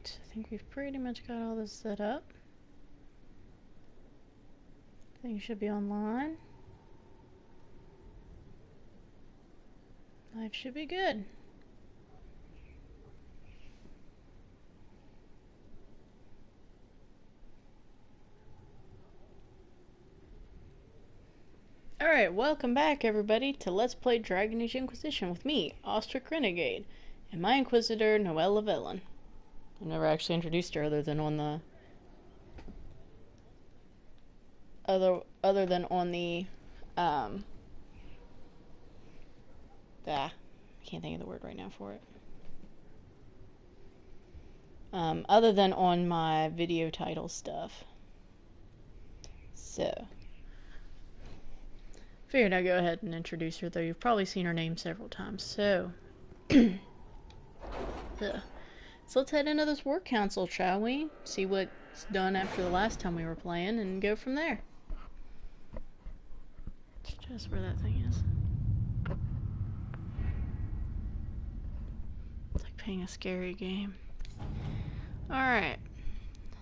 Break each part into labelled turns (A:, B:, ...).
A: Alright, I think we've pretty much got all this set up. Things should be online. Life should be good. Alright, welcome back everybody to Let's Play Dragon Age Inquisition with me, Ostrich Renegade, and my Inquisitor, Noelle Lavellan. I've never actually introduced her other than on the... Other than on the, I can't think of the word right now for it. Other than on my video title stuff. So... figured I'd go ahead and introduce her, though you've probably seen her name several times. So, so let's head into this work council, shall we? See what's done after the last time we were playing, and go from there. It's just where that thing is. It's like playing a scary game. Alright,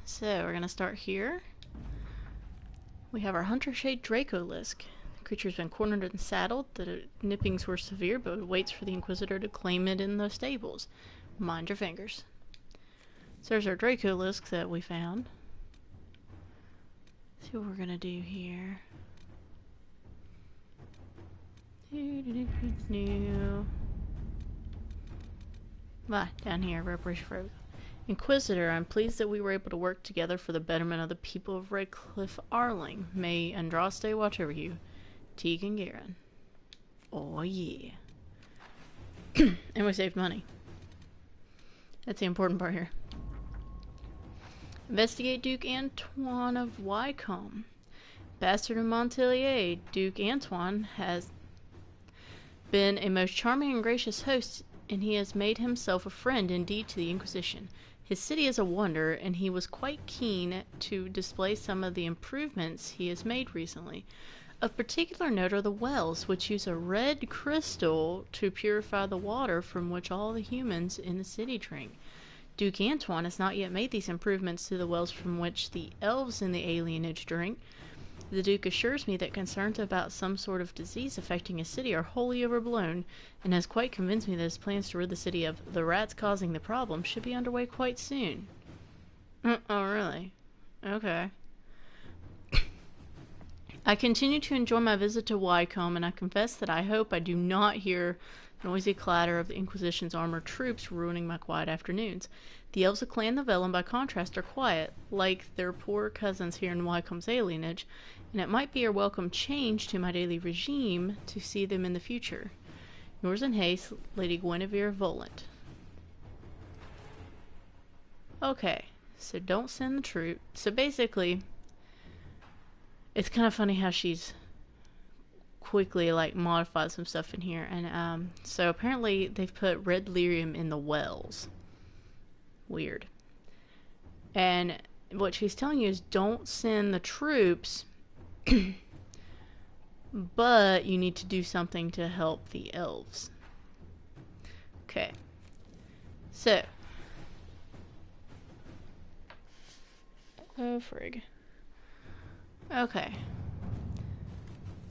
A: so we're gonna start here. We have our Hunter Shade Dracolisk. Creature's been cornered and saddled. The nippings were severe, but it waits for the Inquisitor to claim it in the stables. Mind your fingers. So there's our Dracolisk that we found. Let's see what we're gonna do here. Down here, Reparation Road. Inquisitor, I'm pleased that we were able to work together for the betterment of the people of Redcliffe Arling. May Andraste watch over you. Tegan Garen. Oh yeah. And we saved money. That's the important part here. Investigate Duke Antoine of Wycombe. Bastard of Montpellier, Duke Antoine has been a most charming and gracious host, and he has made himself a friend indeed to the Inquisition. His city is a wonder, and he was quite keen to display some of the improvements he has made recently. Of particular note are the wells, which use a red crystal to purify the water from which all the humans in the city drink. Duke Antoine has not yet made these improvements to the wells from which the elves in the alienage drink. The Duke assures me that concerns about some sort of disease affecting his city are wholly overblown, and has quite convinced me that his plans to rid the city of the rats causing the problem should be underway quite soon. Oh, really? Okay. I continue to enjoy my visit to Wycombe, and I confess that I hope I do not hear the noisy clatter of the Inquisition's armored troops ruining my quiet afternoons. The elves of Clan Novellan, by contrast, are quiet, like their poor cousins here in Wycombe's alienage, and it might be a welcome change to my daily regime to see them in the future. Yours in haste, Lady Guinevere Volant. Okay, so don't send the troop. So basically... it's kind of funny how she's quickly, like, modified some stuff in here. And, so apparently they've put red lyrium in the wells. Weird. And what she's telling you is don't send the troops, but you need to do something to help the elves. Okay. So. Oh, frig. Okay.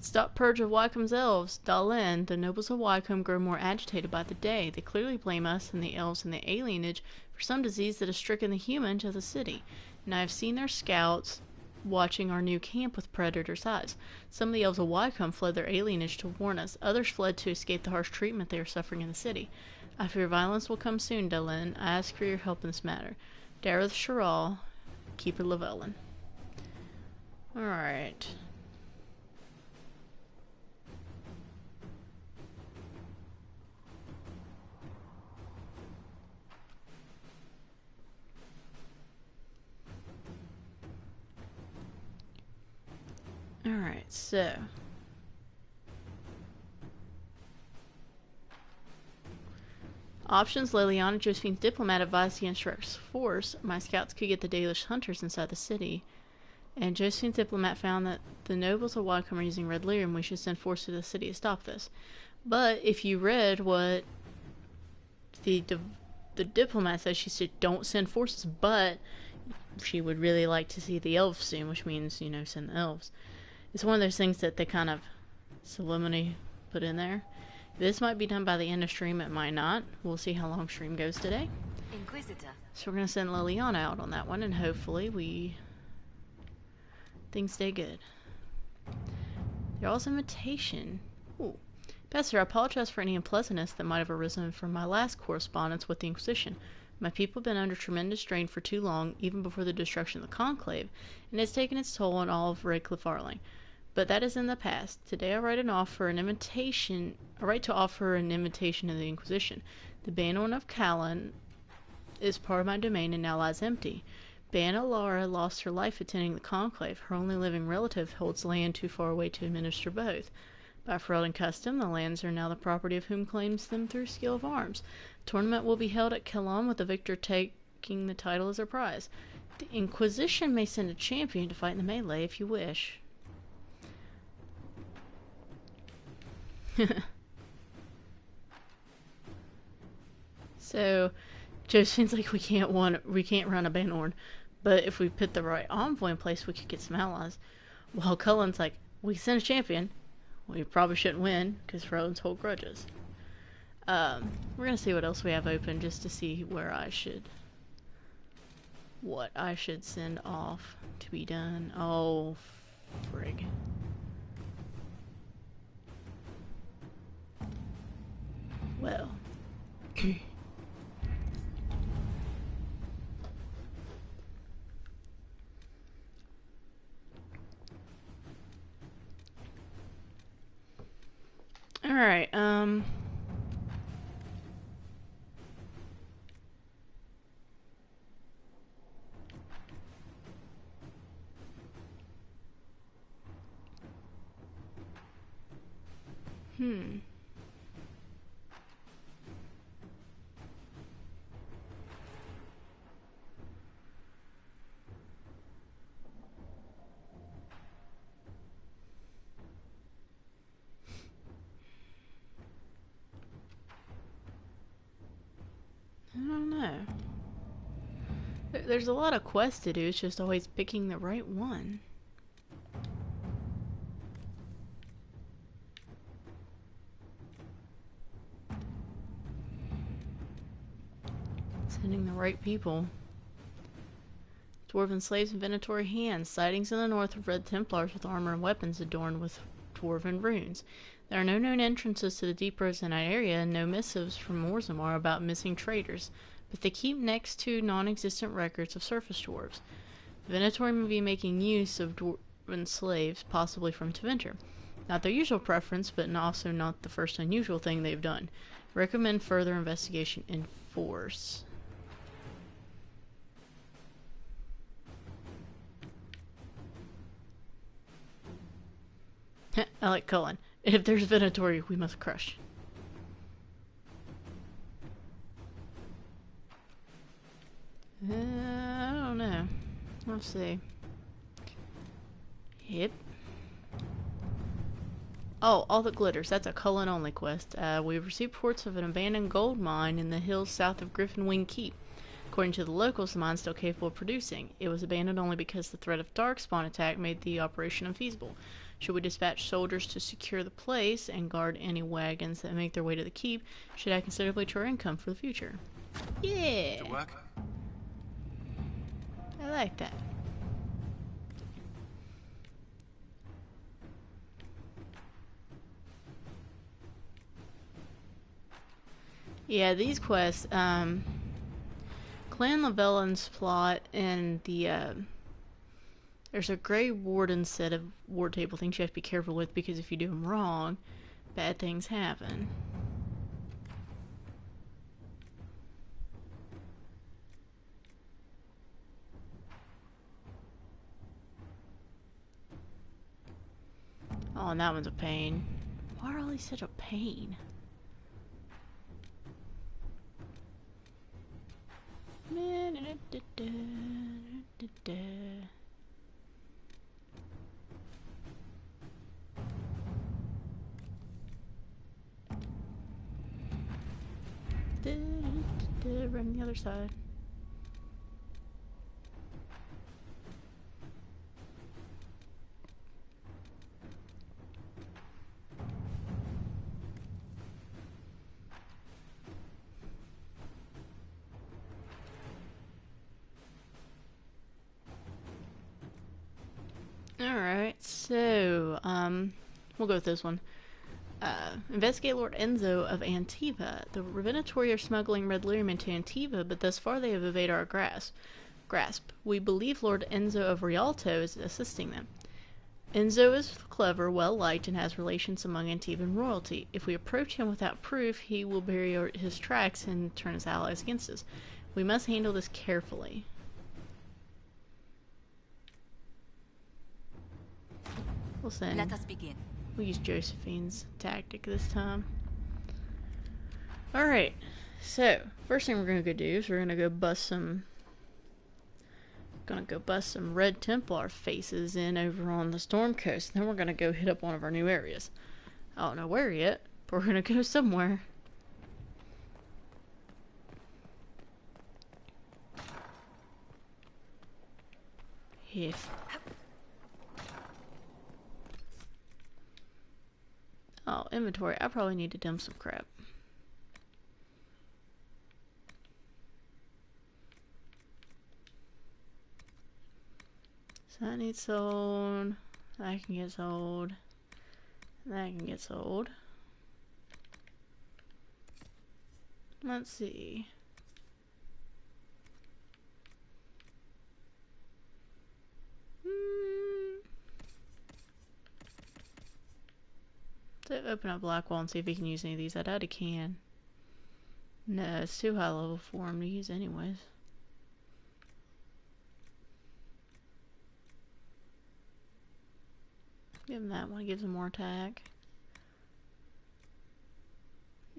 A: Stop purge of Wycombe's elves. Dalin, the nobles of Wycombe grow more agitated by the day. They clearly blame us and the elves in the alienage for some disease that has stricken the humans of the city. And I have seen their scouts watching our new camp with predators' eyes. Some of the elves of Wycombe fled their alienage to warn us. Others fled to escape the harsh treatment they are suffering in the city. I fear violence will come soon, Dalin. I ask for your help in this matter. Dareth Sharal, Keeper Lavellan. Alright. Alright, so... options. Liliana, Josephine's diplomat, advised against Rex force. My scouts could get the Dalish hunters inside the city. And Josephine's diplomat found that the nobles of Wycombe are using red lyrium. We should send force to the city to stop this. But if you read what the the diplomat says she said don't send forces, but she would really like to see the elves soon, which means, you know, send the elves. It's one of those things that they kind of subliminally put in there. This might be done by the end of stream, it might not. We'll see how long stream goes today.
B: Inquisitor.
A: So we're going to send Liliana out on that one, and hopefully things stay good. Y'all's invitation. Ooh. Pastor, I apologize for any unpleasantness that might have arisen from my last correspondence with the Inquisition. My people have been under tremendous strain for too long, even before the destruction of the Conclave, and it's taken its toll on all of Redcliffe Arling. But that is in the past. Today I write to offer an invitation to the Inquisition. The Banon of Callan is part of my domain and now lies empty. Bana Lara lost her life attending the Conclave. Her only living relative holds land too far away to administer both. By Ferelden custom, the lands are now the property of whom claims them through skill of arms. The tournament will be held at Callan, with the victor taking the title as their prize. The Inquisition may send a champion to fight in the melee if you wish. So, Josephine's like, we can't run a Banorn, but if we put the right envoy in place, we could get some allies. While Cullen's like, we can send a champion. We probably shouldn't win, because Ferelden's hold grudges. We're gonna see what else we have open, just to see what I should send off to be done. Oh, frig. Well. Alright, I don't know. There's a lot of quests to do, it's just always picking the right one. Sending the right people. Dwarven slaves in Venatori hands. Sightings in the north of Red Templars with armor and weapons adorned with dwarven runes. There are no known entrances to the deep roads in that area, and no missives from Morzamar about missing traders, but they keep next to non-existent records of surface dwarves. Venatori may be making use of dwarven slaves, possibly from Tevinter. Not their usual preference, but also not the first unusual thing they've done. Recommend further investigation in force. I like Cullen. If there's Venatori, we must crush. I don't know. Let's see. Yep. Oh, all that glitters. That's a Cullen only quest. We've received reports of an abandoned gold mine in the hills south of Griffinwing Keep. According to the locals, the mine's still capable of producing. It was abandoned only because the threat of darkspawn attack made the operation unfeasible. Should we dispatch soldiers to secure the place and guard any wagons that make their way to the keep, should add considerably to our income for the future. Yeah!
C: To work?
A: I like that. Yeah, these quests, Clan Lavellan's plot and the, there's a Grey Warden set of ward table things you have to be careful with, because if you do them wrong, bad things happen. Oh, and that one's a pain. Why are all these such a pain? Did run the other side. Alright, so, we'll go with this one. Investigate Lord Enzo of Antiva. The Revenatori are smuggling Red Lyrium into Antiva, but thus far they have evaded our grasp. We believe Lord Enzo of Rialto is assisting them. Enzo is clever, well-liked, and has relations among Antivan royalty. If we approach him without proof, he will bury his tracks and turn his allies against us. We must handle this carefully. Listen,
B: let us begin.
A: We'll use Josephine's tactic this time. Alright, so first thing we're gonna go do is we're gonna go bust some Red Templar faces in over on the Storm Coast. Then we're gonna go hit up one of our new areas. I don't know where yet, but we're gonna go somewhere. If oh, inventory. I probably need to dump some crap. So that needs sold. That can get sold. That can get sold. Let's see. So open up Blackwall and see if he can use any of these. I doubt he can. No, it's too high level for him to use anyways. Give him that one, gives him more attack.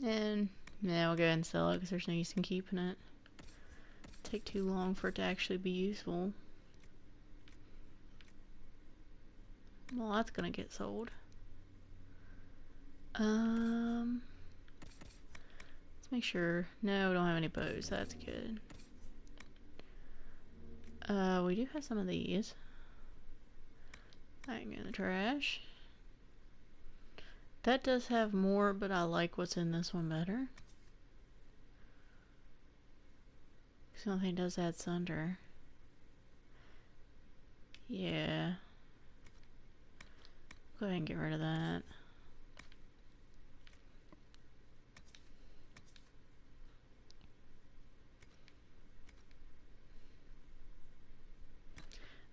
A: And yeah, we'll go ahead and sell it because there's no use in keeping it. Take too long for it to actually be useful. Well, that's gonna get sold. Let's make sure. No, we don't have any bows. That's good. We do have some of these. I can go in the trash. That does have more, but I like what's in this one better. The only thing does add sunder. Yeah. Go ahead and get rid of that.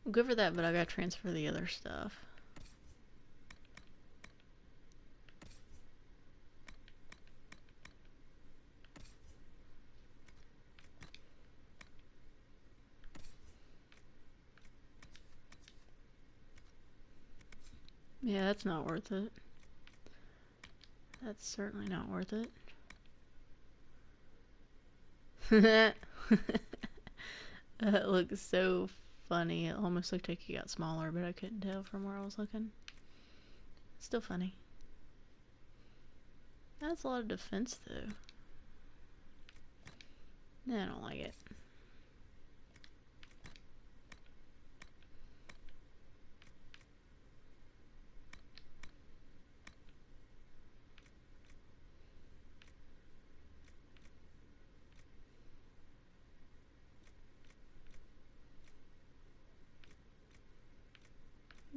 A: I'm good for that, but I gotta transfer the other stuff. Yeah, that's not worth it. That's certainly not worth it. That looks so funny. It almost looked like he got smaller, but I couldn't tell from where I was looking. Still funny. That's a lot of defense, though. Nah, I don't like it.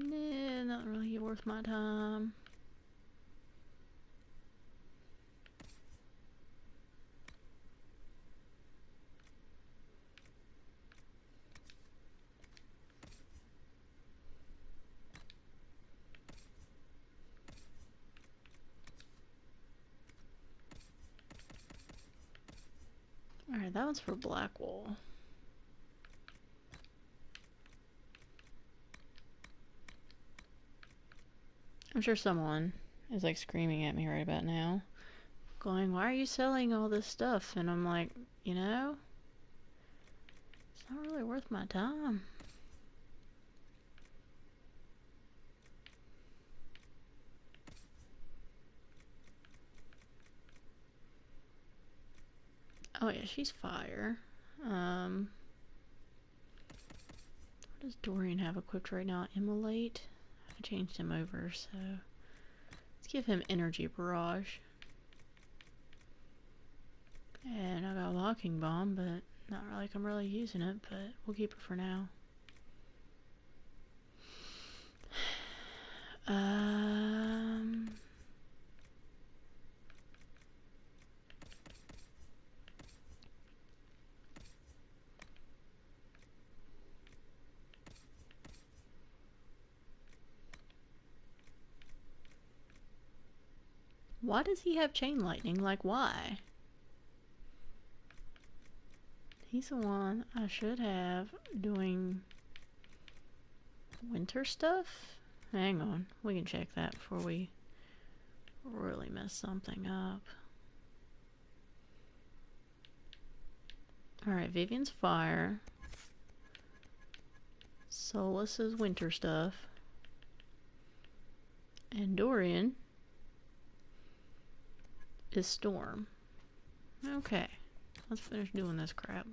A: Nah, not really worth my time. Alright, that one's for Blackwall. I'm sure someone is like screaming at me right about now, going, why are you selling all this stuff? And I'm like, you know, it's not really worth my time. Oh yeah, she's fire. What does Dorian have equipped right now? Immolate? I changed him over, so let's give him energy barrage. And I got a locking bomb, but not like I'm really using it, but we'll keep it for now. Why does he have chain lightning? Like, why? He's the one I should have doing winter stuff? Hang on, we can check that before we really mess something up. Alright, Vivian's fire. Solus is winter stuff. And Dorian is storm. Okay, let's finish doing this crap.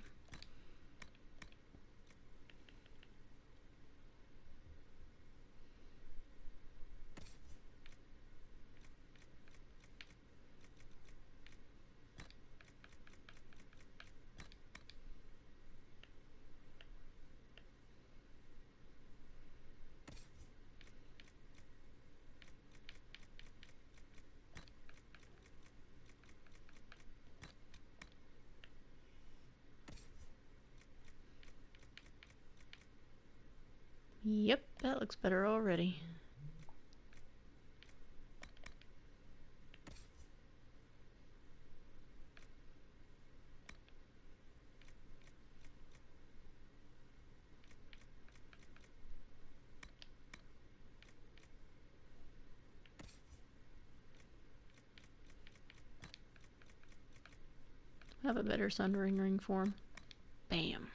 A: Yep, that looks better already. I have a better sundering ring for him. Bam.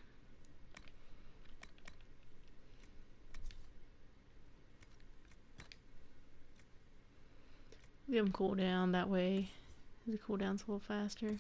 A: Give him cooldown, that way the cooldown's a little faster.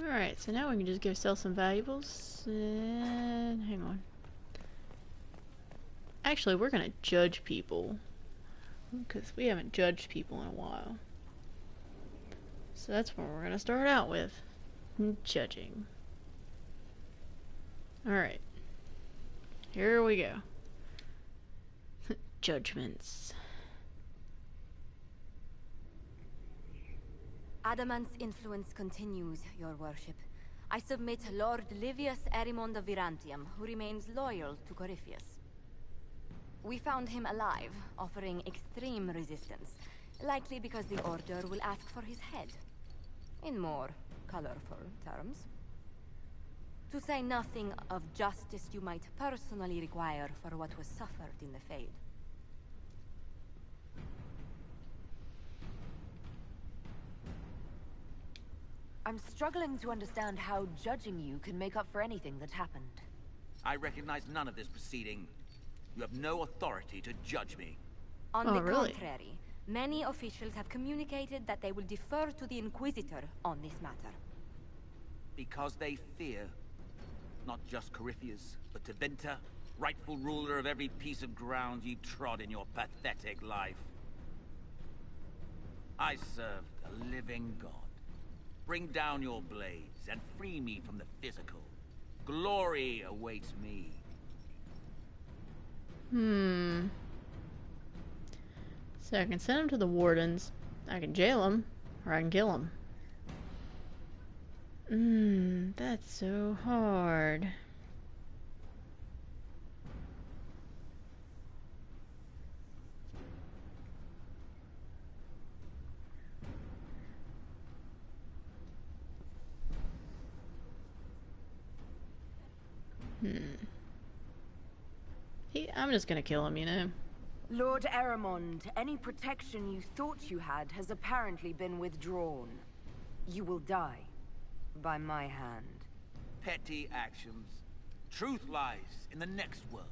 A: Alright, so now we can just go sell some valuables. And hang on. Actually, we're gonna judge people, because we haven't judged people in a while. So that's what we're gonna start out with. Judging. Alright. Here we go. Judgments.
B: Adamant's influence continues, your worship. I submit Lord Livius Erimond of Virantium, who remains loyal to Corypheus. We found him alive, offering extreme resistance, likely because the Order will ask for his head. In more colorful terms. To say nothing of justice you might personally require for what was suffered in the Fade.
C: I'm struggling to understand how judging you can make up for anything that happened.
D: I recognize none of this proceeding. You have no authority to judge me.
B: On
A: Oh,
B: the
A: really?
B: contrary, many officials have communicated that they will defer to the Inquisitor on this matter.
D: Because they fear. Not just Corypheus, but Teventa, rightful ruler of every piece of ground you trod in your pathetic life. I serve the living God. Bring down your blades and free me from the physical. Glory awaits me.
A: So I can send him to the wardens, I can jail him, or I can kill him. That's so hard. I'm just gonna kill him, you know?
C: Lord Eramond, any protection you thought you had has apparently been withdrawn. You will die. By my hand.
D: Petty actions. Truth lies in the next world.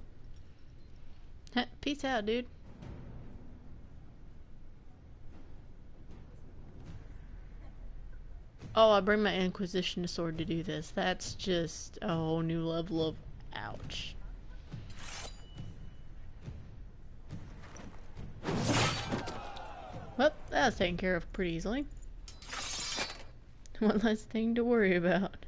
A: Peace out, dude. Oh, I bring my Inquisition sword to do this. That's just a whole new level of ouch. Well, that was taken care of pretty easily. One less thing to worry about.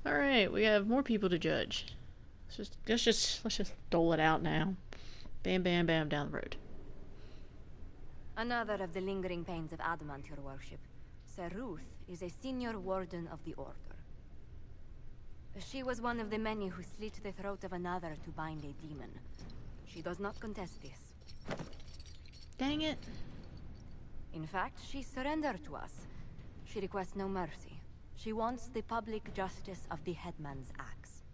A: Alright, we have more people to judge. Let's just dole it out now. Bam, bam, bam, down the road.
B: Another of the lingering pains of adamant, your worship. Sir Ruth is a senior warden of the Order. She was one of the many who slit the throat of another to bind a demon. She does not contest this.
A: Dang it.
B: In fact, she surrendered to us. She requests no mercy. She wants the public justice of the headman's axe.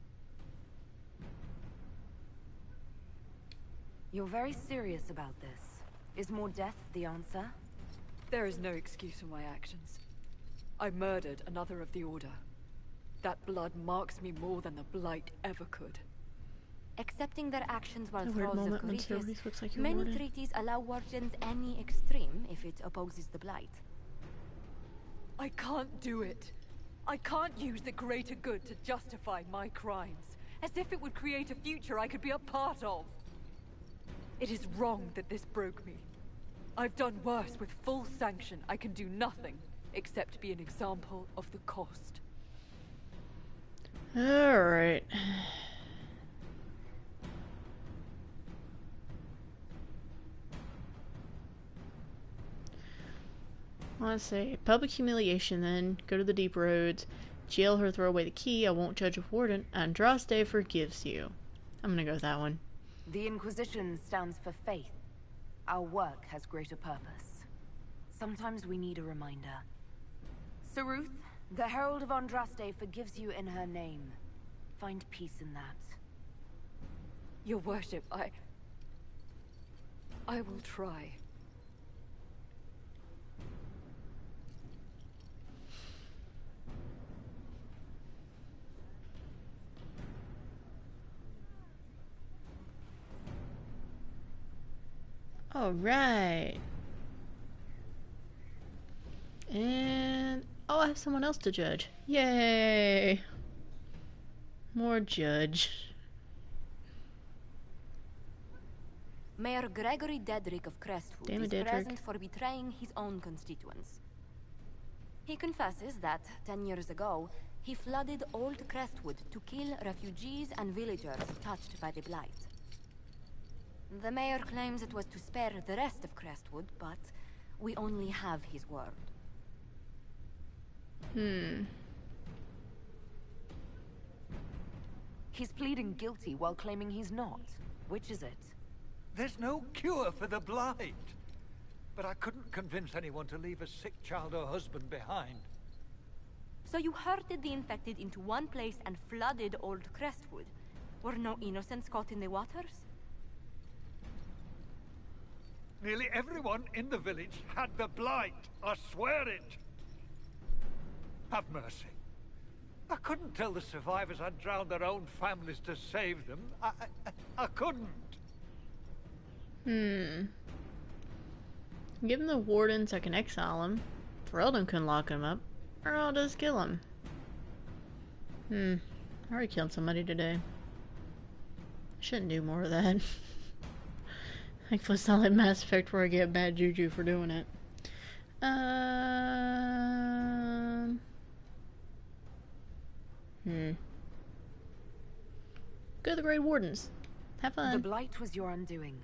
C: You're very serious about this. Is more death the answer?
E: There is no excuse for my actions. I murdered another of the Order. That blood marks me more than the Blight ever could.
B: Accepting their actions while
A: A weird
B: thralls of
A: moment when Sir
B: Corypheus,
A: Reese looks like your
B: many
A: warden.
B: treaties allow wardens any extreme if it opposes the Blight.
E: I can't do it. I can't use the greater good to justify my crimes, as if it would create a future I could be a part of. It is wrong that this broke me. I've done worse with full sanction. I can do nothing except be an example of the cost.
A: Alright. Let's say public humiliation then. Go to the deep roads. Jail her, throw away the key. I won't judge a warden. Andraste forgives you. I'm gonna go with that one.
C: The Inquisition stands for faith. Our work has greater purpose. Sometimes we need a reminder. Sir Ruth, the Herald of Andraste forgives you in her name. Find peace in that.
E: Your worship, I will try.
A: Alright. And oh, I have someone else to judge. Yay! More judge.
B: Mayor Gregory Dedrick of Crestwood
A: Damn it,
B: is
A: Dedrick.
B: present for betraying his own constituents. He confesses that 10 years ago, he flooded Old Crestwood to kill refugees and villagers touched by the Blight. The mayor claims it was to spare the rest of Crestwood, but we only have his word.
C: He's pleading guilty while claiming he's not. Which is it?
F: There's no cure for the Blight. But I couldn't convince anyone to leave a sick child or husband behind.
B: So you herded the infected into one place and flooded Old Crestwood. Were no innocents caught in the waters?
F: Nearly everyone in the village had the Blight. I swear it. Have mercy. I couldn't tell the survivors I'd drowned their own families to save them. I couldn't.
A: Give him the warden so I can exile him. Ferelden can lock him up. Or I'll just kill him. I already killed somebody today. Shouldn't do more of that. Thankfully it's not like Mass Effect where I get bad juju for doing it. Go to the Grey Wardens. Have fun.
C: The Blight was your undoing.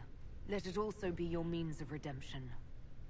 C: Let it also be your means of redemption.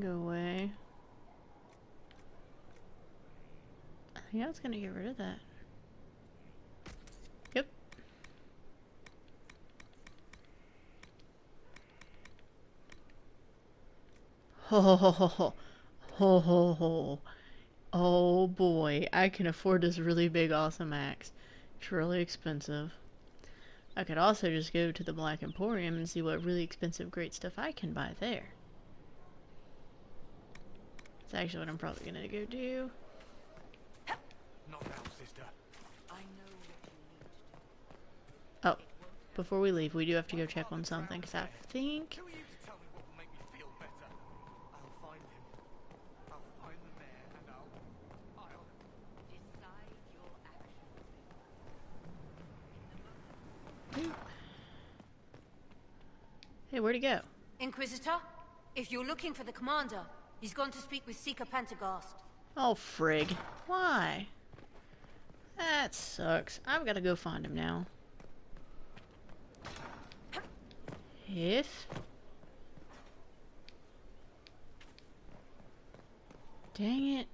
A: Go away. Yeah, it's gonna get rid of that. Yep. Ho ho ho ho ho. Ho ho ho. Oh boy, I can afford this really big awesome axe. It's really expensive. I could also just go to the Black Emporium and see what really expensive great stuff I can buy there. That's actually what I'm probably gonna go do.
G: Not now, sister.
C: I know what you need to do.
A: Oh, before we leave, we do have to go check on something, because I think...
G: Who are you to tell me what will make me feel better? I'll find him. I'll find the mayor and I'll...
B: Decide your actions.
A: Hey, where'd he go?
H: Inquisitor, if you're looking for the commander, he's gone to speak with Seeker Pentagast.
A: Oh, frig. Why? That sucks. I've got to go find him now. If... Dang it.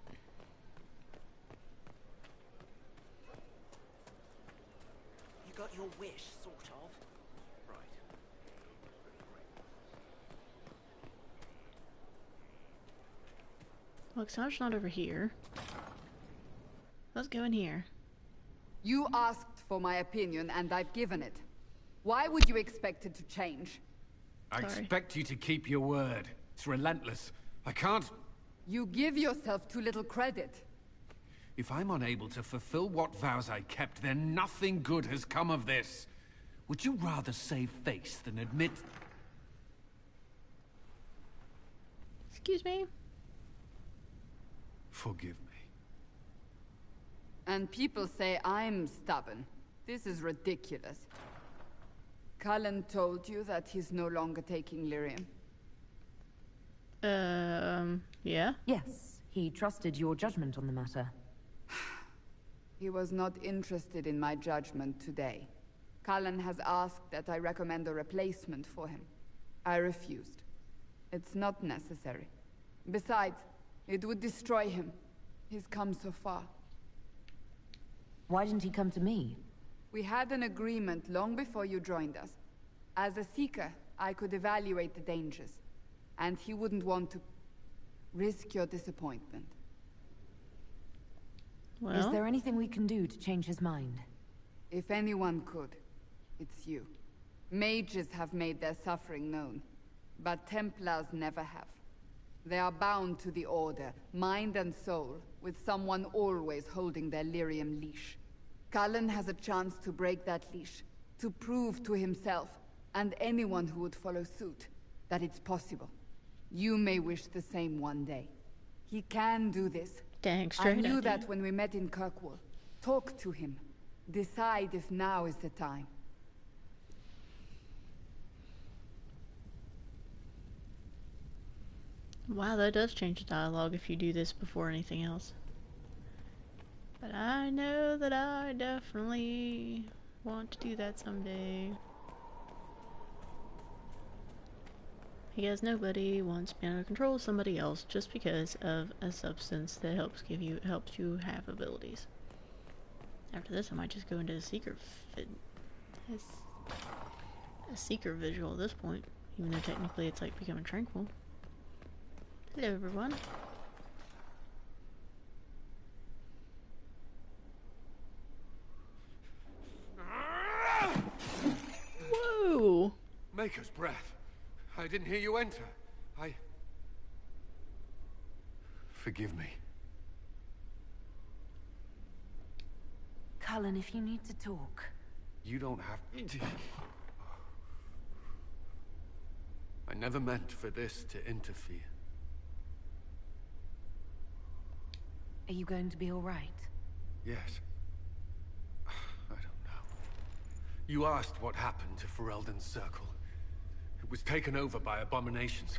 H: You got your wish, sort of.
G: Right.
A: Look, so it's not over here. Let's go in here.
I: You asked for my opinion, and I've given it. Why would you expect it to change?
J: I
A: Sorry.
J: expect you to keep your word. It's relentless. I can't...
I: You give yourself too little credit.
J: If I'm unable to fulfill what vows I kept, then nothing good has come of this. Would you rather save face than admit...
A: Excuse me?
J: Forgive me.
I: And people say I'm stubborn. This is ridiculous. Cullen told you that he's no longer taking lyrium.
A: Yeah?
K: Yes, he trusted your judgment on the matter.
I: He was not interested in my judgment today. Cullen has asked that I recommend a replacement for him. I refused. It's not necessary. Besides, it would destroy him. He's come so far.
K: Why didn't he come to me?
I: We had an agreement long before you joined us. As a Seeker, I could evaluate the dangers. And he wouldn't want to risk your disappointment.
A: Well...
K: Is there anything we can do to change his mind?
I: If anyone could, it's you. Mages have made their suffering known, but Templars never have. They are bound to the Order, mind and soul, with someone always holding their lyrium leash. Cullen has a chance to break that leash, to prove to himself, and anyone who would follow suit, that it's possible. You may wish the same one day. He can do this.
A: Dang straight
I: I knew
A: at
I: that
A: you.
I: when we met in Kirkwall. Talk to him. Decide if now is the time.
A: Wow, that does change the dialogue if you do this before anything else. But I know that I definitely want to do that someday. Because nobody wants to be under control of somebody else just because of a substance that helps you have abilities. After this, I might just go into a seeker visual at this point, even though technically it's like becoming tranquil. Hello, everyone. Whoa!
J: Maker's breath. I didn't hear you enter. Forgive me.
K: Cullen, if you need to talk.
J: You don't have... I never meant for this to interfere.
K: Are you going to be all right?
J: Yes. I don't know. You asked what happened to Ferelden's Circle. It was taken over by abominations.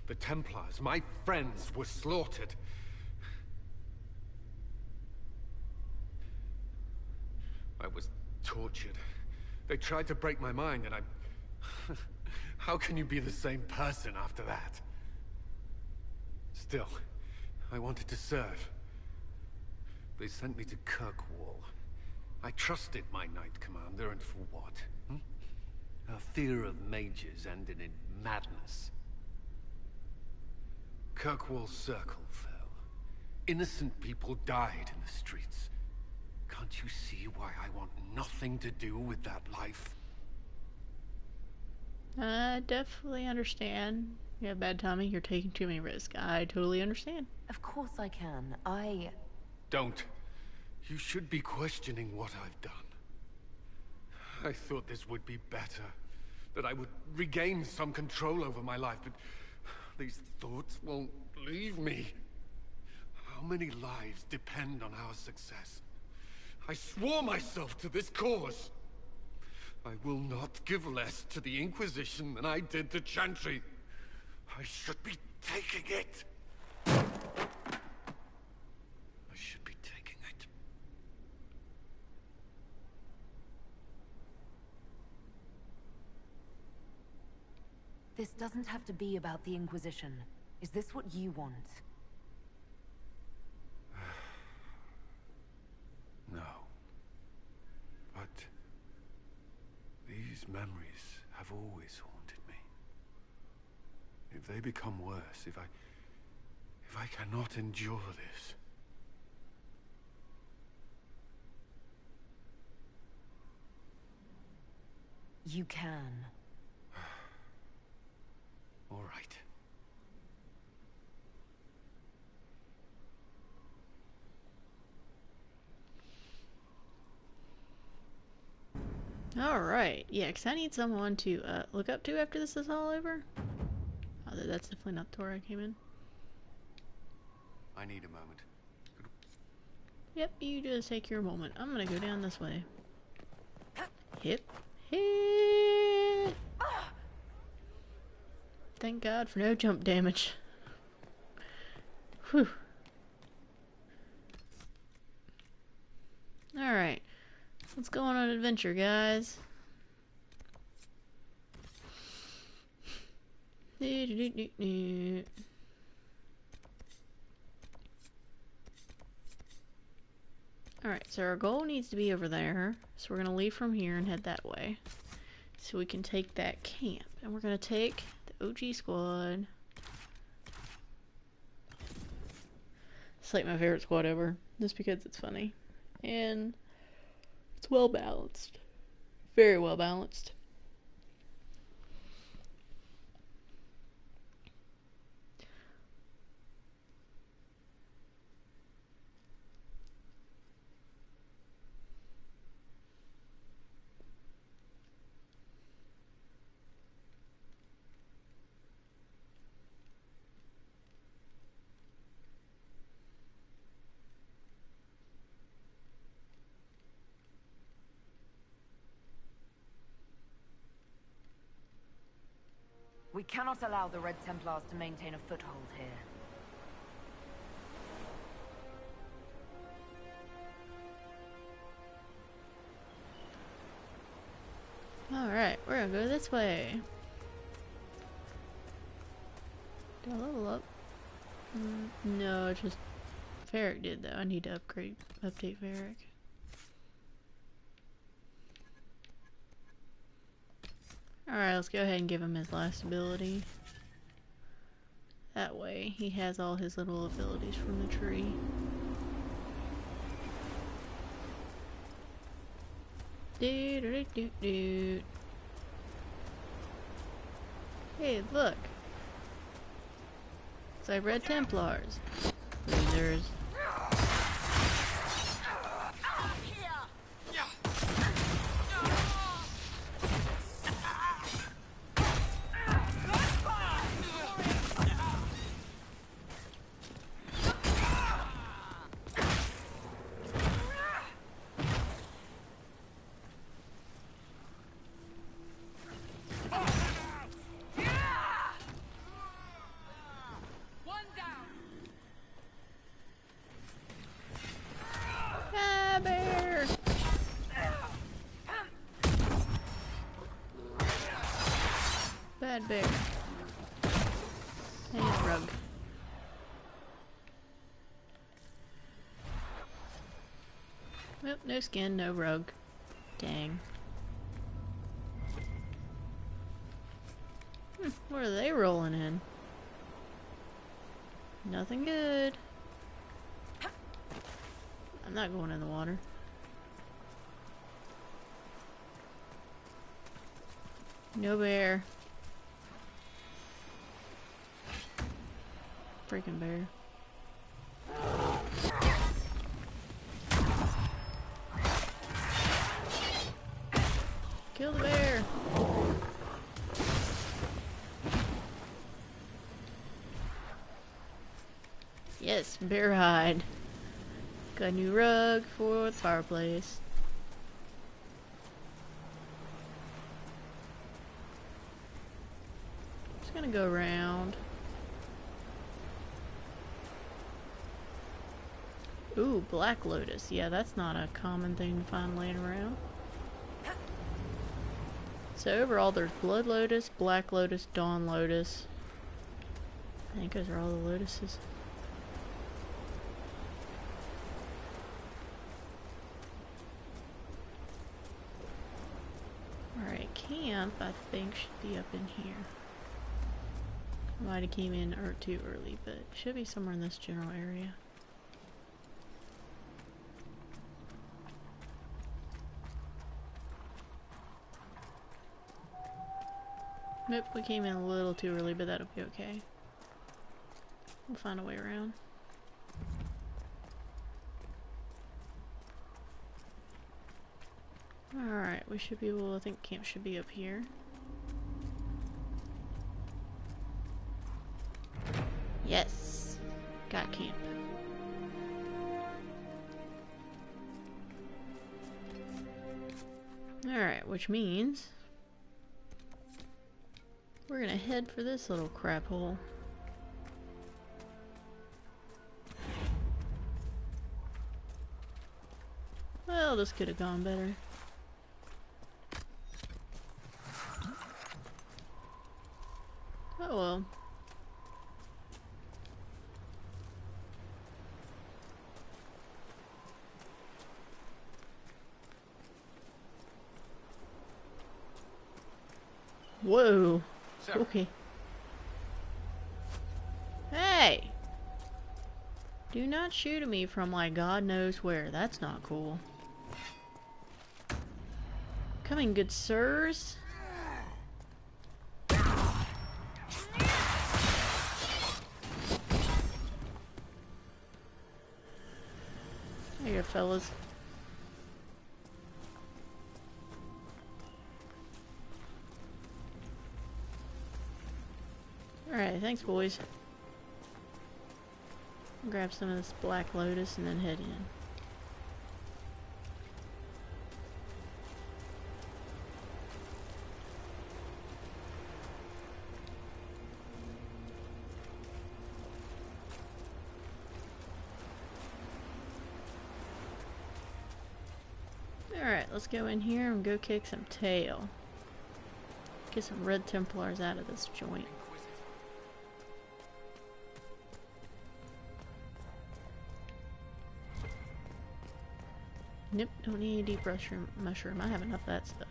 J: The Templars, my friends, were slaughtered. I was tortured. They tried to break my mind, and I... How can you be the same person after that? Still, I wanted to serve. They sent me to Kirkwall. I trusted my Knight Commander, and for what? Her fear of mages ended in madness. Kirkwall Circle fell. Innocent people died in the streets. Can't you see why I want nothing to do with that life?
A: I definitely understand. You have bad timing, you're taking too many risks. I totally understand.
K: Of course I can.
J: Don't. You should be questioning what I've done. I thought this would be better. That I would regain some control over my life, but these thoughts won't leave me. How many lives depend on our success? I swore myself to this cause. I will not give less to the Inquisition than I did to Chantry. I should be taking it. I should be taking it.
K: This doesn't have to be about the Inquisition. Is this what you want?
J: No. But these memories have always haunted me. If they become worse, if I cannot endure this.
K: You can.
J: All right.
A: Alright, yeah, because I need someone to look up to after this is all over. Although that's definitely not the door I came in.
J: I need a moment.
A: Yep, you just take your moment. I'm gonna go down this way. Hip. Hip. Thank God for no jump damage. Whew. Alright. Let's go on an adventure, guys. Alright, so our goal needs to be over there. So we're going to leave from here and head that way. So we can take that camp. And we're going to take the OG squad. It's like my favorite squad ever. Just because it's funny. And it's well balanced. Very well balanced.
C: We cannot allow the Red Templars to maintain a foothold here.
A: Alright, we're gonna go this way. Do I level up? No, it's just Varric did though. I need to update Varric. Alright, let's go ahead and give him his last ability. That way, he has all his little abilities from the tree. Doo-doo-doo-doo-doo. Hey, look! It's like Red Templars. Losers. Bear! Bad bear. And his rug. Nope, no skin, no rug. Dang. What are they rolling in? Nothing good. I'm not going in the water. No bear. Freaking bear. Kill the bear. Yes, bear hide. Got a new rug for the fireplace. Just gonna go around. Ooh, black lotus. Yeah, that's not a common thing to find laying around. So overall there's blood lotus, black lotus, dawn lotus. I think those are all the lotuses. Alright, camp I think should be up in here. I might have came in too early, but it should be somewhere in this general area. Nope, we came in a little too early, but that'll be okay. We'll find a way around. Alright, we should be able, I think camp should be up here. Yes! Got camp. Alright, which means we're gonna head for this little crap hole. Well, this could have gone better. Oh well. Whoa.
J: Sir.
A: Okay. Hey! Do not shoot at me from like God knows where. That's not cool. Coming, good sirs. There you go, fellas. Alright, thanks boys. Grab some of this black lotus and then head in. Alright, let's go in here and go kick some tail. Get some red Templars out of this joint. Nope, don't need a deep mushroom. I have enough of that stuff.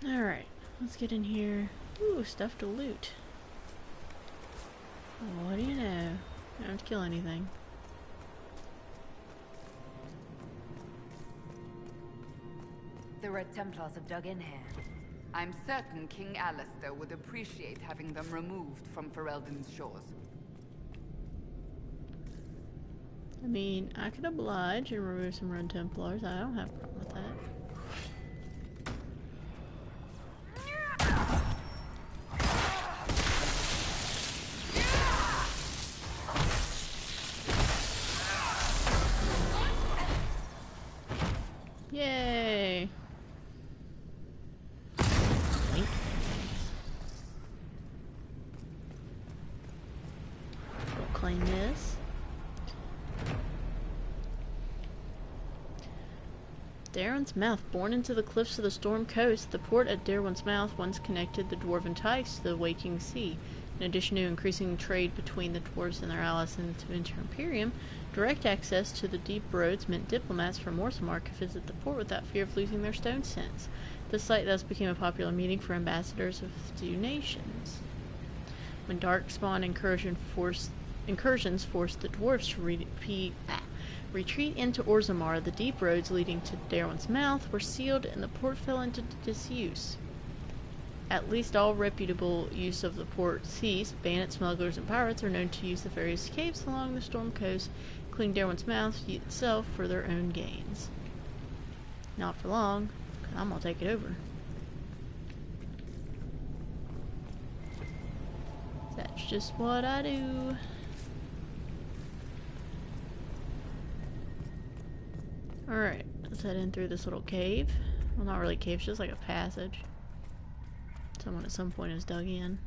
A: Alright, let's get in here. Ooh, stuff to loot. What do you know? I don't have to kill anything.
C: The Red Templars have dug in here.
I: I'm certain King Alistair would appreciate having them removed from Ferelden's shores.
A: I mean, I could oblige and remove some Red Templars. I don't have a problem with that. Yay! claim this. Darwin's Mouth. Born into the cliffs of the Storm Coast, the port at Darwin's Mouth once connected the Dwarven Tykes to the Waking Sea. In addition to increasing trade between the dwarves and their allies in the Tevinter Imperium, direct access to the deep roads meant diplomats from Orzammar could visit the port without fear of losing their stone sense. The site thus became a popular meeting for ambassadors of the two nations. When Darkspawn incursions forced the dwarves to retreat into Orzammar, the deep roads leading to Darwin's Mouth were sealed and the port fell into disuse. At least all reputable use of the port ceased. Bandits, smugglers, and pirates are known to use the various caves along the Storm Coast, including Darwin's Mouth itself, for their own gains. Not for long, because I'm going to take it over. That's just what I do. Alright, let's head in through this little cave. Well, not really a cave, it's just like a passage. Someone at some point has dug in.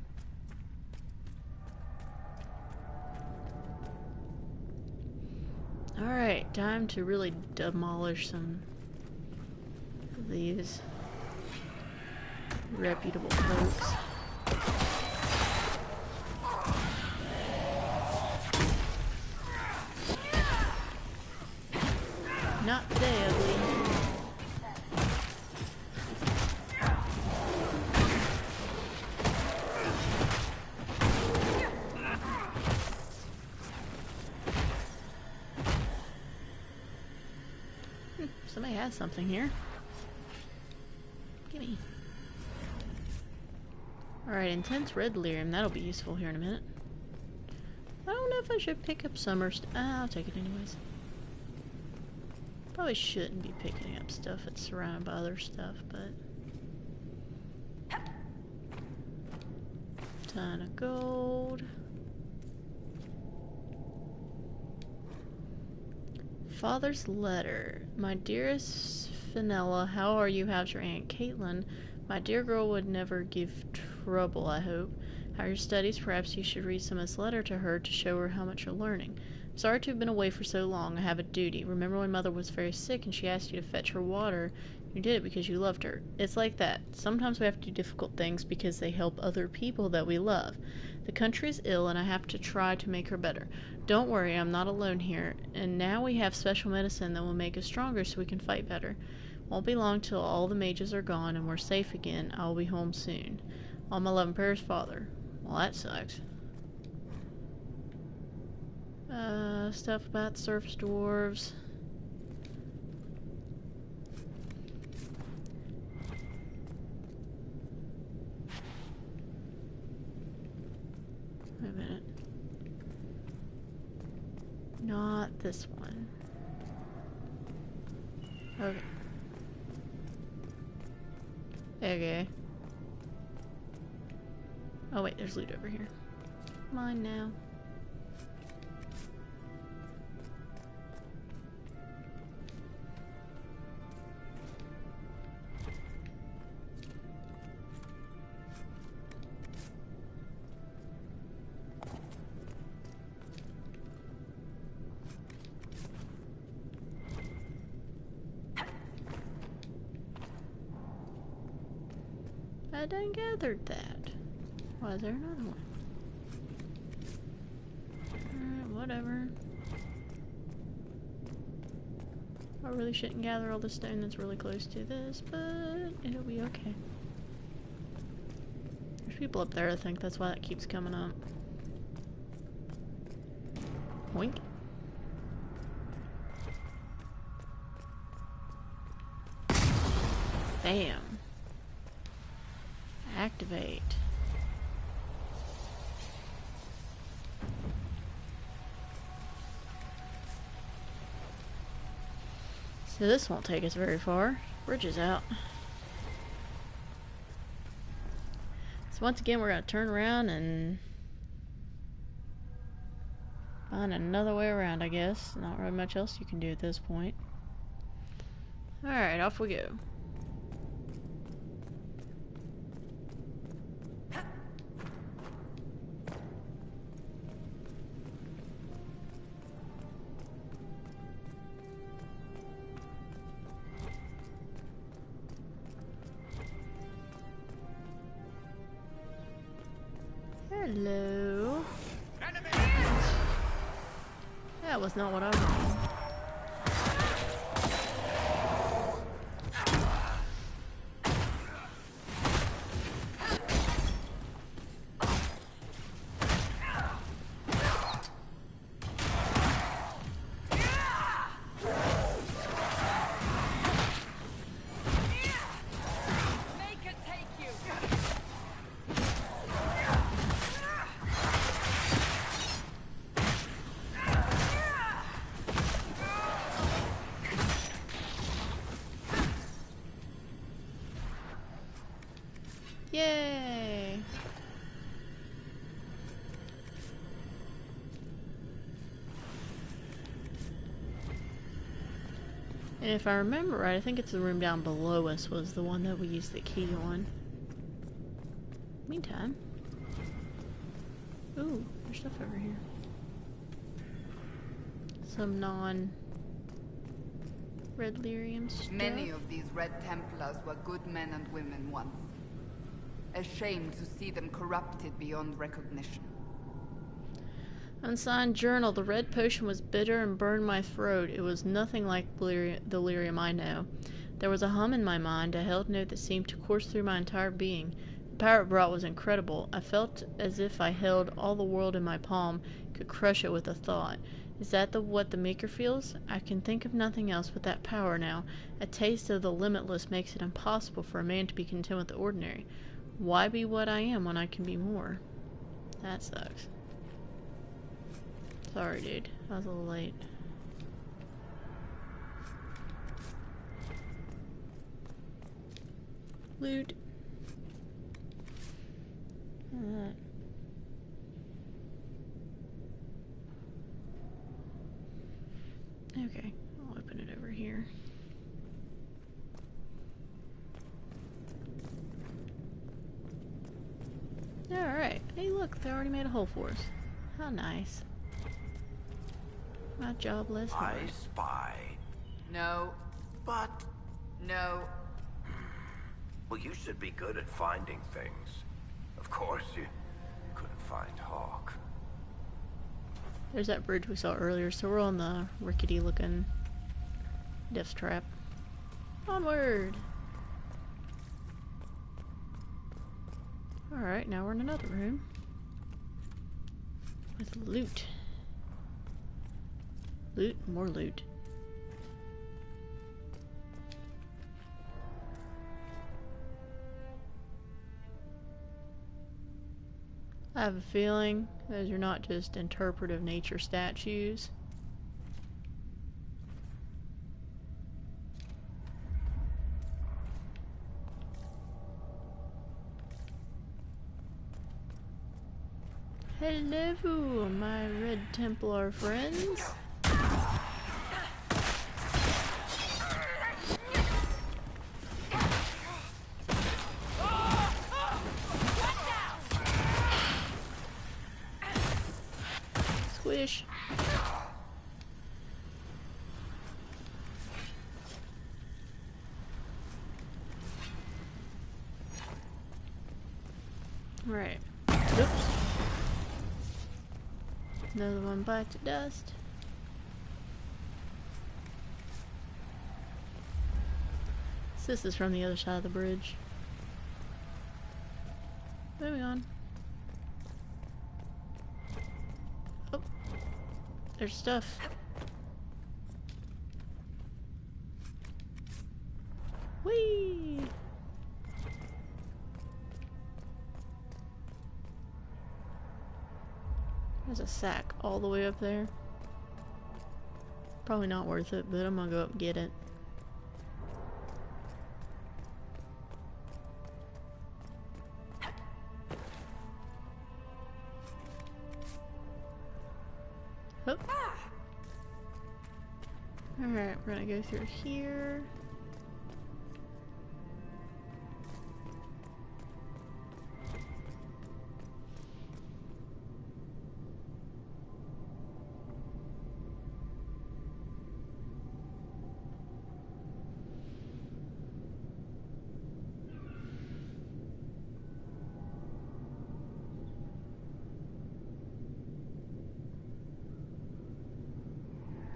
A: Alright, time to really demolish some of these reputable folks. Not today, ugly. Somebody has something here. Gimme. Alright, intense red lyrium. That'll be useful here in a minute. I don't know if I should pick up summer I'll take it anyways. Probably shouldn't be picking up stuff that's surrounded by other stuff, but... Ton of gold. Father's letter. My dearest Fenella, how are you? How's your Aunt Caitlin? My dear girl would never give trouble, I hope. How are your studies? Perhaps you should read some of this letter to her to show her how much you're learning. Sorry to have been away for so long. I have a duty. Remember when Mother was very sick and she asked you to fetch her water? You did it because you loved her. It's like that. Sometimes we have to do difficult things because they help other people that we love. The country is ill and I have to try to make her better. Don't worry, I'm not alone here. And now we have special medicine that will make us stronger so we can fight better. Won't be long till all the mages are gone and we're safe again. I'll be home soon. All my love and prayers, Father. Well, that sucks. Stuff about surface dwarves. Wait a minute. Not this one. Okay. Okay. Oh wait, there's loot over here. Mine now. I done gathered that. Why is there another one? Alright, whatever. I really shouldn't gather all the stone that's really close to this, but it'll be okay. There's people up there, I think that's why that keeps coming up. Boink. Bam. Activate. So this won't take us very far. Bridge is out. So once again we're going to turn around and find another way around, I guess. Not really much else you can do at this point. Alright, off we go. Hello? That was not what I wanted. Yay! And if I remember right, I think it's the room down below us was the one that we used the key on. Meantime. Ooh, there's stuff over here. Some non-red lyrium stuff.
I: Many of these Red Templars were good men and women once. A shame to see them corrupted beyond recognition.
A: Unsigned journal. The red potion was bitter and burned my throat. It was nothing like the lyrium I know. There was a hum in my mind, a held note that seemed to course through my entire being. The power it brought was incredible. I felt as if I held all the world in my palm, could crush it with a thought. Is that what the Maker feels? I can think of nothing else but that power now. A taste of the limitless makes it impossible for a man to be content with the ordinary. Why be what I am when I can be more? That sucks. Sorry, dude. I was a little late. Loot. Okay, I'll open it over here. Alright. Hey, look, they already made a hole for us. How nice. My job less hard.
L: I spy.
I: No.
L: But...
I: No.
L: Well, you should be good at finding things. Of course, you couldn't find Hawk.
A: There's that bridge we saw earlier, so we're on the rickety looking death trap. Onward! Alright, now we're in another room. With loot. Loot, more loot. I have a feeling those are not just interpretive nature statues. Hello, my Red Templar friends. Squish. Right. Oops. Another one bites the dust. This is from the other side of the bridge. Moving on. Oh, there's stuff. Whee! There's a sack all the way up there. Probably not worth it, but I'm gonna go up and get it. Oh. Alright, we're gonna go through here.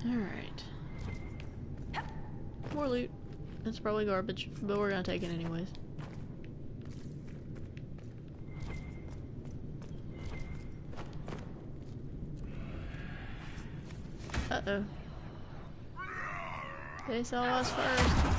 A: Alright. More loot. That's probably garbage, but we're gonna take it anyways. Uh-oh. They saw us first.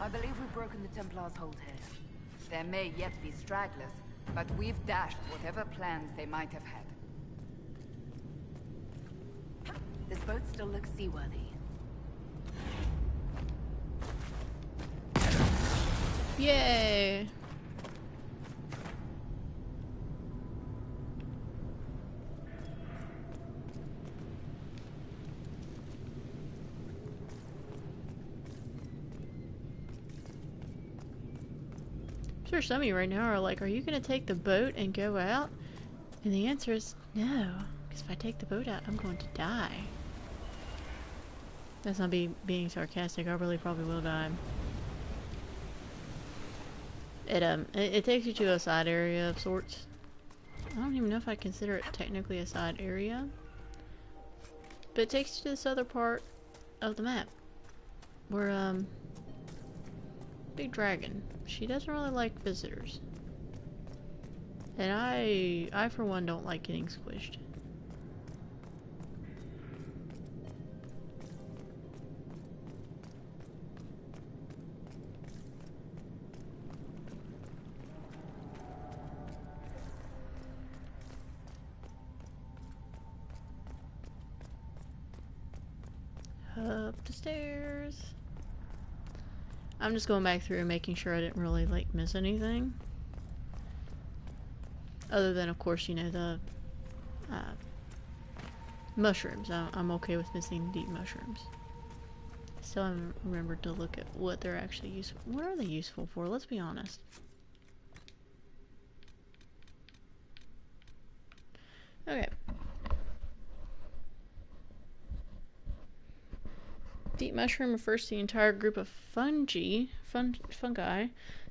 C: I believe we've broken the Templars' hold here.
I: There may yet be stragglers, but we've dashed whatever plans they might have had.
C: This boat still looks seaworthy.
A: Yay! I'm sure some of you right now are like, are you gonna take the boat and go out? And the answer is no, because if I take the boat out, I'm going to die. That's not being sarcastic. I really probably will die. It takes you to a side area of sorts. I don't even know if I consider it technically a side area, but it takes you to this other part of the map where Big Dragon, she doesn't really like visitors, and I for one don't like getting squished. Up the stairs. I'm just going back through and making sure I didn't really like miss anything. Other than, of course, you know, the mushrooms. I'm okay with missing deep mushrooms. Still haven't remembered to look at what they're actually useful. What are they useful for? Let's be honest. Okay. Deep mushroom refers to the entire group of fungi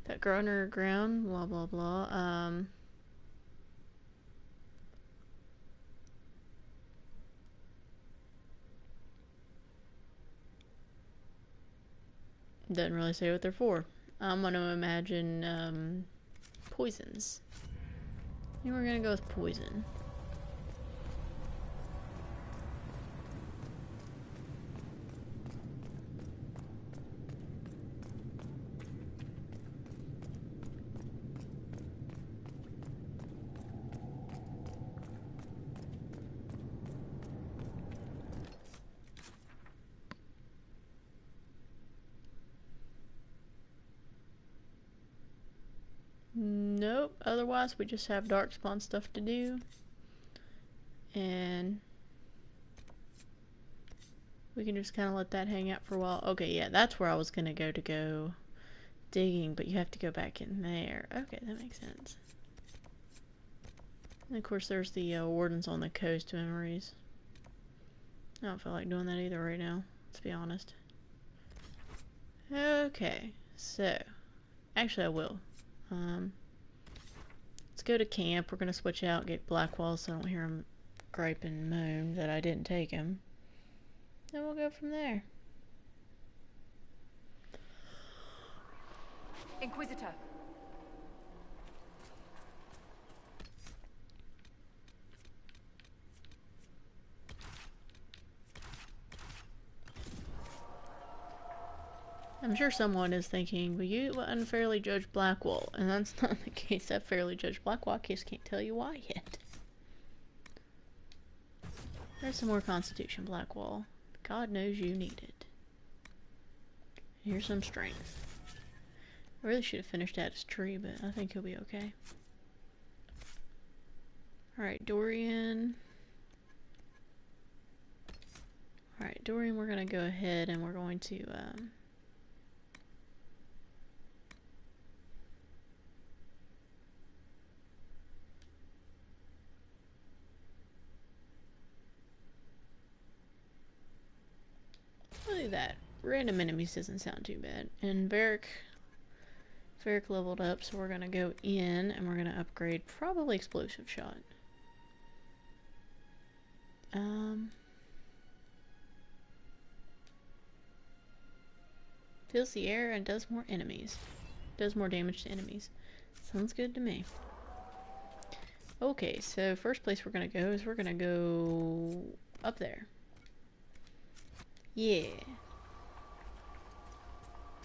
A: that grow underground, blah blah blah. Doesn't really say what they're for. I'm gonna imagine poisons. I think we're gonna go with poison. Nope, otherwise we just have darkspawn stuff to do. And we can just kind of let that hang out for a while. Okay, yeah, that's where I was gonna go digging, but you have to go back in there. Okay, that makes sense. And of course there's the Wardens on the Coast memories. I don't feel like doing that either right now, let's be honest. Okay, so actually I will. Let's go to camp. We're gonna switch out, get Blackwall so I don't hear him gripe and moan that I didn't take him. Then we'll go from there.
C: Inquisitor.
A: I'm sure someone is thinking, well, you unfairly judged Blackwall, and that's not the case. I fairly judged Blackwall. I just can't tell you why yet. There's some more Constitution, Blackwall. God knows you need it. Here's some strength. I really should have finished at his tree, but I think he'll be okay. Alright, Dorian. Alright, Dorian, we're going to go ahead and we're going to really that. Random enemies doesn't sound too bad. And Varric leveled up, so we're going to go in and we're going to upgrade probably Explosive Shot. Fills the air and does more enemies. Does more damage to enemies. Sounds good to me. Okay, so first place we're gonna go is we're gonna go up there. Yeah.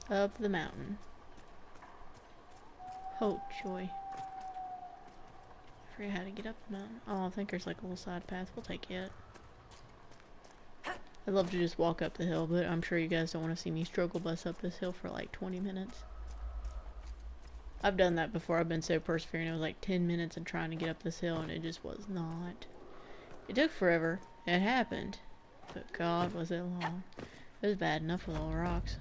A: Up the mountain. Oh, joy. I forget how to get up the mountain. Oh, I think there's like a little side path. We'll take it. I'd love to just walk up the hill, but I'm sure you guys don't want to see me struggle bus up this hill for like 20 minutes. I've done that before. I've been so persevering. It was like 10 minutes and trying to get up this hill, and it just was not. It took forever. It happened. But God, was it long. It was bad enough with all the rocks.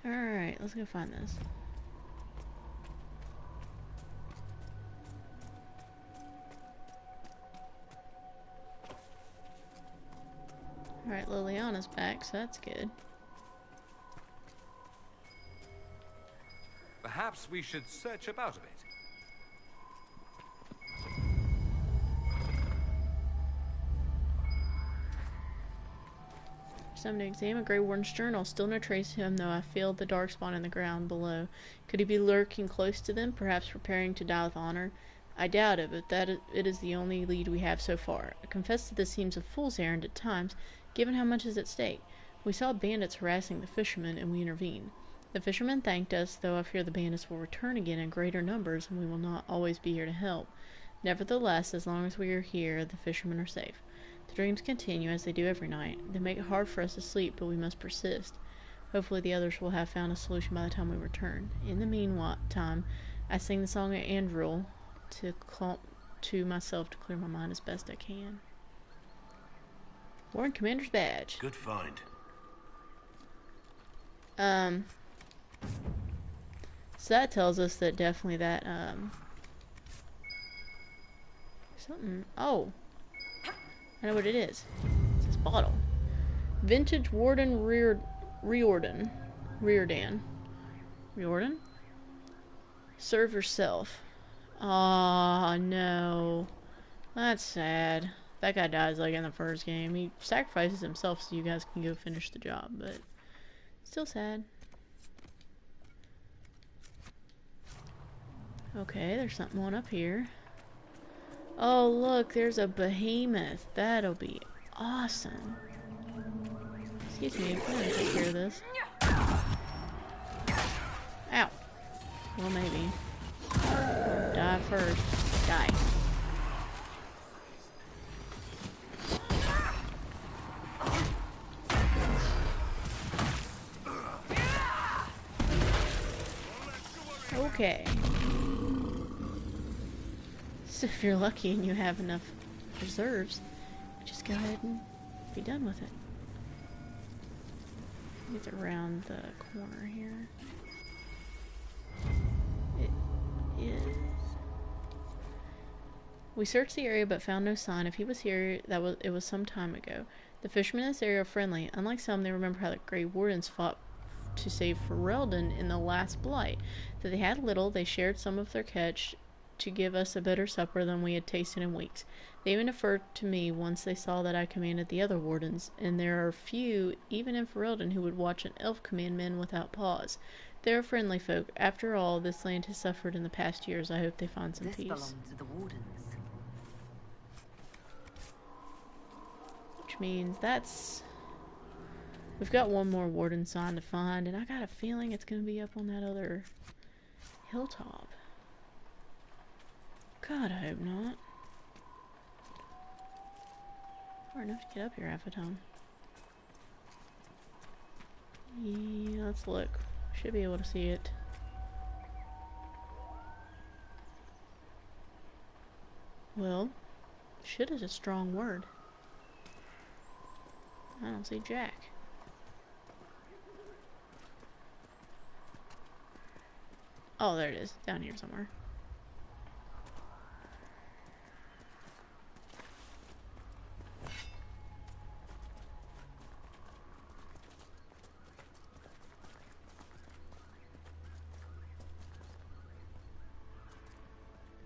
A: Alright, let's go find this. Alright, Liliana's back, so that's good.
M: Perhaps we should search about a bit.
A: Time to examine Grey Warden's journal. Still no trace of him, though I feel the dark spawn in the ground below. Could he be lurking close to them, perhaps preparing to die with honor? I doubt it, but it is the only lead we have so far. I confess that this seems a fool's errand at times, given how much is at stake. We saw bandits harassing the fishermen, and we intervened. The fishermen thanked us, though I fear the bandits will return again in greater numbers, and we will not always be here to help. Nevertheless, as long as we are here, the fishermen are safe. The dreams continue, as they do every night. They make it hard for us to sleep, but we must persist. Hopefully the others will have found a solution by the time we return. In the meantime, I sing the song of Andril to myself to clear my mind as best I can. Warren Commander's badge.
L: Good find.
A: So that tells us that definitely that, something, oh. I know what it is. It's this bottle. Vintage Warden Riordan. Serve yourself. Aw, no. That's sad. That guy dies like in the first game. He sacrifices himself so you guys can go finish the job, but still sad. Okay, there's something on up here. Oh, look, there's a behemoth. That'll be awesome. Excuse me, I'm gonna take care of this. Ow. Well, maybe. Die first. Die. Okay. So if you're lucky and you have enough reserves, just go ahead and be done with it. It's around the corner here. It is. We searched the area but found no sign. If he was here, it was some time ago. The fishermen in this area are friendly. Unlike some, they remember how the Grey Wardens fought to save Ferelden in the last blight. Though they had little, they shared some of their catch to give us a better supper than we had tasted in weeks. They even deferred to me once they saw that I commanded the other wardens, and there are few, even in Ferelden, who would watch an elf command men without pause. They are friendly folk. After all, this land has suffered in the past years. I hope they find some peace.
C: This belongs to the wardens.
A: Which means that's... We've got one more warden sign to find, and I got a feeling it's going to be up on that other hilltop. God, I hope not. Far enough to get up here half the time. Yeah, let's look. Should be able to see it. Well, should is a strong word. I don't see Jack. Oh, there it is. Down here somewhere.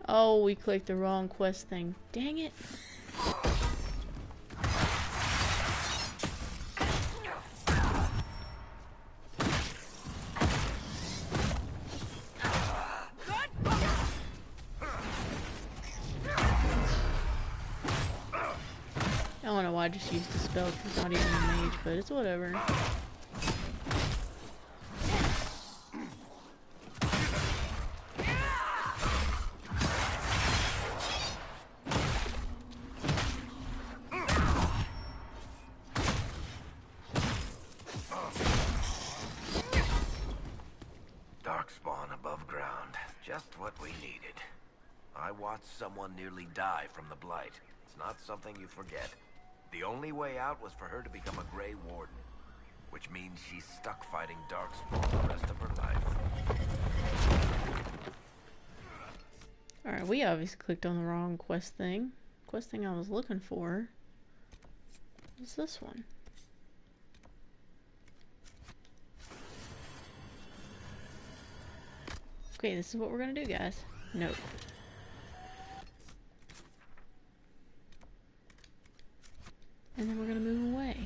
A: Oh, we clicked the wrong quest thing. Dang it. I don't know why I just used the spell because it's not even a mage, but it's whatever.
L: Darkspawn above ground. Just what we needed. I watched someone nearly die from the Blight. It's not something you forget. The only way out was for her to become a Grey Warden. Which means she's stuck fighting Darkspawn the rest of her life.
A: Alright, we obviously clicked on the wrong quest thing. Quest thing I was looking for was this one. Okay, this is what we're gonna do, guys. Nope. And then we're gonna move away.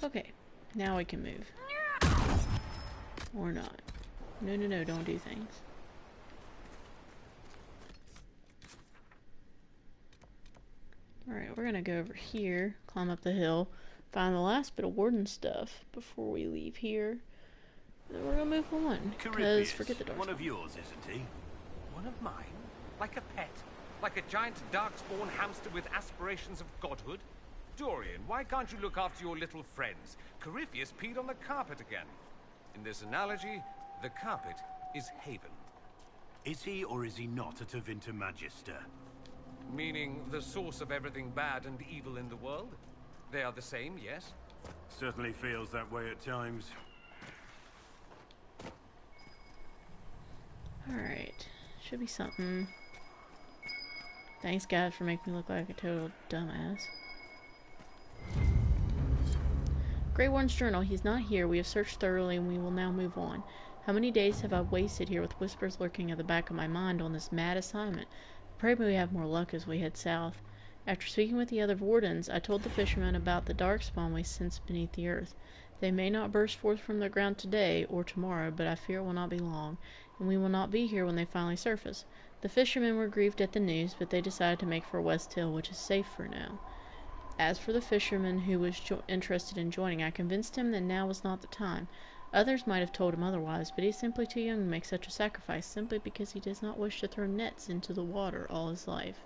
A: Okay, now we can move. Or not. No, no, no, don't do things. Alright, we're gonna go over here, climb up the hill, find the last bit of warden stuff before we leave here. Then we're gonna move on, because forget the dark
M: one of yours, isn't he? One of mine? Like a pet? Like a giant darkspawn hamster with aspirations of godhood? Dorian, why can't you look after your little friends? Corypheus peed on the carpet again. In this analogy, the carpet is Haven.
N: Is he or is he not a Tevinter Magister?
M: Meaning the source of everything bad and evil in the world? They are the same, yes?
N: Certainly feels that way at times.
A: Alright. Should be something. Thanks, God, for making me look like a total dumbass. Grey Warden's journal. He's not here. We have searched thoroughly and we will now move on. How many days have I wasted here with whispers lurking at the back of my mind on this mad assignment? Pray may we have more luck as we head south. After speaking with the other wardens, I told the fishermen about the darkspawn we sensed beneath the earth. They may not burst forth from the ground today or tomorrow, but I fear it will not be long, and we will not be here when they finally surface. The fishermen were grieved at the news, but they decided to make for West Hill, which is safe for now. As for the fisherman who was interested in joining, I convinced him that now was not the time. Others might have told him otherwise, but he is simply too young to make such a sacrifice, simply because he does not wish to throw nets into the water all his life.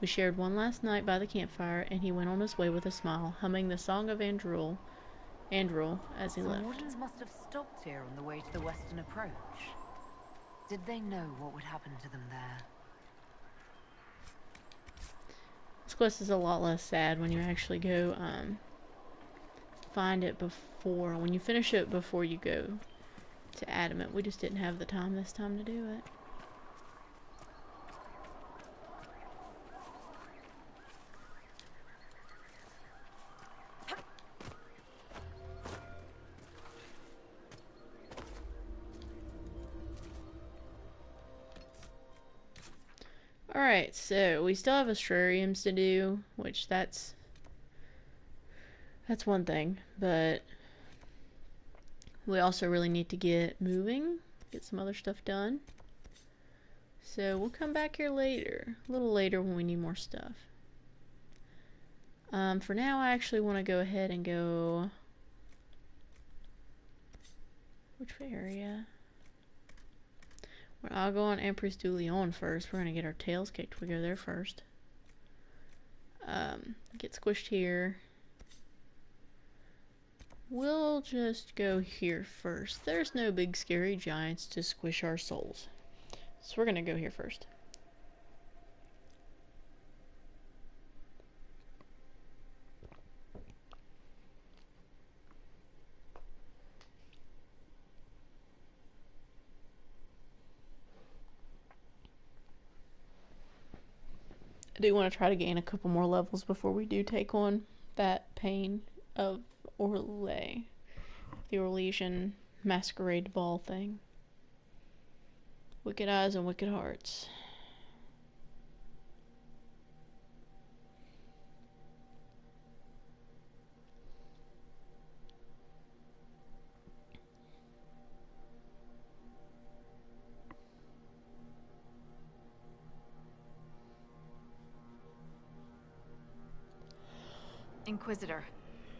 A: We shared one last night by the campfire, and he went on his way with a smile, humming the song of Andrul as he left.
C: The wardens must have stopped here on the way to the western approach. Did they know what would happen to them there?
A: This quest is a lot less sad when you actually go find it before, when you finish it before you go to Adamant. We just didn't have the time this time to do it. Alright, so we still have astrariums to do, which that's one thing, but we also really need to get moving, get some other stuff done. So we'll come back here later, a little later when we need more stuff. For now, I actually want to go ahead and go... Which area? Well, I'll go on Empress du Lion first. We're going to get our tails kicked. We go there first. Get squished here. We'll just go here first. There's no big scary giants to squish our souls. So we're gonna go here first. I do want to try to gain a couple more levels before we do take on that pain of Orlais. The Orlesian masquerade ball thing. Wicked eyes and wicked hearts.
O: Inquisitor,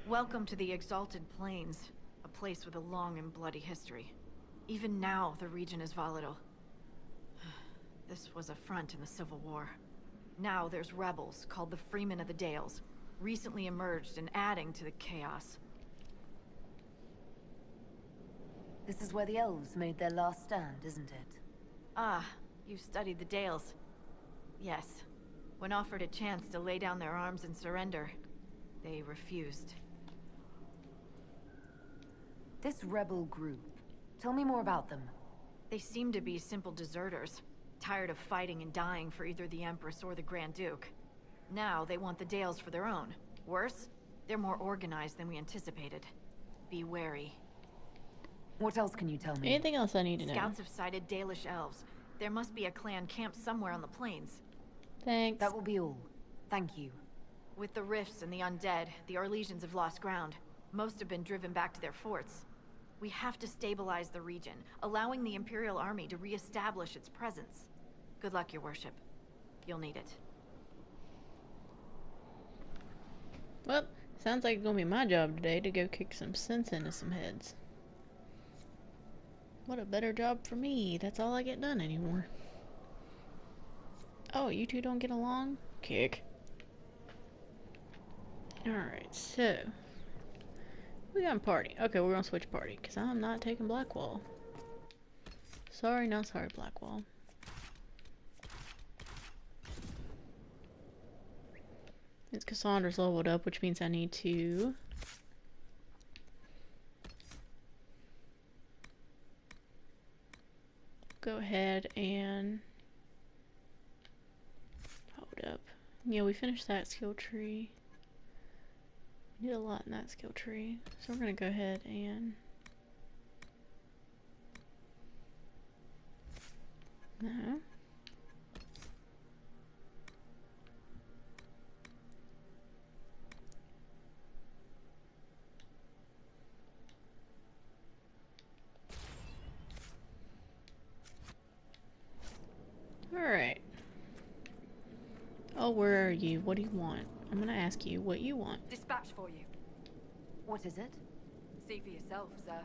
O: welcome to the Exalted Plains, a place with a long and bloody history. Even now, the region is volatile. This was a front in the Civil War. Now there's rebels called the Freemen of the Dales, recently emerged and adding to the chaos.
C: This is where the elves made their last stand, isn't it?
O: Ah, you've studied the Dales. Yes. When offered a chance to lay down their arms and surrender, they refused.
C: This rebel group, tell me more about them.
O: They seem to be simple deserters, tired of fighting and dying for either the Empress or the Grand Duke. Now they want the Dales for their own. Worse, they're more organized than we anticipated. Be wary.
C: What else can you tell me?
A: Anything else I need to know?
O: Scouts have sighted Dalish elves. There must be a clan camped somewhere on the plains.
A: Thanks.
C: That will be all. Thank you.
O: With the rifts and the undead, the Orlesians have lost ground. Most have been driven back to their forts. We have to stabilize the region, allowing the Imperial Army to re-establish its presence. Good luck, your worship. You'll need it.
A: Well, sounds like it's gonna be my job today to go kick some sense into some heads. What a better job for me. That's all I get done anymore. Oh, you two don't get along? Kick. Alright, so we got a party. Okay, we're gonna switch party because I'm not taking Blackwall. Sorry, not sorry, Blackwall. It's Cassandra's leveled up, which means I need to go ahead and hold up. Yeah, we finished that skill tree. We did a lot in that skill tree, so we're gonna go ahead and no. Alright. Oh, where are you? What do you want? I'm gonna ask you what you want.
E: Dispatch for you.
C: What is it?
E: See for yourself, sir.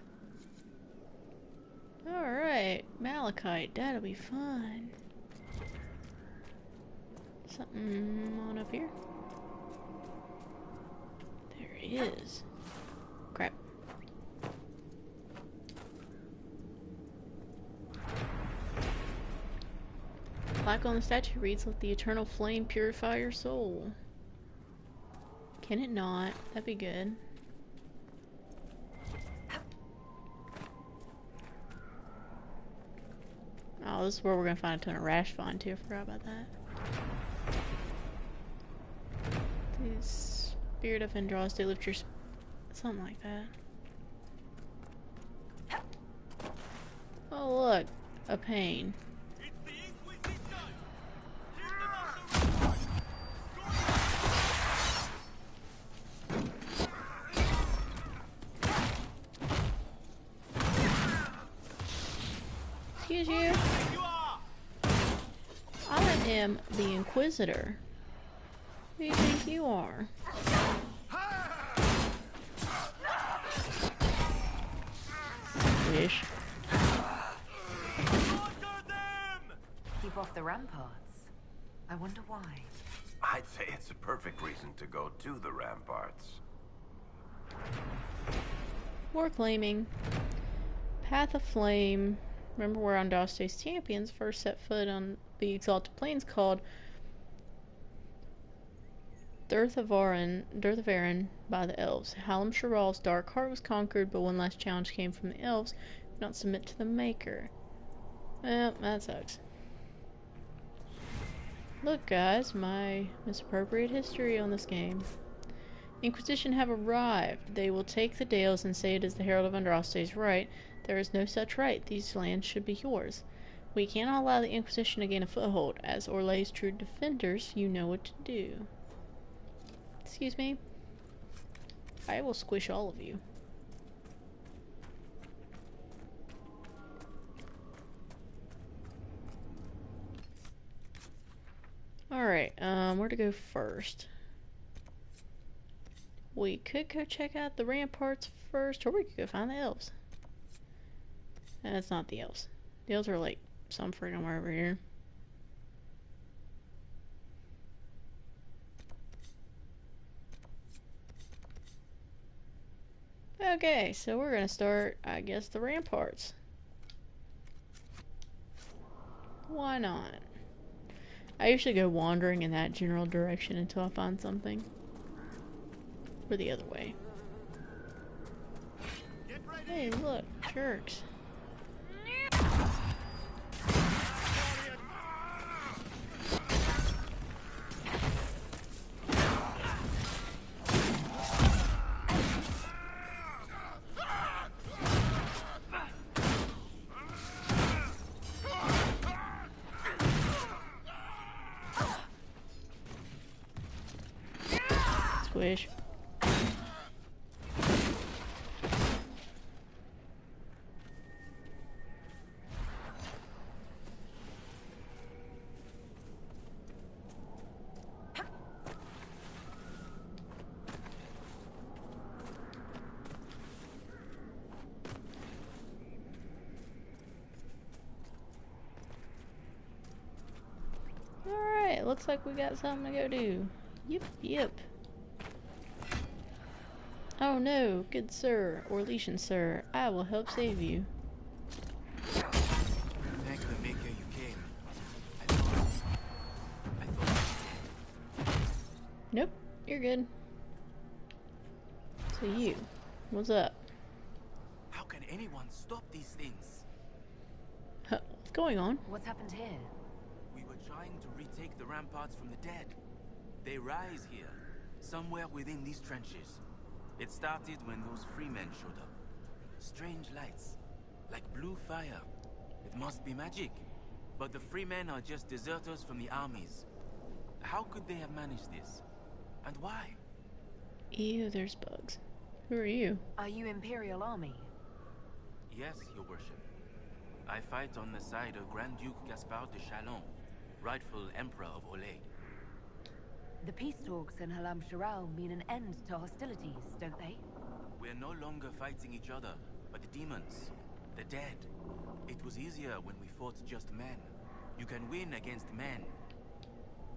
A: Alright, Malachite, that'll be fun. Something on up here? There he is. Crap. Plaque on the statue reads, "Let the eternal flame purify your soul." Can it not? That'd be good. Oh, this is where we're gonna find a ton of rash fawn too. I forgot about that. The spirit of Andraus, they lift your something like that. Oh look, a pain. Excuse you. I am the Inquisitor. Who do you think you are? Wish.
C: Keep off the ramparts. I wonder why.
L: I'd say it's a perfect reason to go to the ramparts.
A: War claiming. Path of Flame. Remember where Andraste's champions first set foot on the Exalted Plains called Dearth of Aran by the elves. Hallam Sharal's dark heart was conquered, but one last challenge came from the elves. Do not submit to the Maker. Well, that sucks. Look guys, my misappropriate history on this game. Inquisition have arrived. They will take the Dales and say it is the Herald of Andraste's right. There is no such right. These lands should be yours. We cannot allow the Inquisition to gain a foothold. As Orlay's true defenders, you know what to do. Excuse me? I will squish all of you. Alright, where to go first? We could go check out the ramparts first, or we could go find the elves. That's not the elves. The elves are like some freaking where over here. Okay, so we're gonna start, I guess, the ramparts. Why not? I usually go wandering in that general direction until I find something. Or the other way. Hey, look, jerks. Squish. Alright, looks like we got something to go do. Yep, yep. Oh no, good sir, or Legion sir, I will help save you.
P: Thank the Maker you came. I thought
A: Nope, you're good. So you, what's up?
P: how can anyone stop these things?
A: Huh, what's going on?
C: What's happened here?
P: We were trying to retake the ramparts from the dead. They rise here, somewhere within these trenches. It started when those free men showed up. Strange lights, like blue fire. It must be magic. But the free men are just deserters from the armies. How could they have managed this? And why?
A: Ew, there's bugs. Who are you?
C: Are you Imperial Army?
P: Yes, your worship. I fight on the side of Grand Duke Gaspard de Chalon, rightful Emperor of Orlais.
C: The peace talks in Hallam Sharal mean an end to hostilities, don't they?
P: We're no longer fighting each other, but the demons, the dead. It was easier when we fought just men. You can win against men.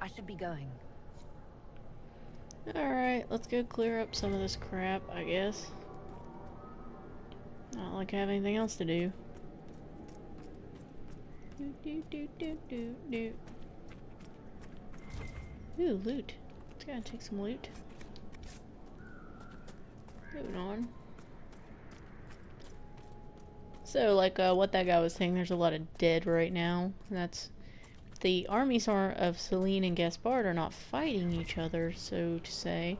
C: I should be going.
A: Alright, let's go clear up some of this crap, I guess. Not like I have anything else to do. Ooh, loot. Let's go and take some loot. Moving on. So, like, what that guy was saying, there's a lot of dead right now. And that's... The armies of Celine and Gaspard are not fighting each other, so to say.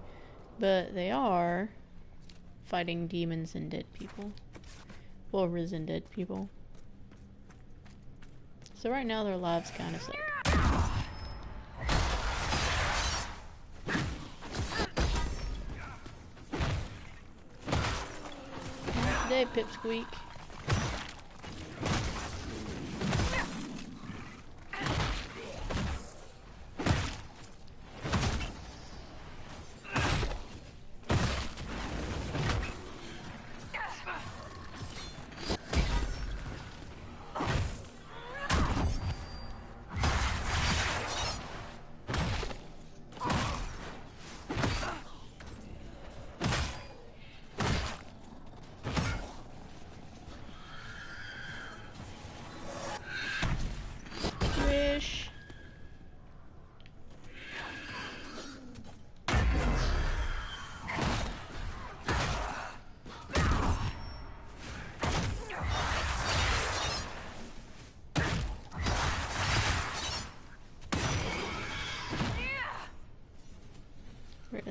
A: But they are fighting demons and dead people. Well, risen dead people. So right now their lives kind of suck. Not today, Pipsqueak.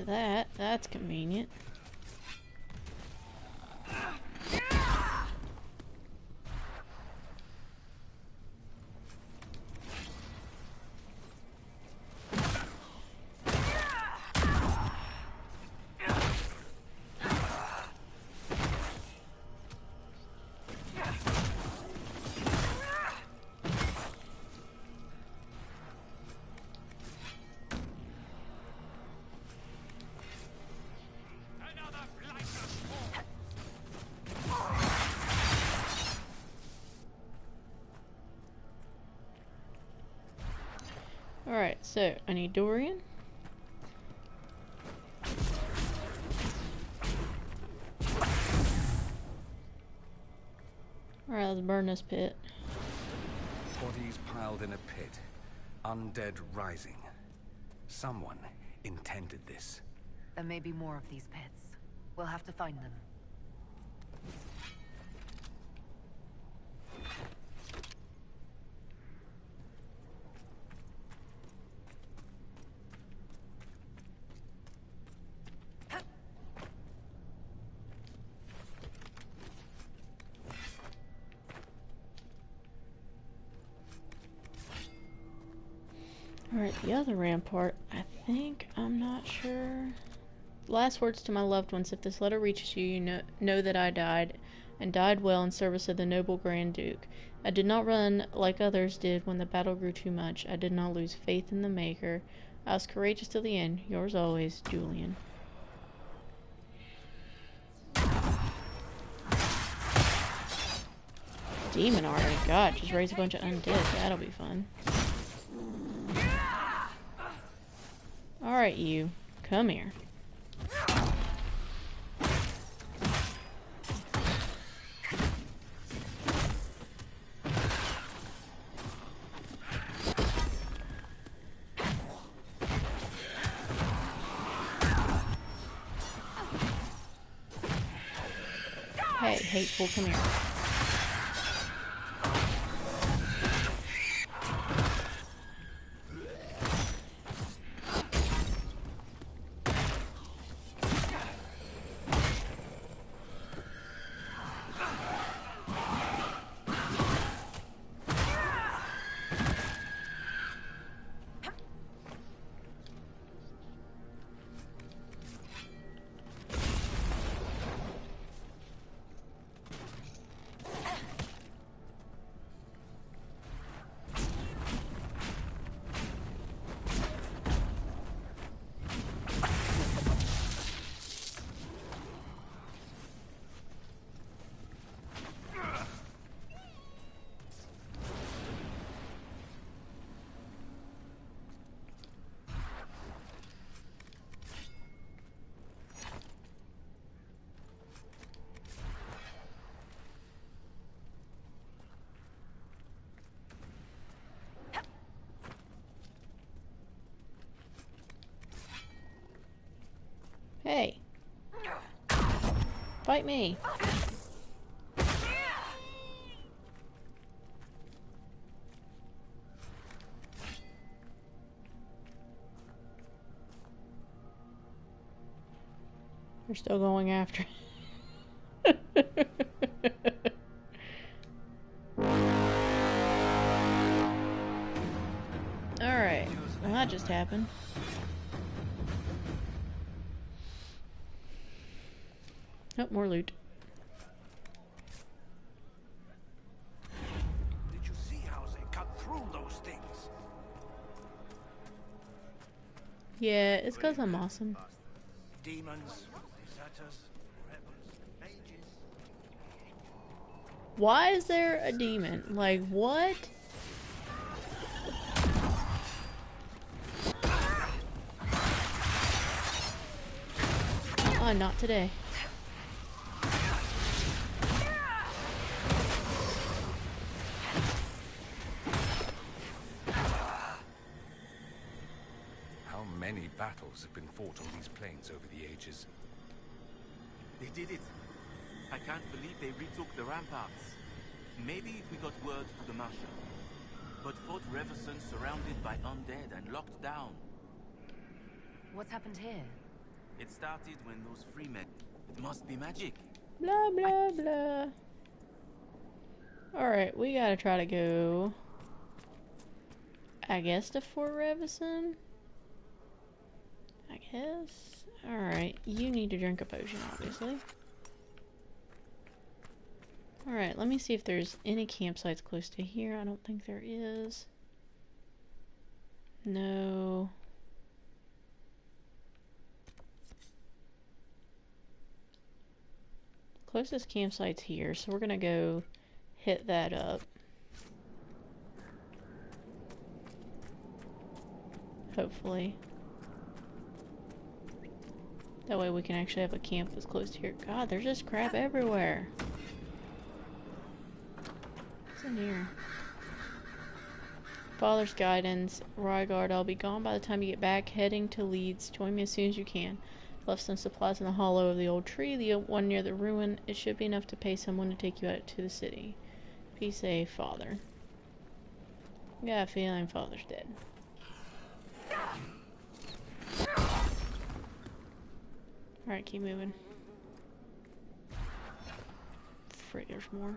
A: that. That's convenient. Alright, so I need Dorian. Alright, let's burn this pit.
M: Bodies piled in a pit. Undead rising. Someone intended this.
C: There may be more of these pits. We'll have to find them.
A: Alright, the other rampart, I think, I'm not sure. Last words to my loved ones, if this letter reaches you, know that I died, and died well in service of the noble Grand Duke. I did not run like others did when the battle grew too much. I did not lose faith in the Maker. I was courageous till the end. Yours always, Julian. Demon army, God, just raise a bunch of undead. That'll be fun. Alright, you. Come here. Hey, hateful, come here. Hey. Fight me. They're still going after. Alright. Well, that just happened. Oh, more loot.
L: Did you see how they cut through those things?
A: Yeah, it's because I'm awesome.
L: Demons, deserters, rebels, mages.
A: Why is there a demon? Like, what? Oh, not today.
M: How many battles have been fought on these plains over the ages?
P: They did it. I can't believe they retook the ramparts. Maybe if we got word to the Marshal. But Fort Reverson surrounded by undead and locked down.
C: What's happened here?
P: It started when those freemen... It must be magic.
A: Blah, blah, blah. Alright, we gotta try to go... I guess to Fort Revison? I guess? Alright, you need to drink a potion, obviously. Alright, let me see if there's any campsites close to here. I don't think there is. No. Closest campsite's here, so we're gonna go hit that up. Hopefully. That way we can actually have a camp that's close to here. God, there's just crap everywhere. What's in here? Father's guidance. Rygard, I'll be gone by the time you get back. Heading to Leeds. Join me as soon as you can. Left some supplies in the hollow of the old tree, the one near the ruin. It should be enough to pay someone to take you out to the city. Be safe, Father. I got a feeling Father's dead. Alright, keep moving. Frick, there's more.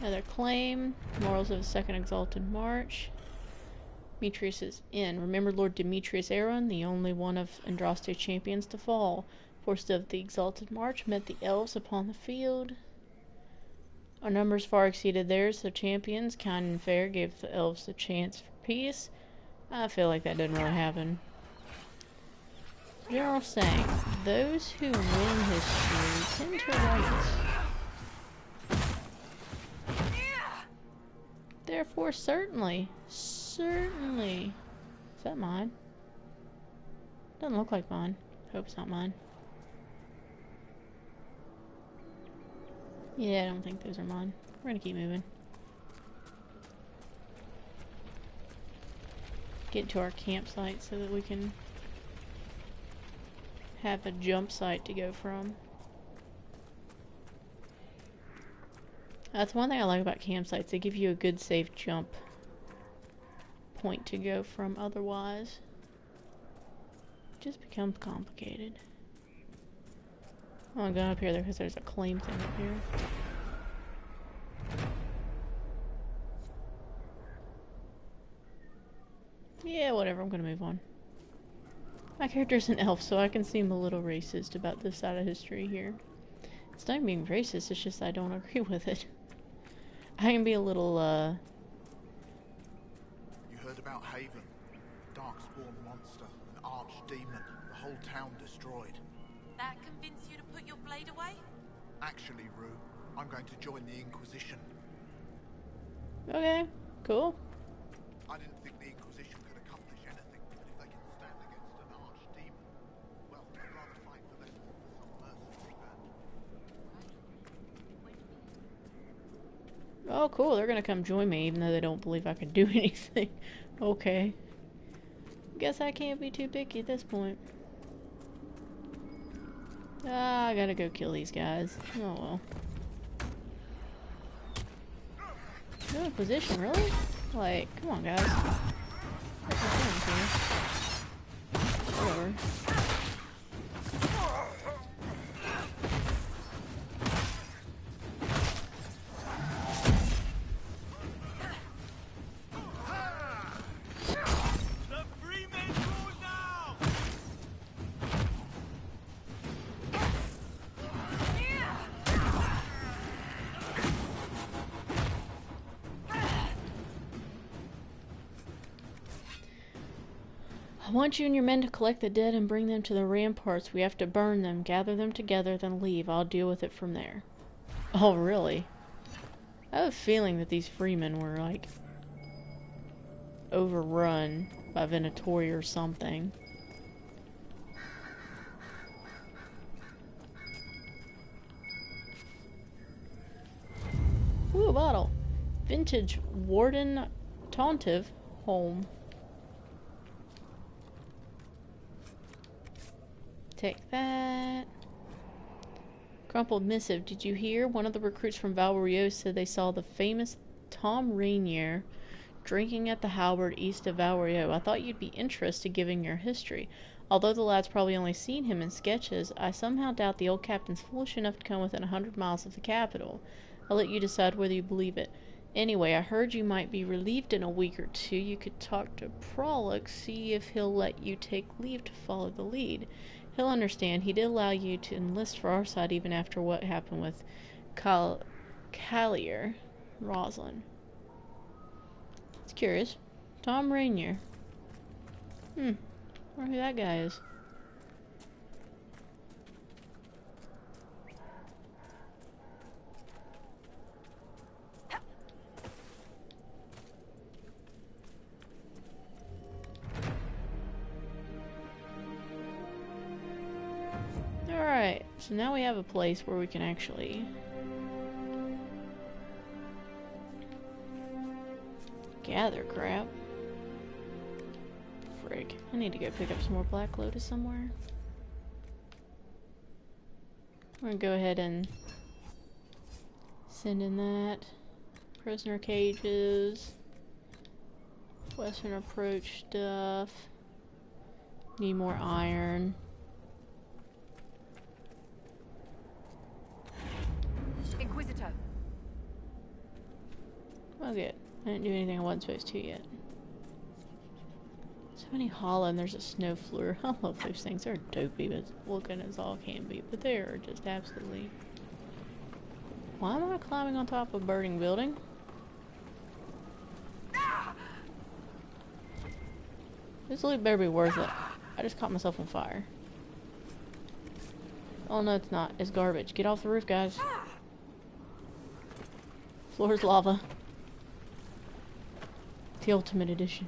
A: Another claim. Morals of the Second Exalted March. Demetrius' Inn. Remember Lord Demetrius Aron, the only one of Andraste's champions to fall. Forces of the Exalted March met the elves upon the field. Our numbers far exceeded theirs. The champions, kind and fair, gave the elves a chance for peace. I feel like that didn't really happen. General saying, those who win history tend to write. Therefore, certainly. Certainly. Is that mine? Doesn't look like mine. Hope it's not mine. Yeah, I don't think those are mine. We're gonna keep moving. Get to our campsite so that we can have a jump site to go from. That's one thing I like about campsites. They give you a good safe jump point to go from, otherwise it just becomes complicated. I'm going up here because there's a claim thing up here. Yeah, whatever, I'm gonna move on. My character's an elf, so I can seem a little racist about this side of history here. It's not even being racist, it's just I don't agree with it. I can be a little,
Q: You heard about Haven? Darkspawn monster, an archdemon, the whole town destroyed.
H: That convinced you to put your blade away?
Q: Actually, Rue, I'm going to join the Inquisition.
A: Okay, cool.
Q: I didn't think the Inquisition could accomplish anything, but if they can stand against an archdemon, well, I'd rather fight for them than for some mercenary band.
A: Oh, cool, they're gonna come join me, even though they don't believe I can do anything. Okay. Guess I can't be too picky at this point. Ah, I gotta go kill these guys. Oh well. No Inquisition, really? Like, come on, guys. Whatever. I want you and your men to collect the dead and bring them to the ramparts. We have to burn them, gather them together, then leave. I'll deal with it from there. Oh, really? I have a feeling that these freemen were, like, overrun by Venatori or something. Ooh, a bottle. Vintage Warden Tauntive Home. Take that. Crumpled missive. Did you hear? One of the recruits from Val Rio said they saw the famous Tom Rainier drinking at the Halberd east of Valrio. I thought you'd be interested given your history. Although the lad's probably only seen him in sketches, I somehow doubt the old captain's foolish enough to come within 100 miles of the capital. I'll let you decide whether you believe it. Anyway, I heard you might be relieved in a week or two. You could talk to Prolix, see if he'll let you take leave to follow the lead. He'll understand. He did allow you to enlist for our side even after what happened with Callier, Roslyn. It's curious. Tom Rainier. I wonder who that guy is. Alright, so now we have a place where we can actually gather crap. Frig. I need to go pick up some more Black Lotus somewhere. We're gonna go ahead and send in that. Prisoner cages. Western approach stuff. Need more iron.
C: Inquisitor.
A: Oh good. I didn't do anything I wasn't supposed to yet. So many hollow and there's a snow fleur. I love those things. They're dopey, but looking as all can be. But they are just absolutely... Why am I climbing on top of a burning building? This loot better be worth it. I just caught myself on fire. Oh no, it's not. It's garbage. Get off the roof, guys. Floor's lava. The Ultimate Edition.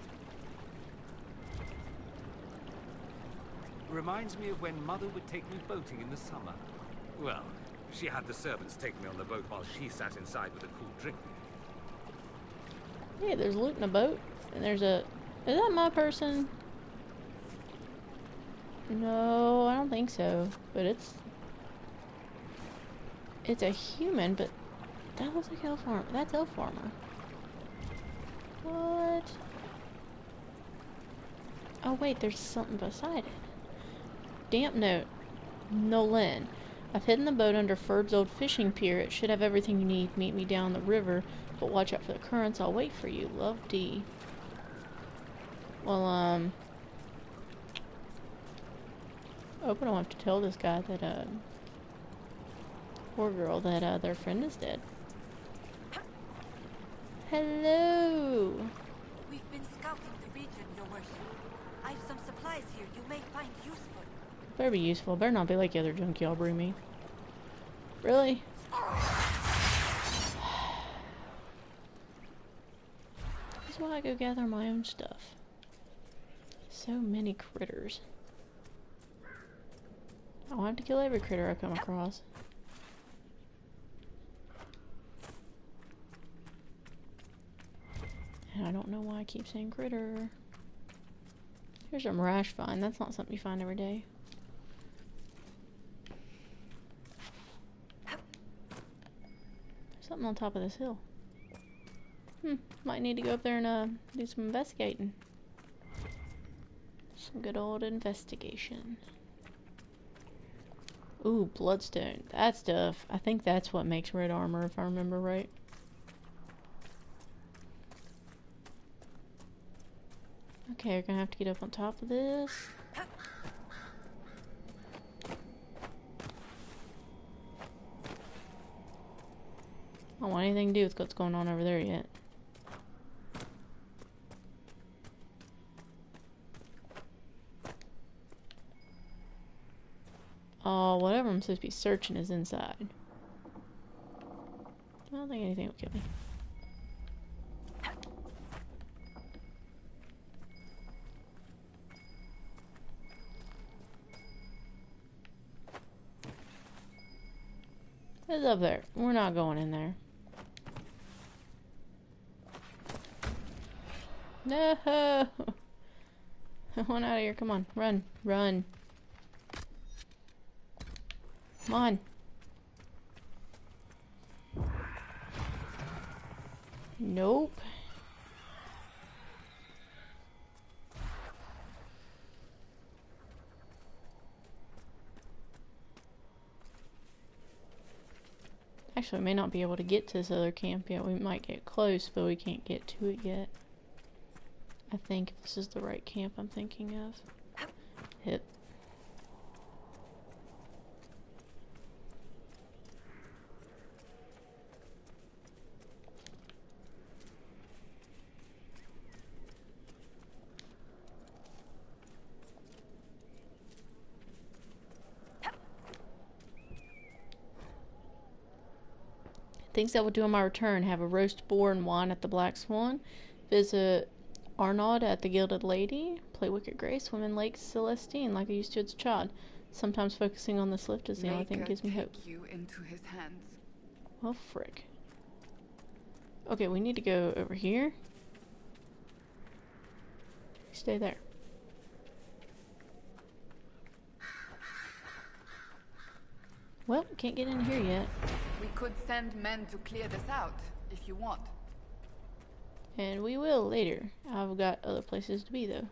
M: Reminds me of when Mother would take me boating in the summer. Well, she had the servants take me on the boat while she sat inside with a cool drink.
A: Yeah, there's loot in a boat. And there's a... Is that my person? No, I don't think so. But it's... It's a human, but... That looks like Elf Armor. That's Elf Armor. What? Oh wait, there's something beside it. Damp note. Nolan. I've hidden the boat under Ferb's old fishing pier. It should have everything you need. Meet me down the river, but watch out for the currents. I'll wait for you. Love, D. Well, I hope I don't have to tell this guy that, poor girl, that, their friend is dead. Hello!
B: We've been scouting the region, your worship. I have some supplies here you may find useful.
A: Better be useful. Better not be like the other junk y'all bring me. Really? That's why I go gather my own stuff. So many critters. I don't have to kill every critter I come across. And I don't know why I keep saying critter. Here's a mirage find. That's not something you find every day. There's something on top of this hill. Might need to go up there and do some investigating. Some good old investigation. Ooh, bloodstone. That stuff. I think that's what makes red armor, if I remember right. Okay, we're gonna have to get up on top of this. I don't want anything to do with what's going on over there yet. Oh, whatever I'm supposed to be searching is inside. I don't think anything will kill me. It's up there. We're not going in there. No! I want out of here. Come on. Run. Run. Come on. Nope. Actually, we may not be able to get to this other camp yet. We might get close, but we can't get to it yet. I think if this is the right camp I'm thinking of. Hit. Things I will do on my return: have a roast boar and wine at the Black Swan, visit Arnaud at the Gilded Lady, play Wicked Grace, swim in Lake Celestine like I used to as a child. Sometimes focusing on this lift is the only thing that gives me hope.
I: You into his hands.
A: Well, frick. Okay, we need to go over here. Stay there. Well, can't get in here yet.
I: We could send men to clear this out, if you want.
A: And we will later. I've got other places to be, though.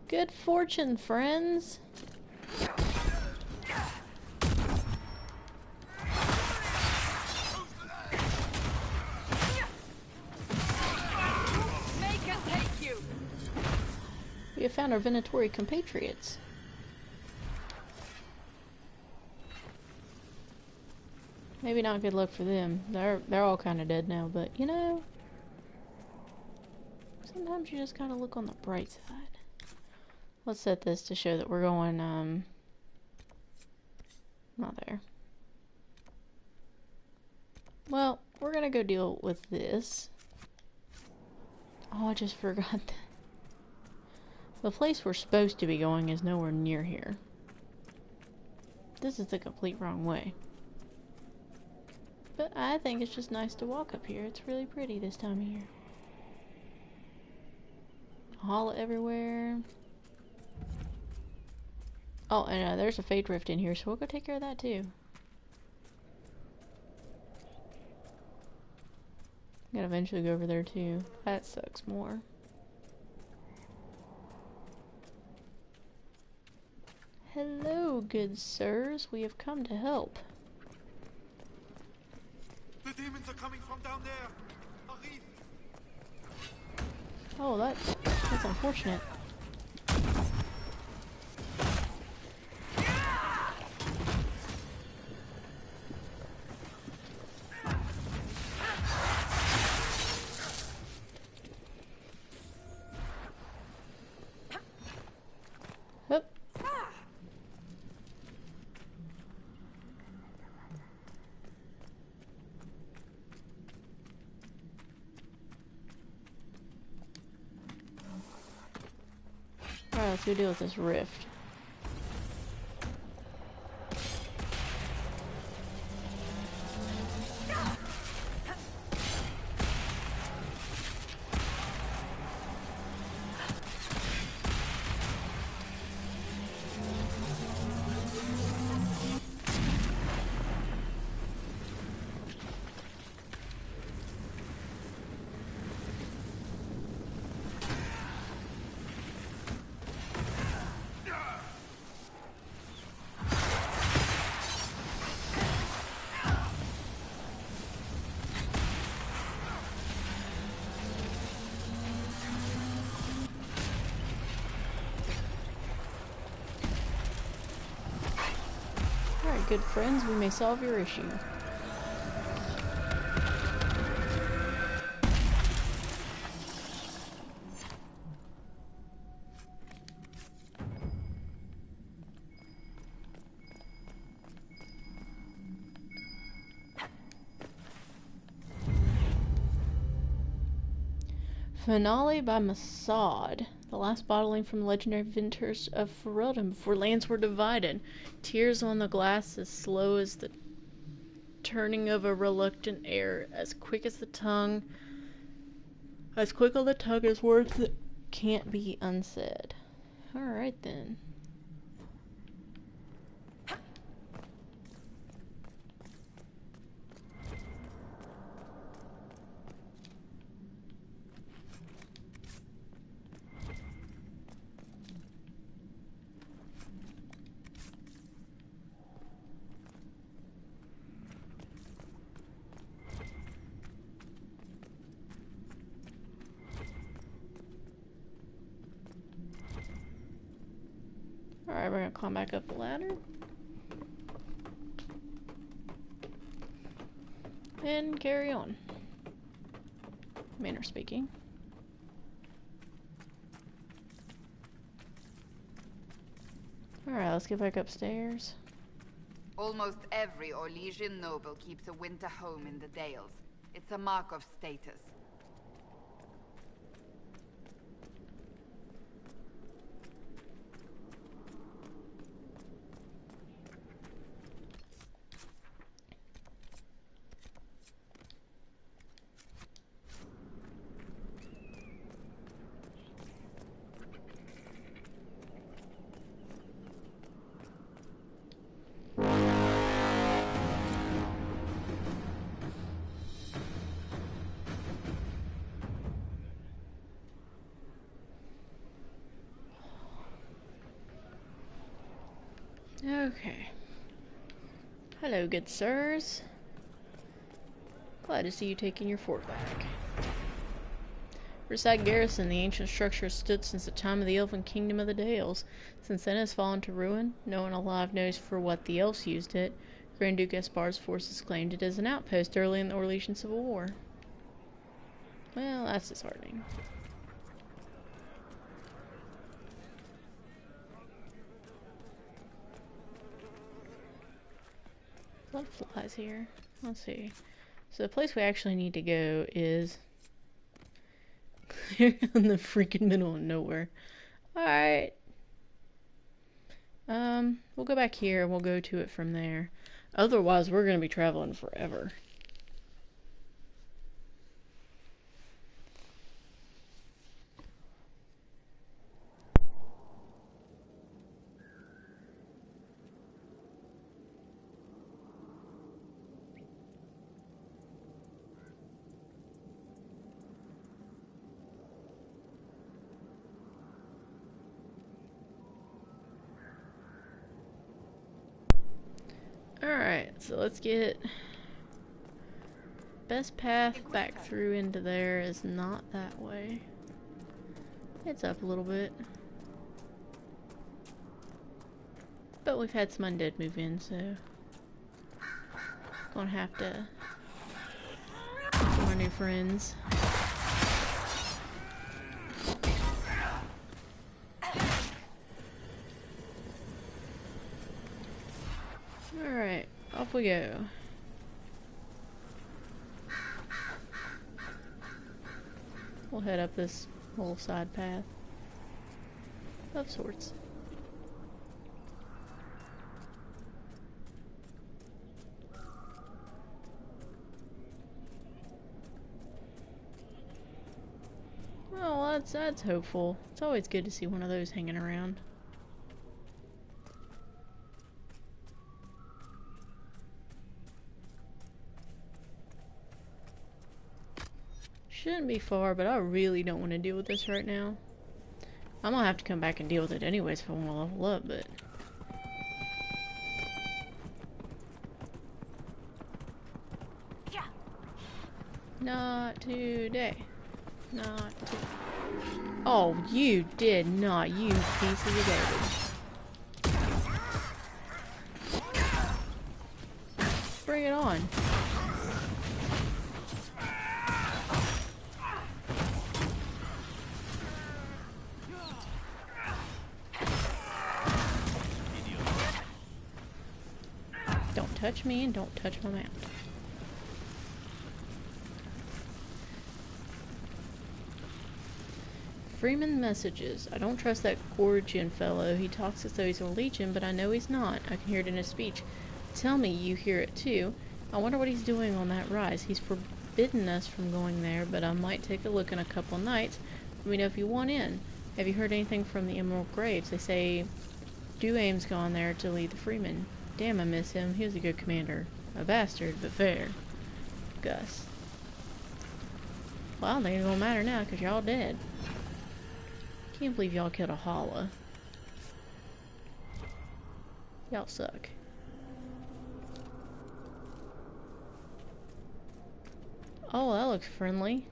A: Good fortune, friends. We have found our Venatori compatriots. Maybe not good luck for them. They're all kind of dead now, but you know, sometimes you just gotta look on the bright side. Let's set this to show that we're going, not there. Well, we're gonna go deal with this. Oh, I just forgot that. The place we're supposed to be going is nowhere near here. This is the complete wrong way. But I think it's just nice to walk up here. It's really pretty this time of year. Holla everywhere. Oh, and there's a Fade Rift in here, so we'll go take care of that too. Gotta eventually go over there too. That sucks more. Hello, good sirs. We have come to help.
Q: The demons are coming from down there. Arrive.
A: Oh, that's unfortunate. Alright, let's go deal with this rift. Good friends, we may solve your issue. Finale by Masad. The last bottling from the legendary vintners of Ferelden before lands were divided. Tears on the glass as slow as the turning of a reluctant air, as quick on the tongue as words that can't be unsaid. Alright then. Alright, we're gonna climb back up the ladder. And carry on. Manner speaking. Alright, let's get back upstairs.
I: Almost every Orlesian noble keeps a winter home in the Dales. It's a mark of status.
A: Okay. Hello, good sirs. Glad to see you taking your fort back. Versailles Garrison, the ancient structure, has stood since the time of the Elven Kingdom of the Dales. Since then it has fallen to ruin. No one alive knows for what the elves used it. Grand Duke Espar's forces claimed it as an outpost early in the Orlesian Civil War. Well, that's disheartening. A lot of flies here. Let's see. So the place we actually need to go is in the freaking middle of nowhere. Alright. We'll go back here and we'll go to it from there. Otherwise, we're going to be traveling forever. Alright, so let's get... Best path back through into there is not that way. It's up a little bit. But we've had some undead move in, so... Gonna have to... More new friends. Alright, off we go. We'll head up this little side path. Of sorts. Well, that's hopeful. It's always good to see one of those hanging around. Shouldn't be far, but I really don't want to deal with this right now. I'm gonna have to come back and deal with it anyways if I want to level up, but... Not today. Not today. Oh, you did not, you piece of garbage. Bring it on. Don't touch me and don't touch my mount. Freeman messages. I don't trust that Gorgian fellow. He talks as though he's a legion, but I know he's not. I can hear it in his speech. Tell me you hear it too. I wonder what he's doing on that rise. He's forbidden us from going there, but I might take a look in a couple nights. Let me know if you want in. Have you heard anything from the Emerald Graves? They say Duaim's gone there to lead the Freemen. Damn, I miss him. He was a good commander. A bastard, but fair. Gus. Well, I don't think it don't matter now, because y'all dead. Can't believe y'all killed a Hala. Y'all suck. Oh, that looks friendly.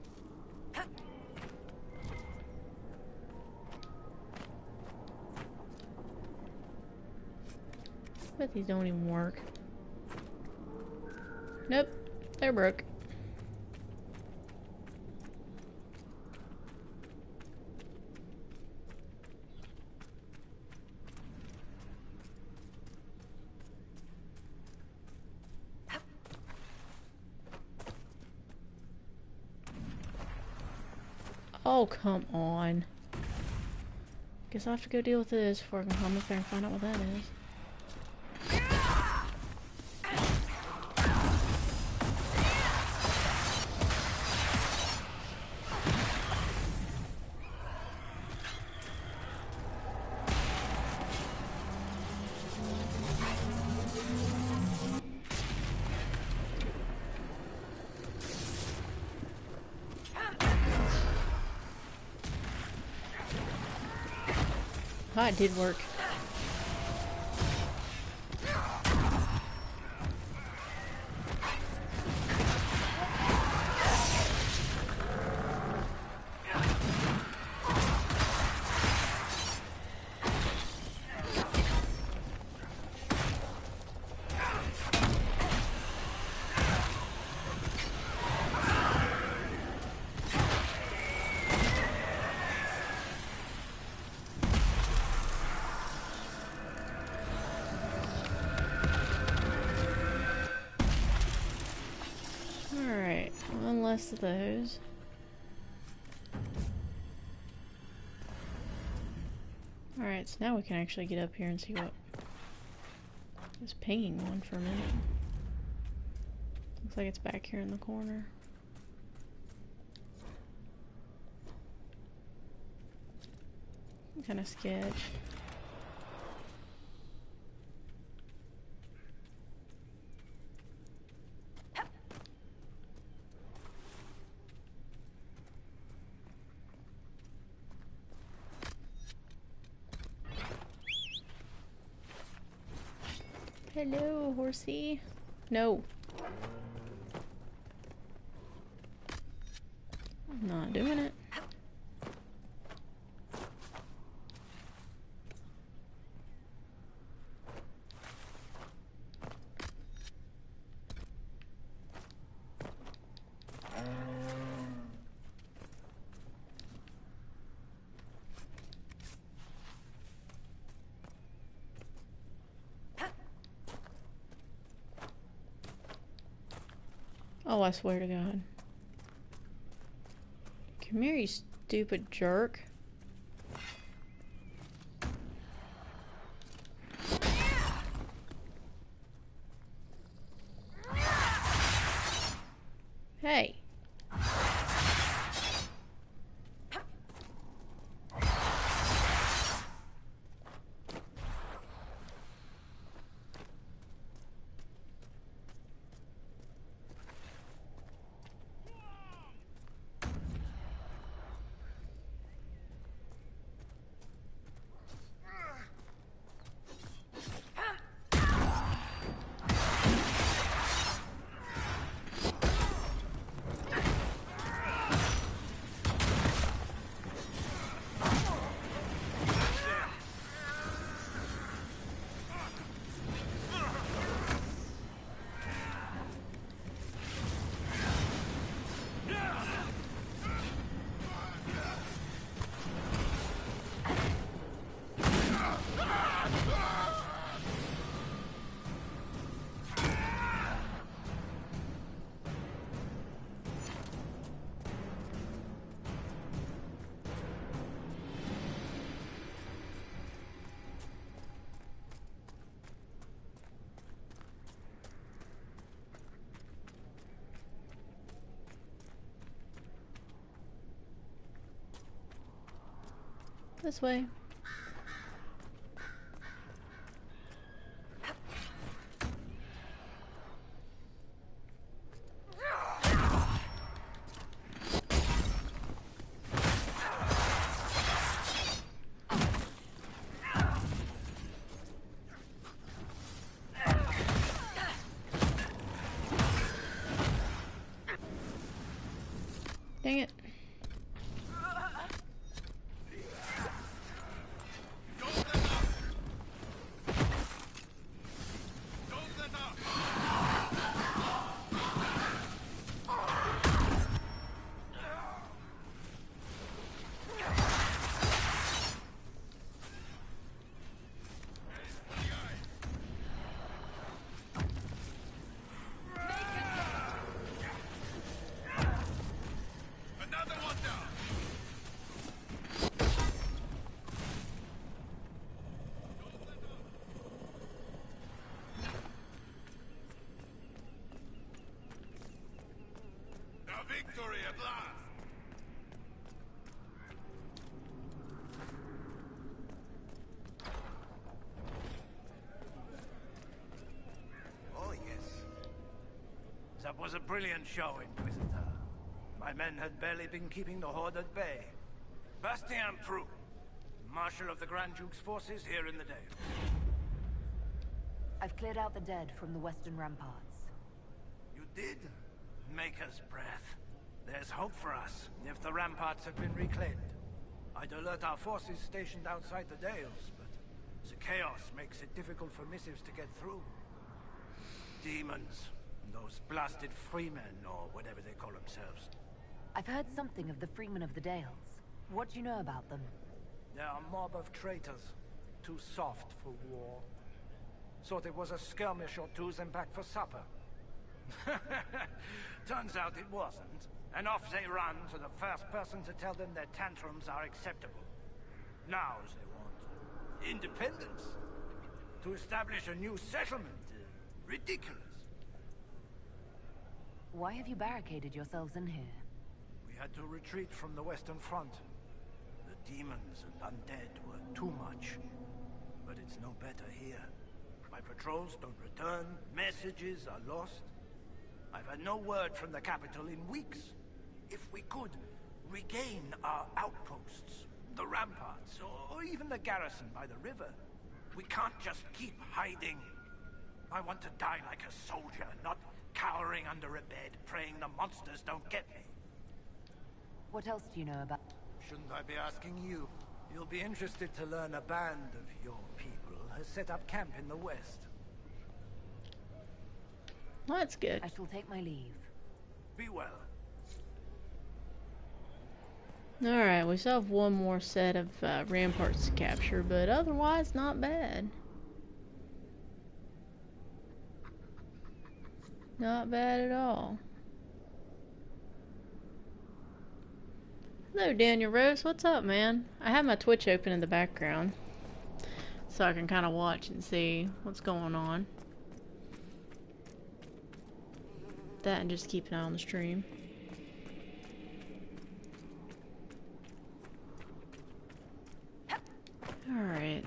A: Bet these don't even work. Nope, they're broke. Oh, come on. Guess I'll have to go deal with this before I can come up there and find out what that is. Oh, it did work. Alright, one less of those. Alright, so now we can actually get up here and see what was pinging one for a minute. Looks like it's back here in the corner. Kind of sketch. Hello, horsey. No. I'm not doing it. Oh, I swear to God. Come here, you stupid jerk. Hey. This way. Dang it.
L: Victory at last! Oh, yes.
R: That was a brilliant show, Inquisitor. My men had barely been keeping the Horde at bay. Bastien Prou, Marshal of the Grand Duke's forces here in the Dale.
C: I've cleared out the dead from the western ramparts.
R: You did? Maker's breath. There's hope for us, if the ramparts have been reclaimed. I'd alert our forces stationed outside the Dales, but the chaos makes it difficult for missives to get through. Demons. Those blasted freemen, or whatever they call themselves.
C: I've heard something of the Freemen of the Dales. What do you know about them?
R: They're a mob of traitors. Too soft for war. Thought it was a skirmish or two, then back for supper. Turns out it wasn't. And off they run to the first person to tell them their tantrums are acceptable. Now they want independence. To establish a new settlement. Ridiculous.
C: Why have you barricaded yourselves in here?
R: We had to retreat from the Western Front. The demons and undead were too much. But it's no better here. My patrols don't return, messages are lost. I've had no word from the capital in weeks. If we could regain our outposts, the ramparts, or even the garrison by the river, we can't just keep hiding. I want to die like a soldier, not cowering under a bed, praying the monsters don't get me.
C: What else do you know about...
R: Shouldn't I be asking you? You'll be interested to learn a band of your people has set up camp in the west.
A: Well, that's good.
C: I shall take my leave.
R: Be well.
A: Alright, we still have one more set of ramparts to capture, but otherwise not bad. Not bad at all. Hello, Daniel Rose. What's up, man? I have my Twitch open in the background, so I can kind of watch and see what's going on. That and just keep an eye on the stream. Alright,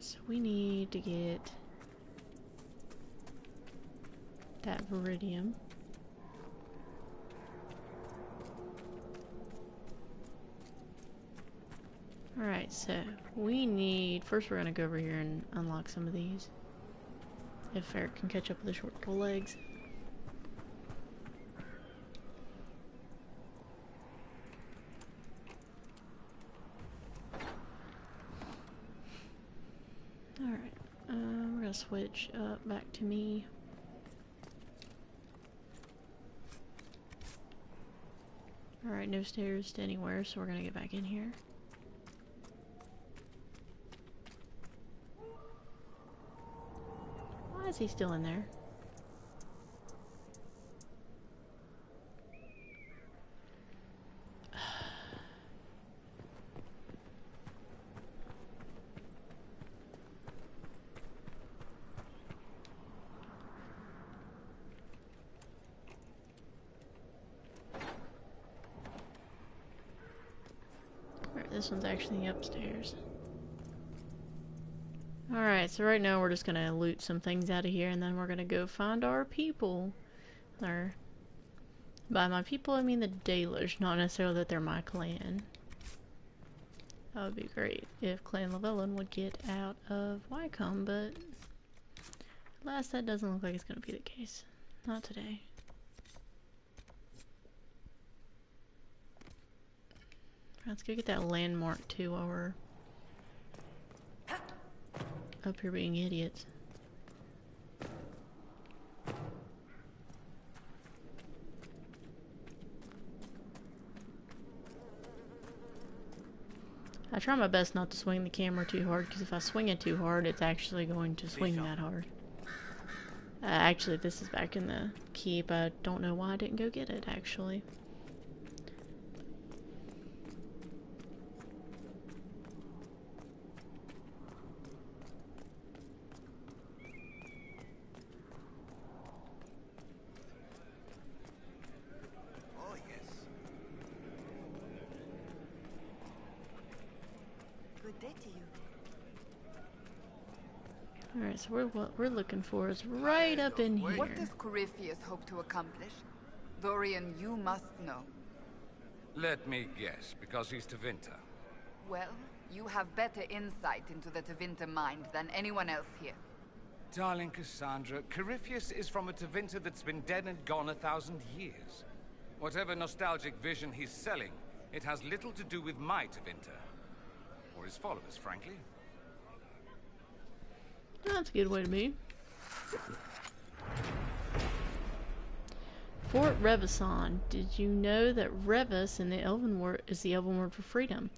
A: so we need to get that Viridium. Alright, so we need... First we're going to go over here and unlock some of these. If Eric can catch up with the short little legs. Alright, we're going to switch up back to me. Alright, no stairs to anywhere, so we're going to get back in here. Why is he still in there? Alright, this one's actually upstairs. Alright, so right now we're just gonna loot some things out of here and then we're gonna go find our people. Or, by my people I mean the Dalish, not necessarily that they're my clan. That would be great if Clan Llewellyn would get out of Wycombe, but alas, that doesn't look like it's gonna be the case. Not today. Let's go get that landmark too while we're up here being idiots. I try my best not to swing the camera too hard, because if I swing it too hard, it's actually going to swing that hard. Actually, this is back in the keep. I don't know why I didn't go get it, actually.
E: good day to you.
A: Alright, so what we're looking for is right up in here.
I: What does Corypheus hope to accomplish? Dorian, you must know.
M: Let me guess, because he's Tevinter.
I: Well, you have better insight into the Tevinter mind than anyone else here.
M: Darling Cassandra, Corypheus is from a Tevinter that's been dead and gone 1,000 years. Whatever nostalgic vision he's selling, it has little to do with my Tevinter. Or his followers, frankly.
A: That's a good way to be. Fort Revison. Did you know that Revis in the Elven word is the Elven word for freedom?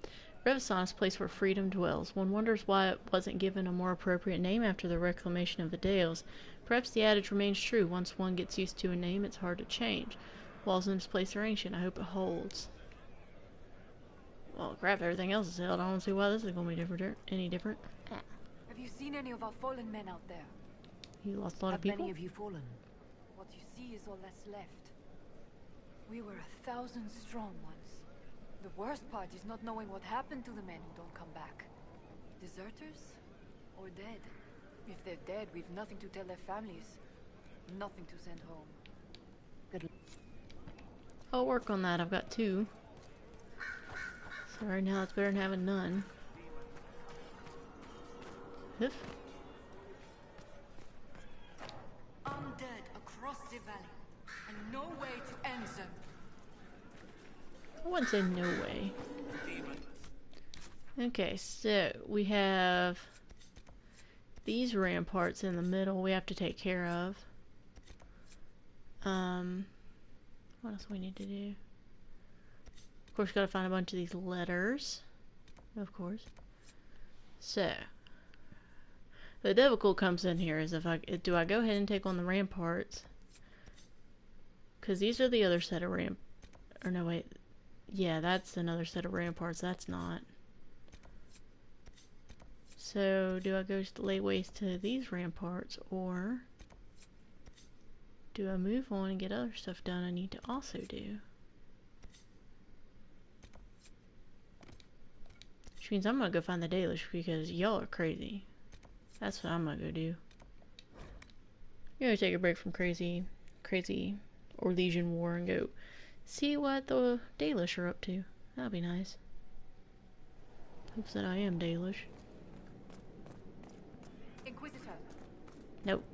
A: Revison is a place where freedom dwells. One wonders why it wasn't given a more appropriate name after the reclamation of the Dales. Perhaps the adage remains true. Once one gets used to a name, it's hard to change. Walls in this place are ancient. I hope it holds. Well, crap, everything else is held. I don't see why this is going to be different. Any different?
E: Have you seen any of our fallen men out there?
A: You lost a lot of
C: Have
A: people?
C: many of you fallen?
E: What you see is all that's left. We were 1,000 strong once. The worst part is not knowing what happened to the men who don't come back. Deserters? Or dead? If they're dead, we've nothing to tell their families. Nothing to send home.
C: Good.
A: I'll work on that. I've got 2. So right now it's better than having none. If
E: Undead across the valley, and no way to end them.
A: I wouldn't say no way. Okay, so we have these ramparts in the middle we have to take care of. What else we need to do? Of course, gotta find a bunch of these letters. Of course. So the difficult comes in here is do I go ahead and take on the ramparts? Because these are the other set of or no wait. Yeah, that's another set of ramparts. That's not. So, do I go lay waste to these ramparts, or do I move on and get other stuff done I need to also do? Which means I'm gonna go find the Dalish because y'all are crazy. That's what I'm gonna go do. You're gonna take a break from crazy Orlesian War and go see what the Dalish are up to. That'll be nice. Hopes that I am Dalish.
E: Inquisitor.
A: Nope.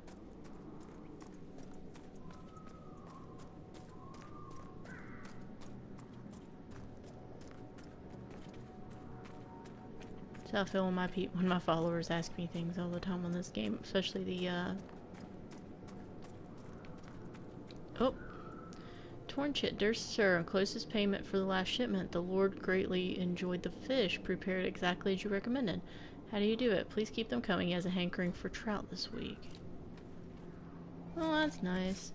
A: That's how I feel when my followers ask me things all the time on this game, especially the oh. Torn chit, dear sir, closest payment for the last shipment. The Lord greatly enjoyed the fish, prepared exactly as you recommended. How do you do it? Please keep them coming. He has a hankering for trout this week. Well, that's nice.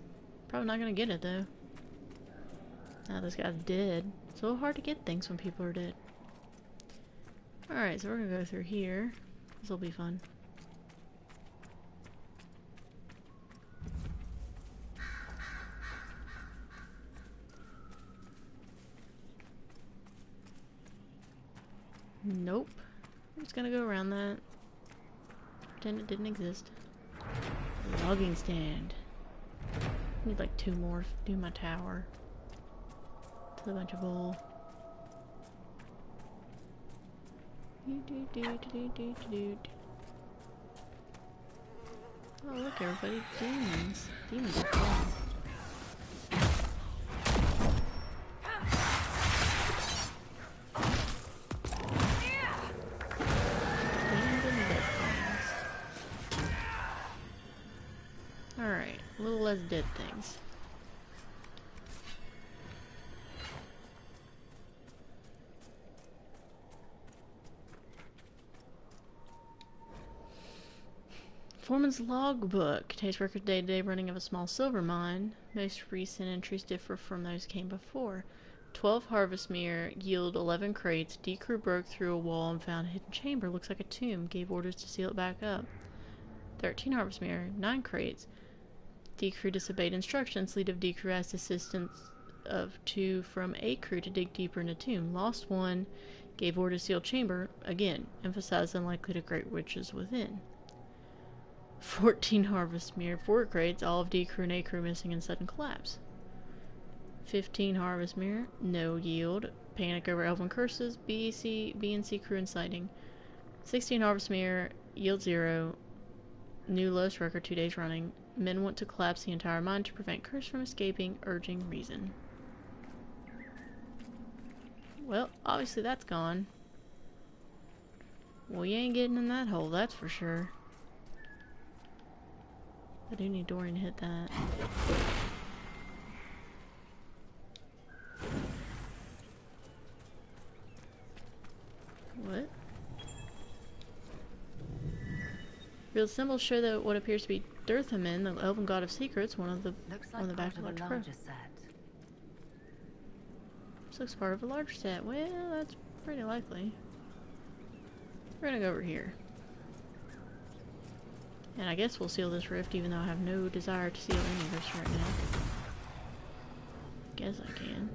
A: Probably not gonna get it though. Now this guy's dead. It's a little hard to get things when people are dead. Alright, so we're gonna go through here. This will be fun. Nope. I'm just gonna go around that. Pretend it didn't exist. Logging stand. Need like 2 more to do my tower. To a bunch of bull. Oh look everybody, demons. Demons are fun. Alright, a little less dead things. Foreman's logbook contains record of day-to-day running of a small silver mine. Most recent entries differ from those came before. 12 harvest mere yield 11 crates. D crew broke through a wall and found a hidden chamber. Looks like a tomb. Gave orders to seal it back up. 13 harvest mere, 9 crates. D crew disobeyed instructions. Lead of D crew asked assistance of 2 from A crew to dig deeper in a tomb. Lost 1. Gave order to seal chamber, again, emphasized unlikely to great riches within. 14 harvest mirror, 4 crates, all of D crew and A crew missing in sudden collapse. 15 harvest mirror, no yield. Panic over elven curses, B and C crew inciting. 16 harvest mirror, yield 0. New lowest record 2 days running. Men want to collapse the entire mine to prevent curse from escaping, urging reason. Well, obviously that's gone. Well, you ain't getting in that hole, that's for sure. I do need Dorian to hit that. What? Real symbols show that what appears to be Dirthamin, the elven god of secrets, one of the back of a large crow. This looks part of a larger set. Well, that's pretty likely. We're gonna go over here. And I guess we'll seal this rift, even though I have no desire to seal any of this right now. Guess I can.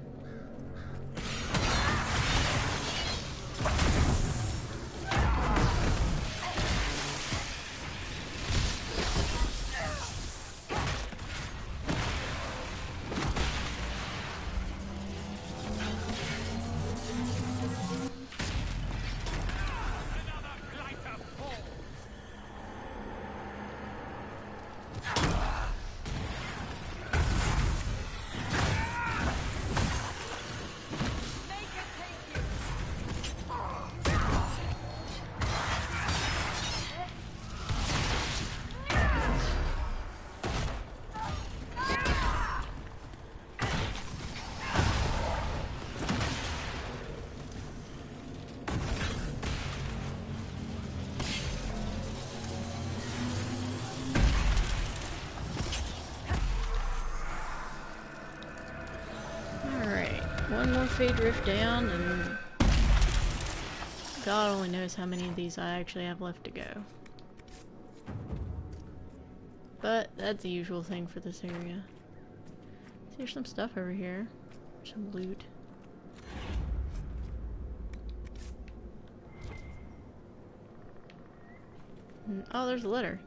A: One more fade rift down, and God only knows how many of these I actually have left to go. But that's the usual thing for this area. So there's some stuff over here. Some loot. Oh, there's a letter.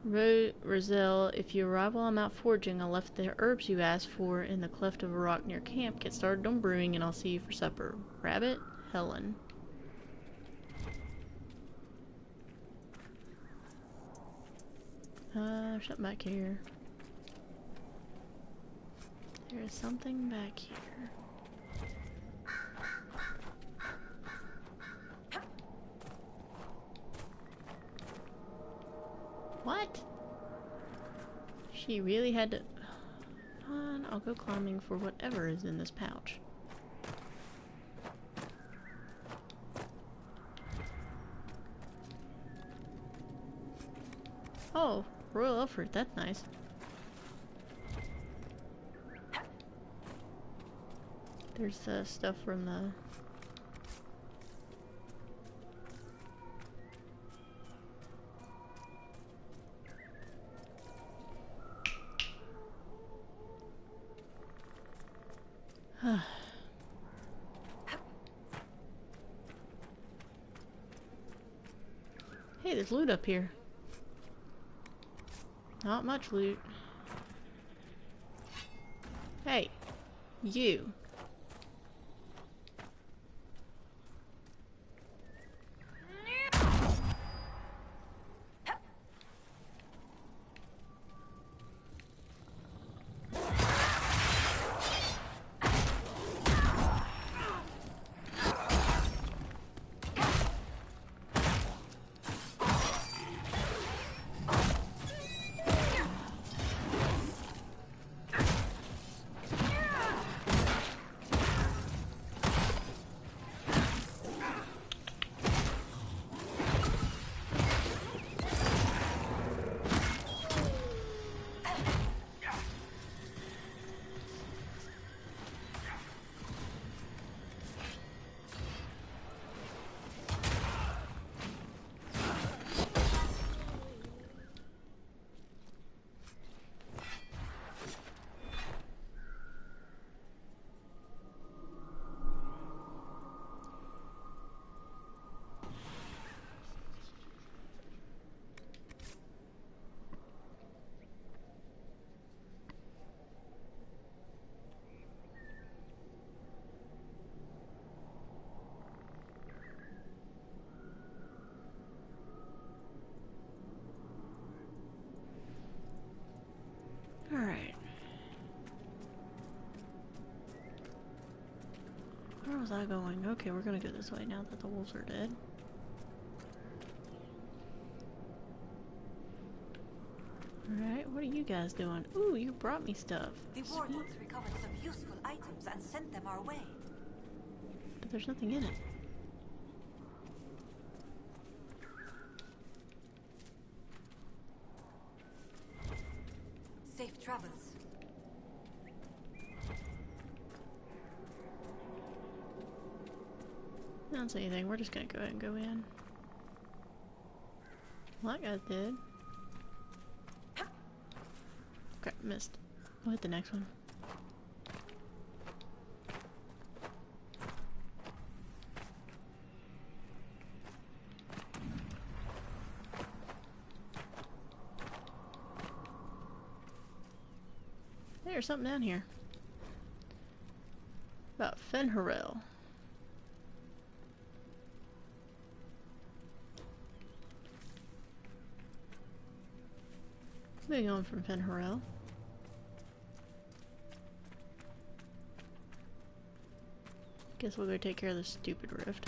A: Roselle, if you arrive while I'm out foraging, I left the herbs you asked for in the cleft of a rock near camp. Get started on brewing and I'll see you for supper. Rabbit, Helen. Something back here. There's something back here. What? She really had to... Fine, I'll go climbing for whatever is in this pouch. Oh, royal elf fruit, that's nice. There's stuff from the... Hey, there's loot up here. Not much loot. Hey, you. was I going? Okay, we're gonna go this way now that the wolves are dead. Alright, what are you guys doing? Ooh, you brought me stuff.
H: The wardens recovered some useful items and sent them our way.
A: But there's nothing in it.
H: Safe travels.
A: I don't say anything, we're just gonna go ahead and go in. Well, that guy's dead. Crap, missed. We'll hit the next one. There's something down here. About Fenharel. Moving on from Fenharel. Guess we'll go take care of this stupid rift.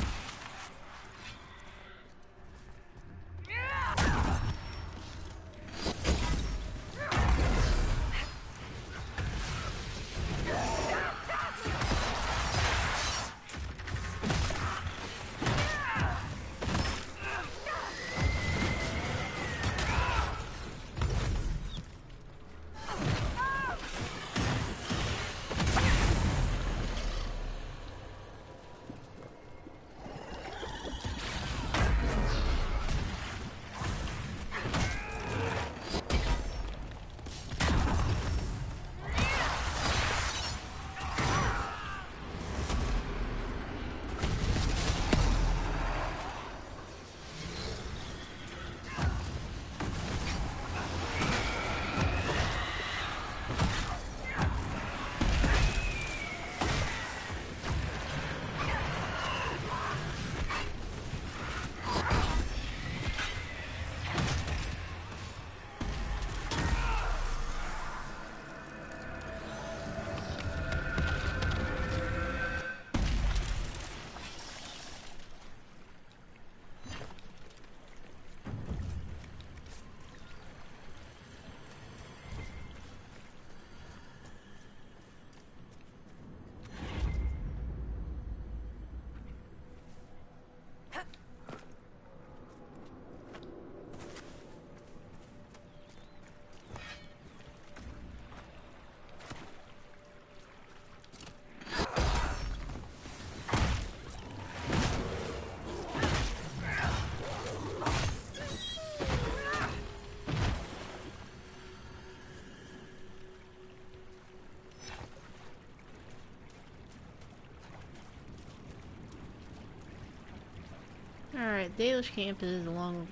A: Alright, Dalish camp is along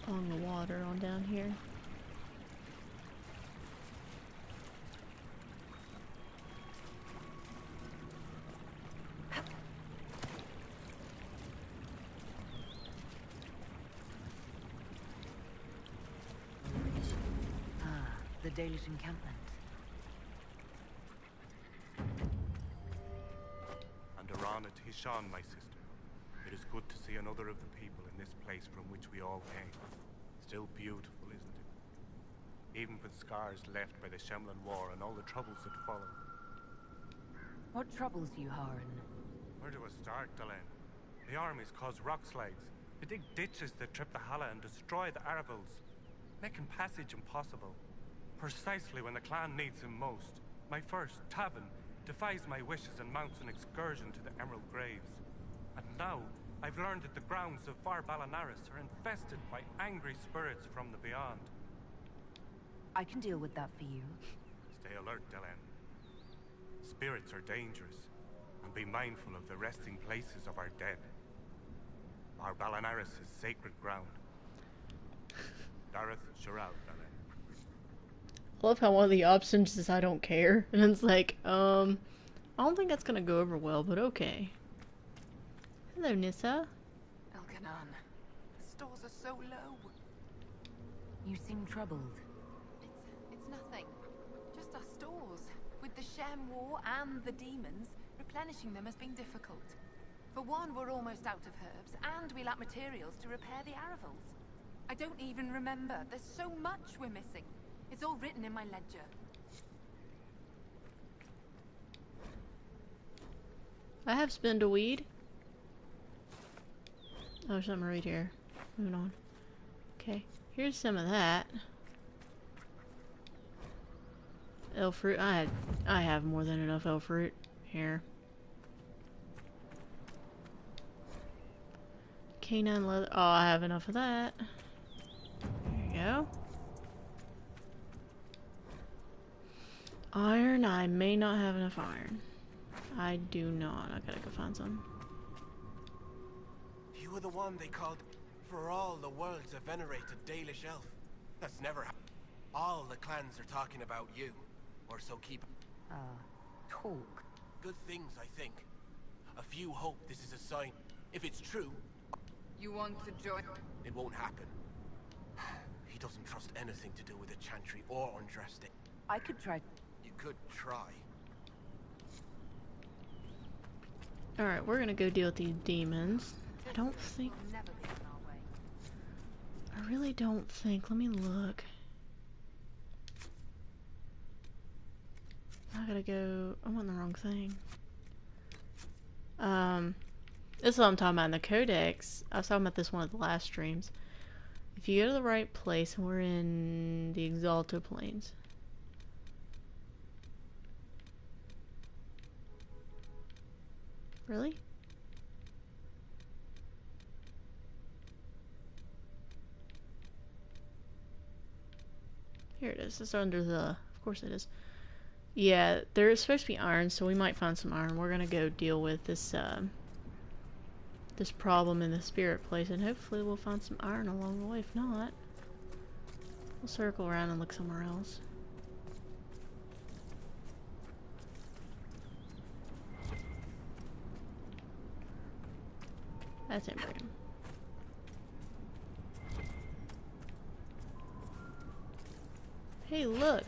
A: the water on down here.
K: The Dalish encampment.
S: And Arana Tishan, my sister. It is good to see another of the people in this place from which we all came. Still beautiful, isn't it? Even with scars left by the Shemlan War and all the troubles that followed.
K: What troubles you, Haran?
S: Where do I start, Delenn? The armies cause rock slides. They dig ditches that trip the Hala and destroy the Arvils, making passage impossible. Precisely when the clan needs him most. My first, Tavin, defies my wishes and mounts an excursion to the Emerald Graves. And now, I've learned that the grounds of Far Balanaris are infested by angry spirits from the beyond.
K: I can deal with that for you.
S: Stay alert, Delenn. Spirits are dangerous, and be mindful of the resting places of our dead. Far Balanaris is sacred ground. Dareth Shirao, Delenn.
A: I love how one of the options is I don't care, and it's like, I don't think that's gonna go over well, but okay. Hello, Nissa.
C: Elkanan, the stores are so low.
K: You seem troubled.
C: It's nothing. Just our stores. With the Shem War and the demons, replenishing them has been difficult. For one, we're almost out of herbs, and we lack materials to repair the Aravals. I don't even remember. There's so much we're missing. It's all written in my ledger.
A: I have spindleweed. Oh, there's something right here. Moving on. Okay, here's some of that. Elf fruit. I have more than enough elf fruit here. Canine leather. Oh, I have enough of that. There you go. Iron. I may not have enough iron. I do not. I gotta go find some.
T: You were the one they called, for all the world's a venerated Dalish elf. That's never happened. All the clans are talking about you, or so keep.
C: Talk.
T: Good things, I think. A few hope this is a sign. If it's true,
I: You want to join?
T: it won't happen. He doesn't trust anything to do with the Chantry or Andraste.
C: I could try.
T: You could try.
A: Alright, we're gonna go deal with these demons. I don't think... I really don't think... Let me look. I gotta go... I'm on the wrong thing. This is what I'm talking about in the Codex. I was talking about this one of the last streams. If you go to the right place, and we're in the Exalted Plains. Really? Here it is. It's under the... Of course it is. Yeah, there is supposed to be iron, so we might find some iron. We're gonna go deal with this, this problem in the spirit place, and hopefully we'll find some iron along the way. If not, we'll circle around and look somewhere else. That's it, Brandon. Hey, look!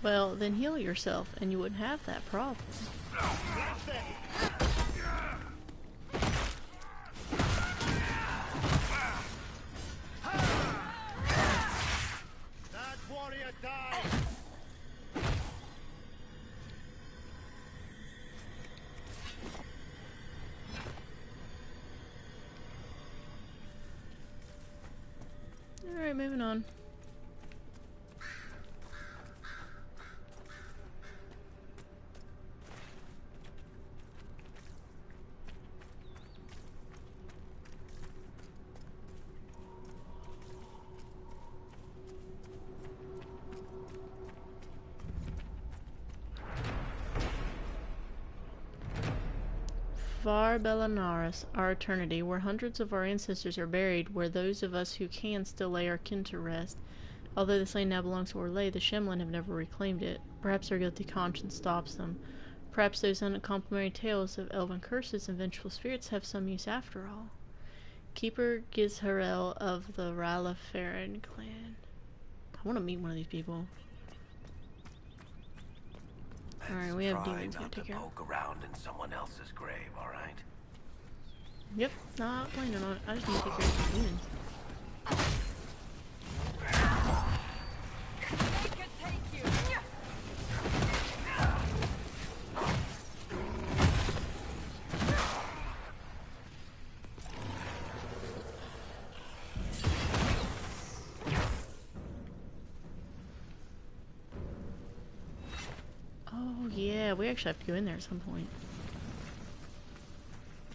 A: Well, then heal yourself, and you wouldn't have that problem.
Q: That warrior died!
A: Alright, moving on. Var Bellanaris, our eternity, where hundreds of our ancestors are buried, where those of us who can still lay our kin to rest. Although this land now belongs to Orlais, the Shemlin have never reclaimed it. Perhaps their guilty conscience stops them. Perhaps those uncomplimentary tales of elven curses and vengeful spirits have some use after all. Keeper Gizharel of the Ralafarin clan. I want to meet one of these people. Alright, we have demons
L: Try
A: to
L: not to
A: take care of.
L: poke around in someone else's grave, all right?
A: Yep, not planning on it. I just need to take care of the demons. Oh yeah, we actually have to go in there at some point.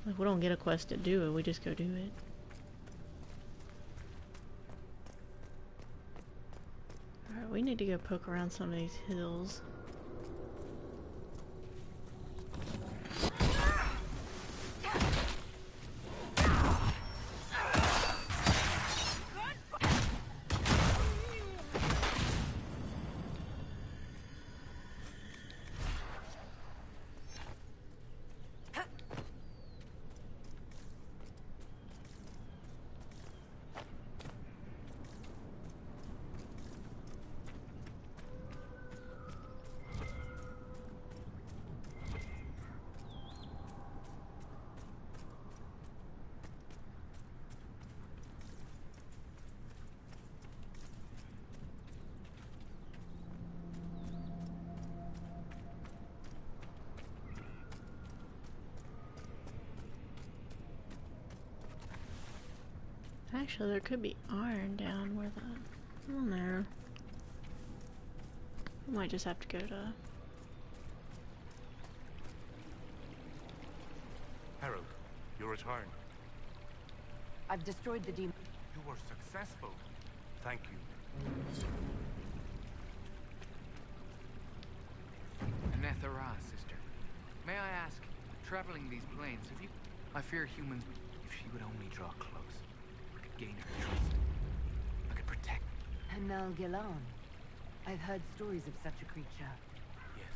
A: Like, we don't get a quest to do it, we just go do it. Alright, we need to go poke around some of these hills. Actually, there could be iron down where the... I don't know. We might just have to go to...
S: Harold, you return.
C: I've destroyed the demon.
S: You were successful. Thank you.
D: Nethera, sister. May I ask, traveling these plains, have you... I fear humans... If she would only draw close, I could gain her trust. I could protect...
C: Hanal Gilan. I've heard stories of such a creature.
D: Yes.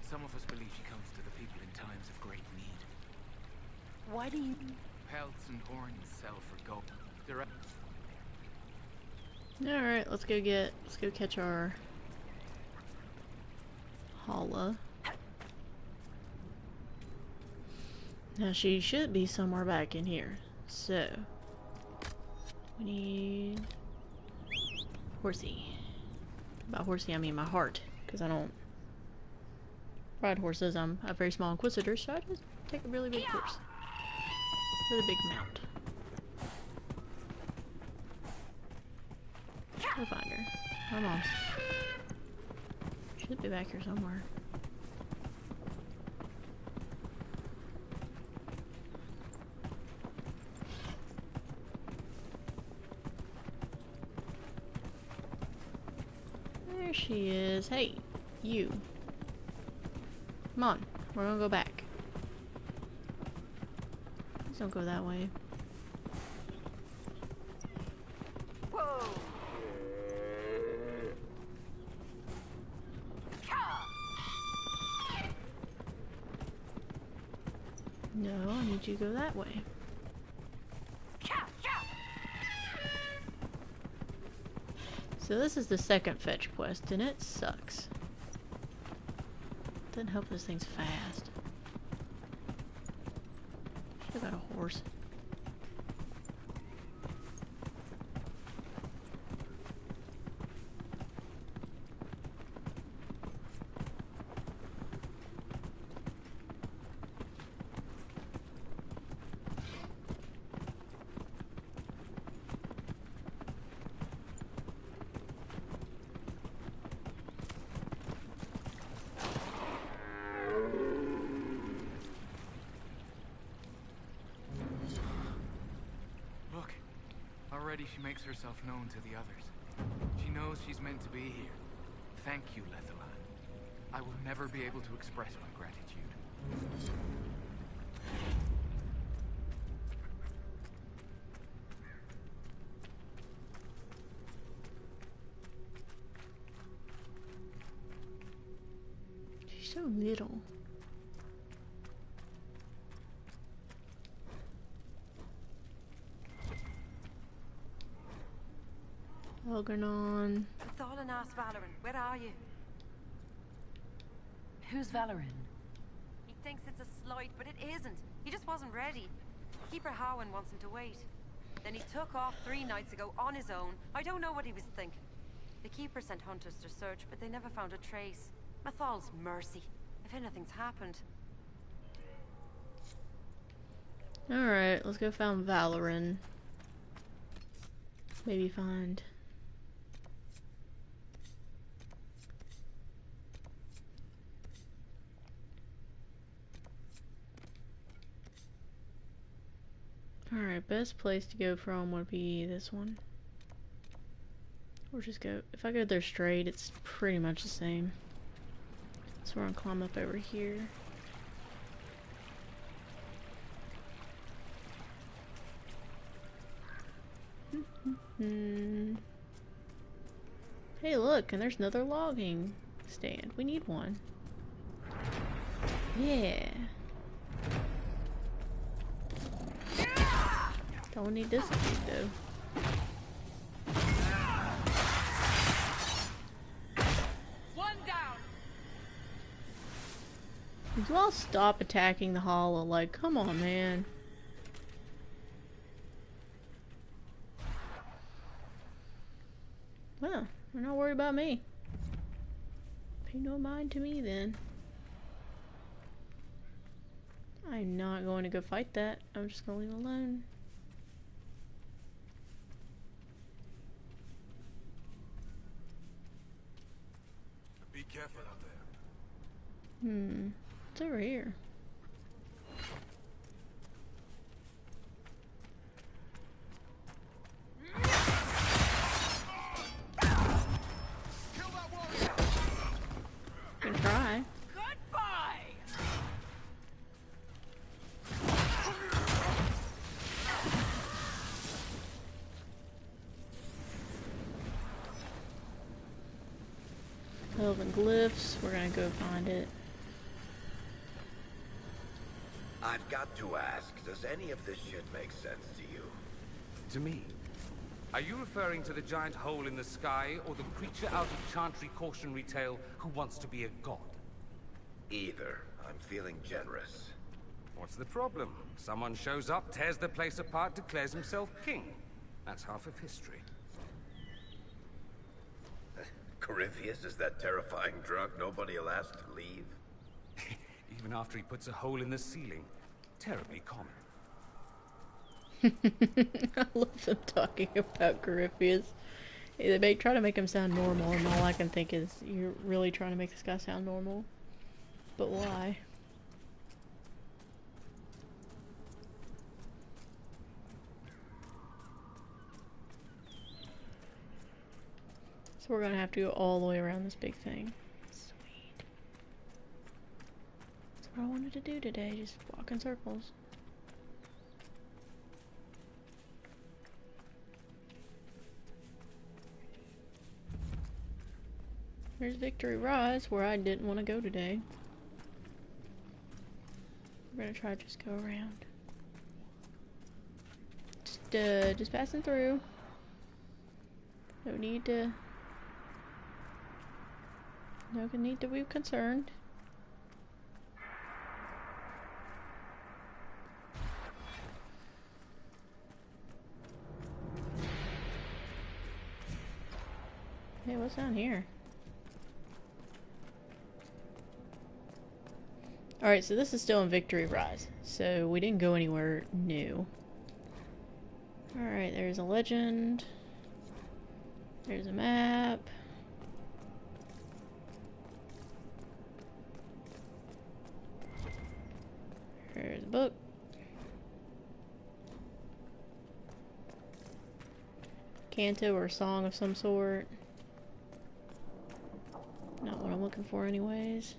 D: Some of us believe she comes to the people in times of great need.
C: Why do you...
D: Pelts and horns sell for gold. Direct...
A: Alright, let's go catch our... Hala. Now she should be somewhere back in here. So... We need... Horsey. By horsey I mean my heart. Because I don't... ride horses. I'm a very small inquisitor, so I just take a really big horse. Really big mount. Go find her. Come on. Should be back here somewhere. There she is. Hey, you. Come on. We're gonna go back. Please don't go that way.
C: Whoa!
A: No, I need you to go that way. So this is the second fetch quest, and it sucks. Doesn't help this thing's fast. Should've got a horse.
D: Already she makes herself known to the others. She knows she's meant to be here. Thank you, Lethalan. I will never be able to express my gratitude.
A: She's so little. Algernon.
H: Thorlin asked Valoran, where are you?
C: Who's Valoran?
H: He thinks it's a slight, but it isn't. He just wasn't ready. Keeper Harwin wants him to wait. Then he took off 3 nights ago on his own. I don't know what he was thinking. The Keeper sent hunters to search, but they never found a trace. Mathal's mercy. If anything's happened.
A: Alright, let's go find Valoran. Maybe find... Alright, best place to go from would be this one. Or just go... If I go there straight, it's pretty much the same. So we're gonna climb up over here. Hey look, and there's another logging stand. We need one. Yeah. Don't need this dude though.
H: One down.
A: Would you all stop attacking the hollow? Like, come on, man. Well, they're not worried about me. Pay no mind to me then. I'm not going to go fight that. I'm just going to leave it alone. It's over here. Can try. Elven glyphs. We're gonna go find it.
L: I've got to ask, does any of this shit make sense to you?
M: To me? Are you referring to the giant hole in the sky, or the creature out of Chantry cautionary tale who wants to be a god?
L: Either. I'm feeling generous.
M: What's the problem? Someone shows up, tears the place apart, declares himself king. That's half of history.
L: Corypheus is that terrifying drunk nobody will ask to leave?
M: Even after he puts a hole in the ceiling. Terribly common.
A: I love them talking about Corypheus. They try to make him sound normal, and all I can think is, you're really trying to make this guy sound normal? But why? So we're gonna have to go all the way around this big thing. Sweet. That's what I wanted to do today, just walk in circles. There's Victory Rise, where I didn't want to go today. We're gonna try to just go around. Just passing through. No need to be concerned. Hey, what's down here? Alright, so this is still in Victory Rise. So we didn't go anywhere new. Alright, there's a legend. There's a map. There's a book. Canto or song of some sort. Not what I'm looking for anyways.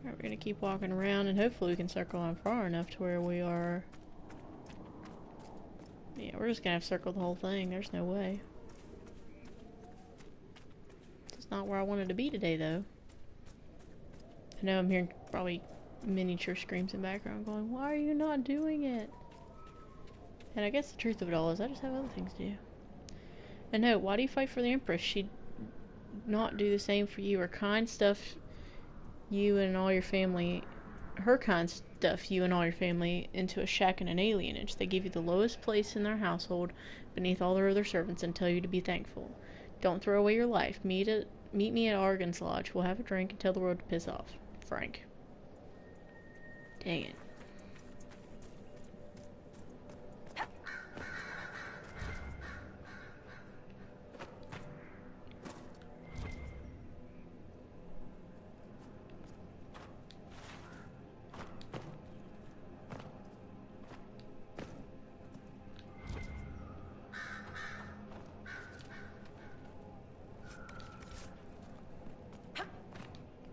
A: Alright, we're gonna keep walking around and hopefully we can circle on far enough to where we are. Yeah, we're just gonna have to circle the whole thing. There's no way. It's not where I wanted to be today though. I know I'm hearing probably miniature screams in the background going, why are you not doing it? And I guess the truth of it all is I just have other things to do. And no, why do you fight for the Empress? She'd not do the same for you. Her kind stuff you and all your family, her kind stuff you and all your family into a shack and an alienage. They give you the lowest place in their household beneath all their other servants and tell you to be thankful. Don't throw away your life. Meet me at Argan's Lodge. We'll have a drink and tell the world to piss off. Frank. Dang it.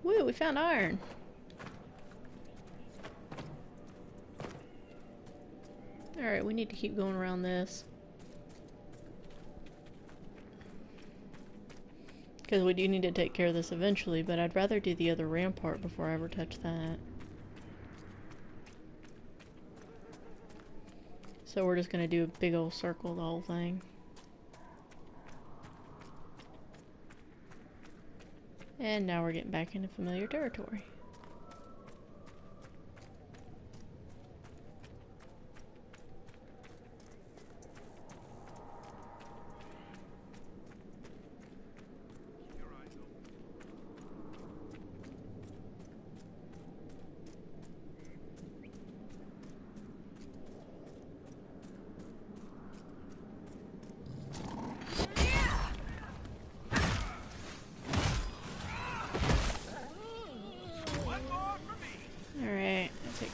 A: Woo, we found iron. Alright, we need to keep going around this. Because we do need to take care of this eventually, but I'd rather do the other rampart before I ever touch that. So we're just gonna do a big old circle the whole thing. And now we're getting back into familiar territory.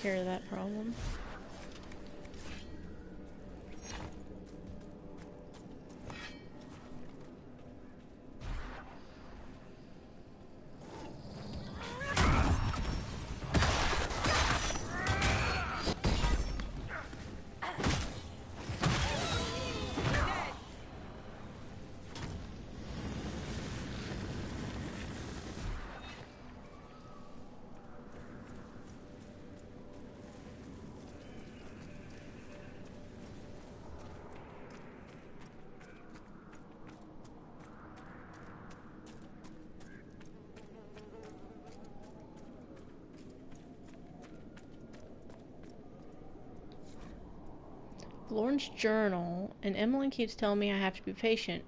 A: take care of that problem. Lauren's journal, and Emily keeps telling me I have to be patient.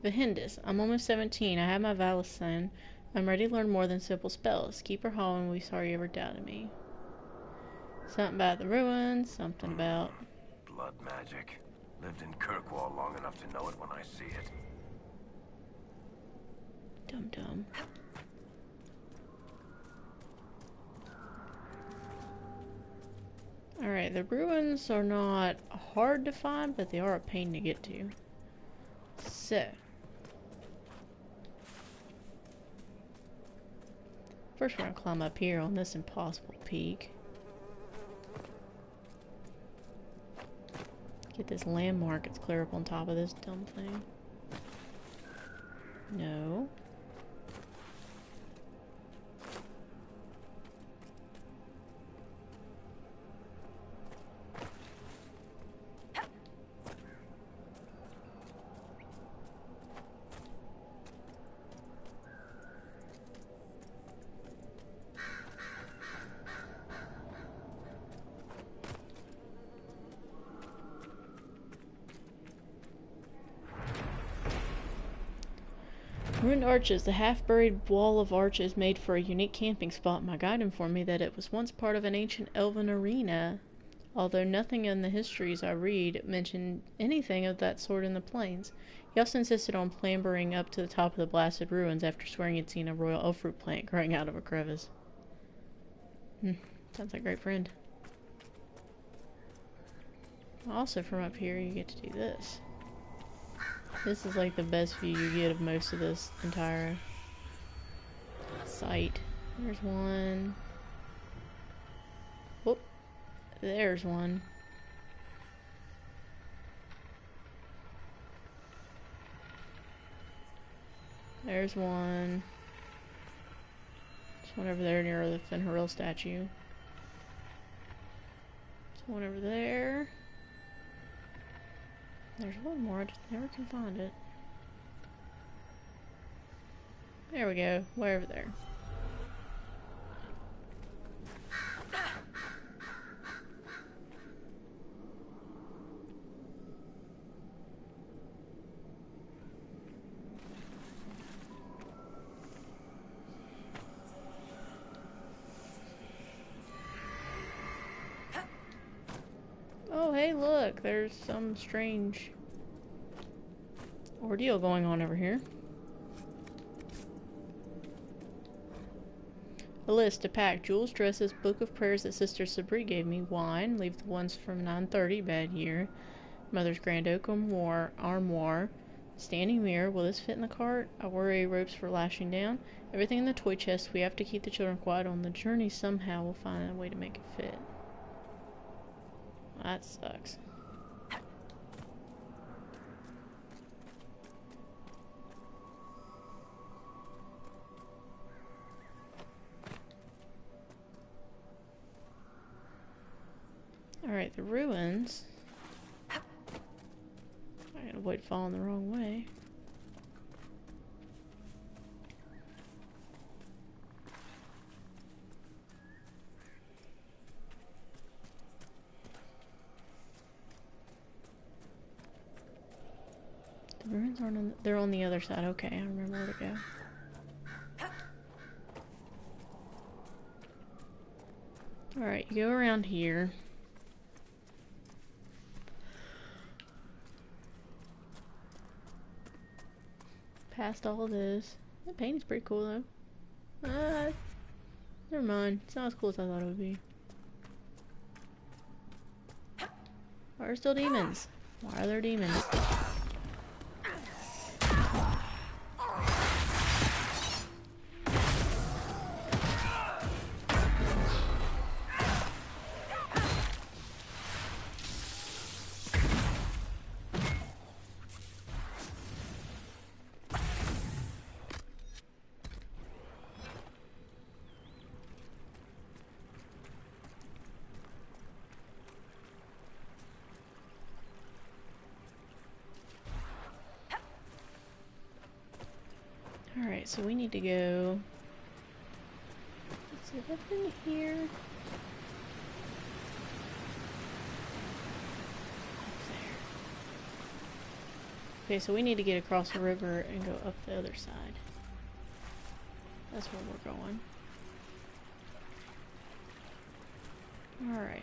A: Vahindis, I'm almost 17. I have my Valison. I'm ready to learn more than simple spells. Keep her whole and we sorry you ever doubted me. Something about the ruins, something about...
L: Blood magic. Lived in Kirkwall long enough to know it when I see it.
A: Dum-dum. Alright, the ruins are not hard to find, but they are a pain to get to. So. First we're gonna climb up here on this impossible peak. Get this landmark that's clear up on top of this dumb thing. No. Ruined arches, the half-buried wall of arches made for a unique camping spot. My guide informed me that it was once part of an ancient elven arena, although nothing in the histories I read mentioned anything of that sort in the plains. He also insisted on clambering up to the top of the blasted ruins after swearing he'd seen a royal elf fruit plant growing out of a crevice. Sounds like a great friend. Also from up here you get to do this. This is like the best view you get of most of this entire site. There's one. Whoop. There's one. There's one. There's one over there near the Fenriril statue. There's one over there. There's one more, I just never can find it. There we go, way over there. Oh, hey, look, there's some strange ordeal going on over here. A list, a pack, jewels, dresses, book of prayers that Sister Sabri gave me, wine, leave the ones from 930, bad year, Mother's grand oak armoire, standing mirror, will this fit in the cart? I worry ropes for lashing down, everything in the toy chest, we have to keep the children quiet on the journey somehow, we'll find a way to make it fit. That sucks. Alright, the ruins. I gotta avoid falling the wrong way. The ruins aren't on they're on the other side. Okay, I remember where to go. Alright, you go around here. Past all of this. That painting's pretty cool though. Never mind. It's not as cool as I thought it would be. Why are still demons? Why are there demons? Alright, so we need to go... Is it up in here? Okay, so we need to get across the river and go up the other side. That's where we're going. Alright.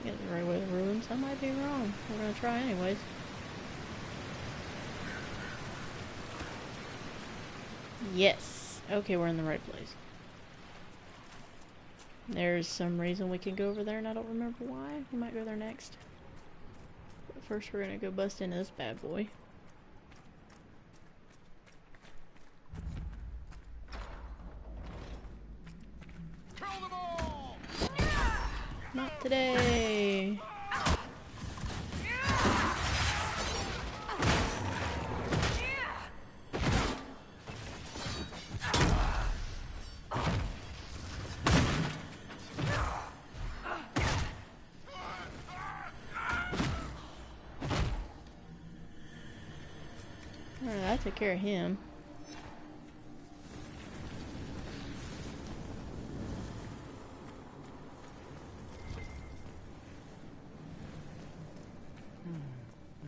A: Get the right way to the ruins. I might be wrong. We're gonna try anyways. Yes! Okay, we're in the right place. There's some reason we can go over there and I don't remember why. We might go there next. But first we're gonna go bust into this bad boy. Not today! Alright, I took care of him.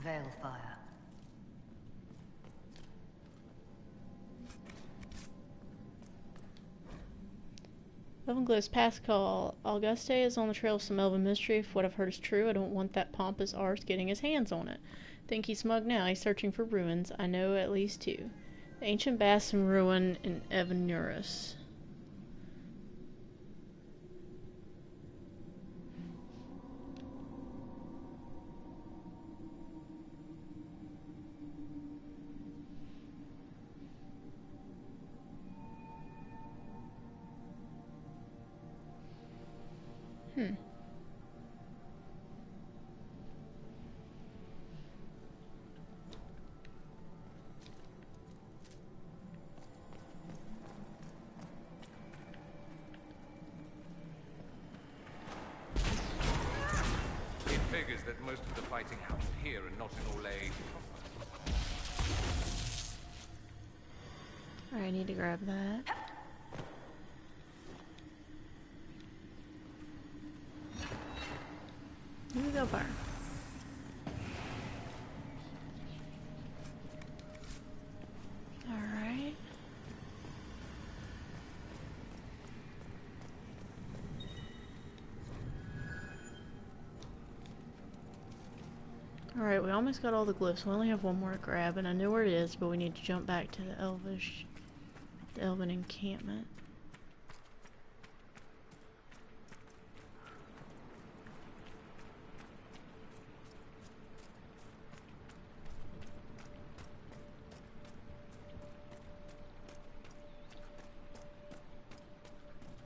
K: Veilfire.
A: Elvenglo's past call. Auguste is on the trail of some elven mystery. If what I've heard is true, I don't want that pompous arse getting his hands on it. Think he's smug now. He's searching for ruins. I know at least two. The ancient bastion ruin in Evanurus.
M: It figures that most of the fighting happened here and not in Orlais.
A: Alright, I need to grab that. Here we go, bar. Alright. Alright, we almost got all the glyphs. We only have one more to grab, and I know where it is, but we need to jump back to the elven encampment.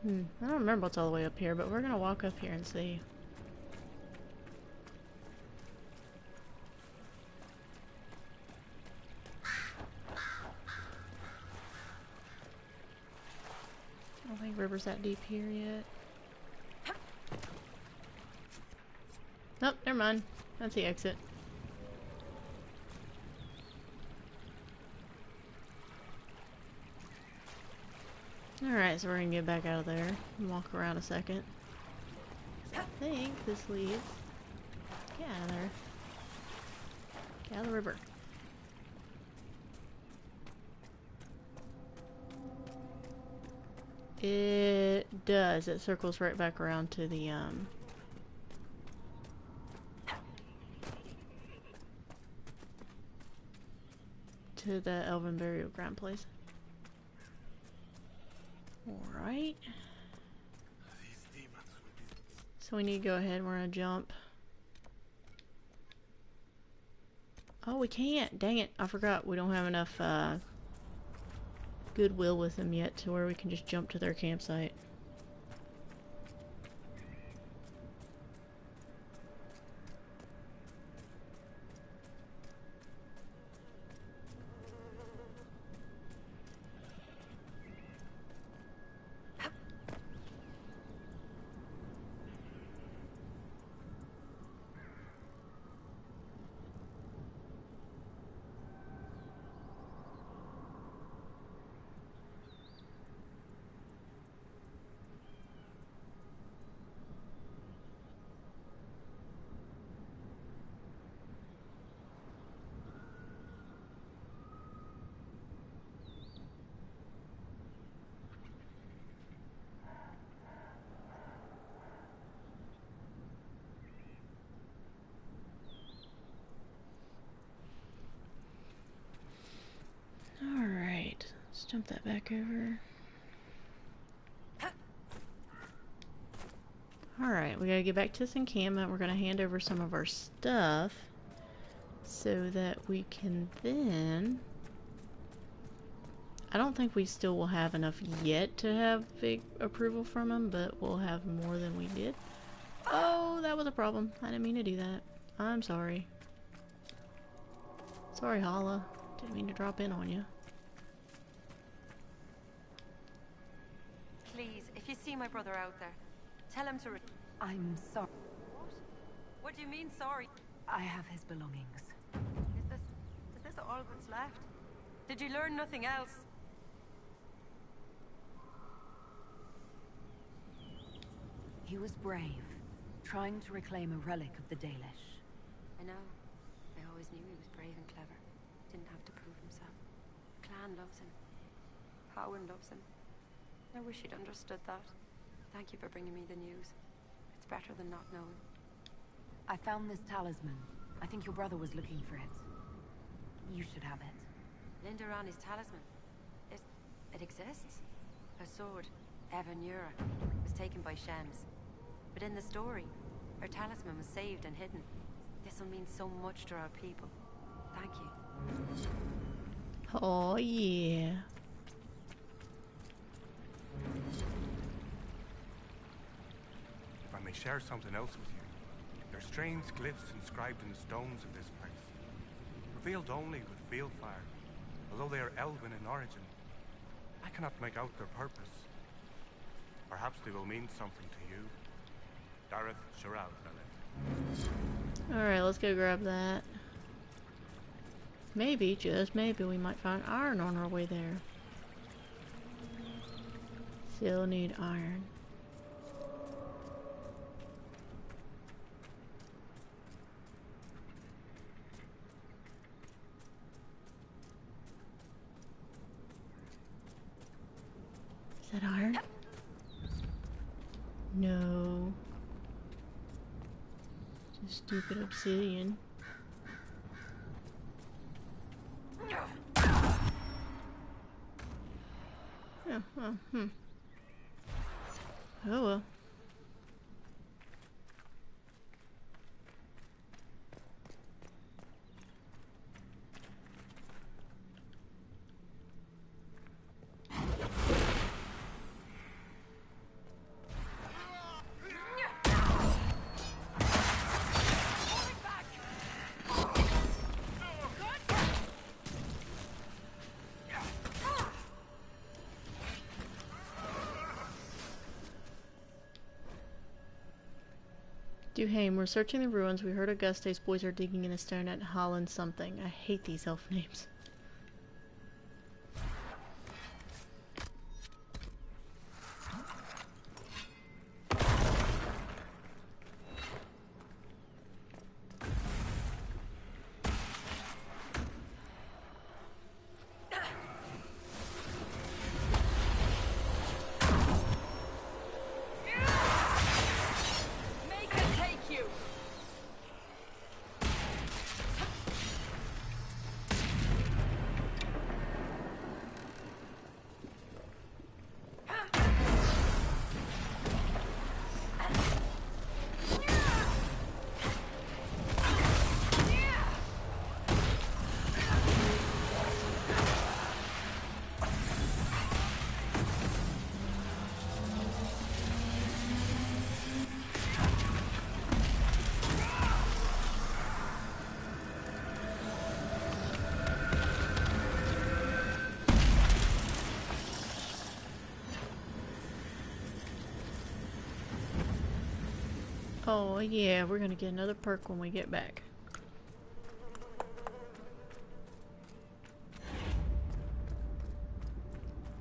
A: I don't remember what's all the way up here, but we're gonna walk up here and see. I don't think river's that deep here yet. Nope, never mind. That's the exit. Alright, so we're gonna get back out of there and walk around a second. I think this leads... Get out of there. Get out of the river. It does. It circles right back around to the, to the Elven Burial Ground place. Alright. So we need to go ahead. We're gonna jump. Oh, we can't. Dang it. I forgot. We don't have enough goodwill with them yet to where we can just jump to their campsite. Alright, let's jump that back over. Alright, we gotta get back to this encampment. We're gonna hand over some of our stuff so that we can then... I don't think we still will have enough yet to have big approval from them, but we'll have more than we did. Oh, that was a problem. I didn't mean to do that. I'm sorry. Sorry, Hala. Didn't mean to drop in on you.
H: Please, if you see my brother out there, tell him to
C: I'm sorry.
H: What do you mean, sorry?
C: I have his belongings.
H: Is this all that's left? Did you learn nothing else?
C: He was brave, trying to reclaim a relic of the Dalish.
H: I know. I always knew he was brave and clever. Didn't have to prove himself. Clan loves him. Howard loves him. I wish he'd understood that. Thank you for bringing me the news. It's better than not knowing.
C: I found this talisman. I think your brother was looking for it. You should have it.
H: Lindarani's talisman. It exists? Her sword, Evan Yura, was taken by Shems. But in the story, her talisman was saved and hidden. This will mean so much to our people. Thank you.
A: Oh, yeah.
S: If I may share something else with you. There are strange glyphs inscribed in the stones of this place. Revealed only with field fire, although they are elven in origin. I cannot make out their purpose. Perhaps they will mean something to you. Dareth Shiral,
A: Alright, let's go grab that. Maybe, just maybe, we might find iron on our way there. Still need iron. Is that iron? No. Just stupid obsidian. Oh well. Duhame, we're searching the ruins. We heard Auguste's boys are digging in a stone at Holland something. I hate these elf names. Oh yeah, we're gonna get another perk when we get back.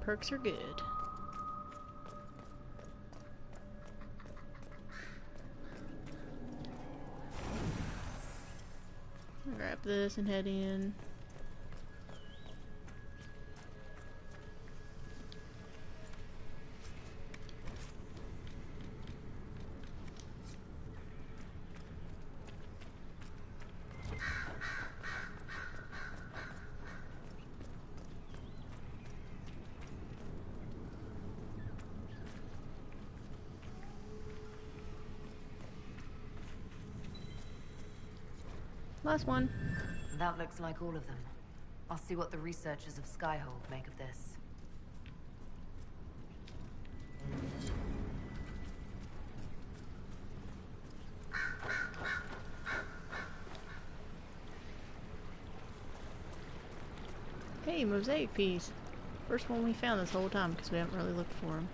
A: Perks are good. Grab this and head in. Last one.
C: That looks like all of them. I'll see what the researchers of Skyhold make of this.
A: Hey, mosaic piece. First one we found this whole time because we haven't really looked for them.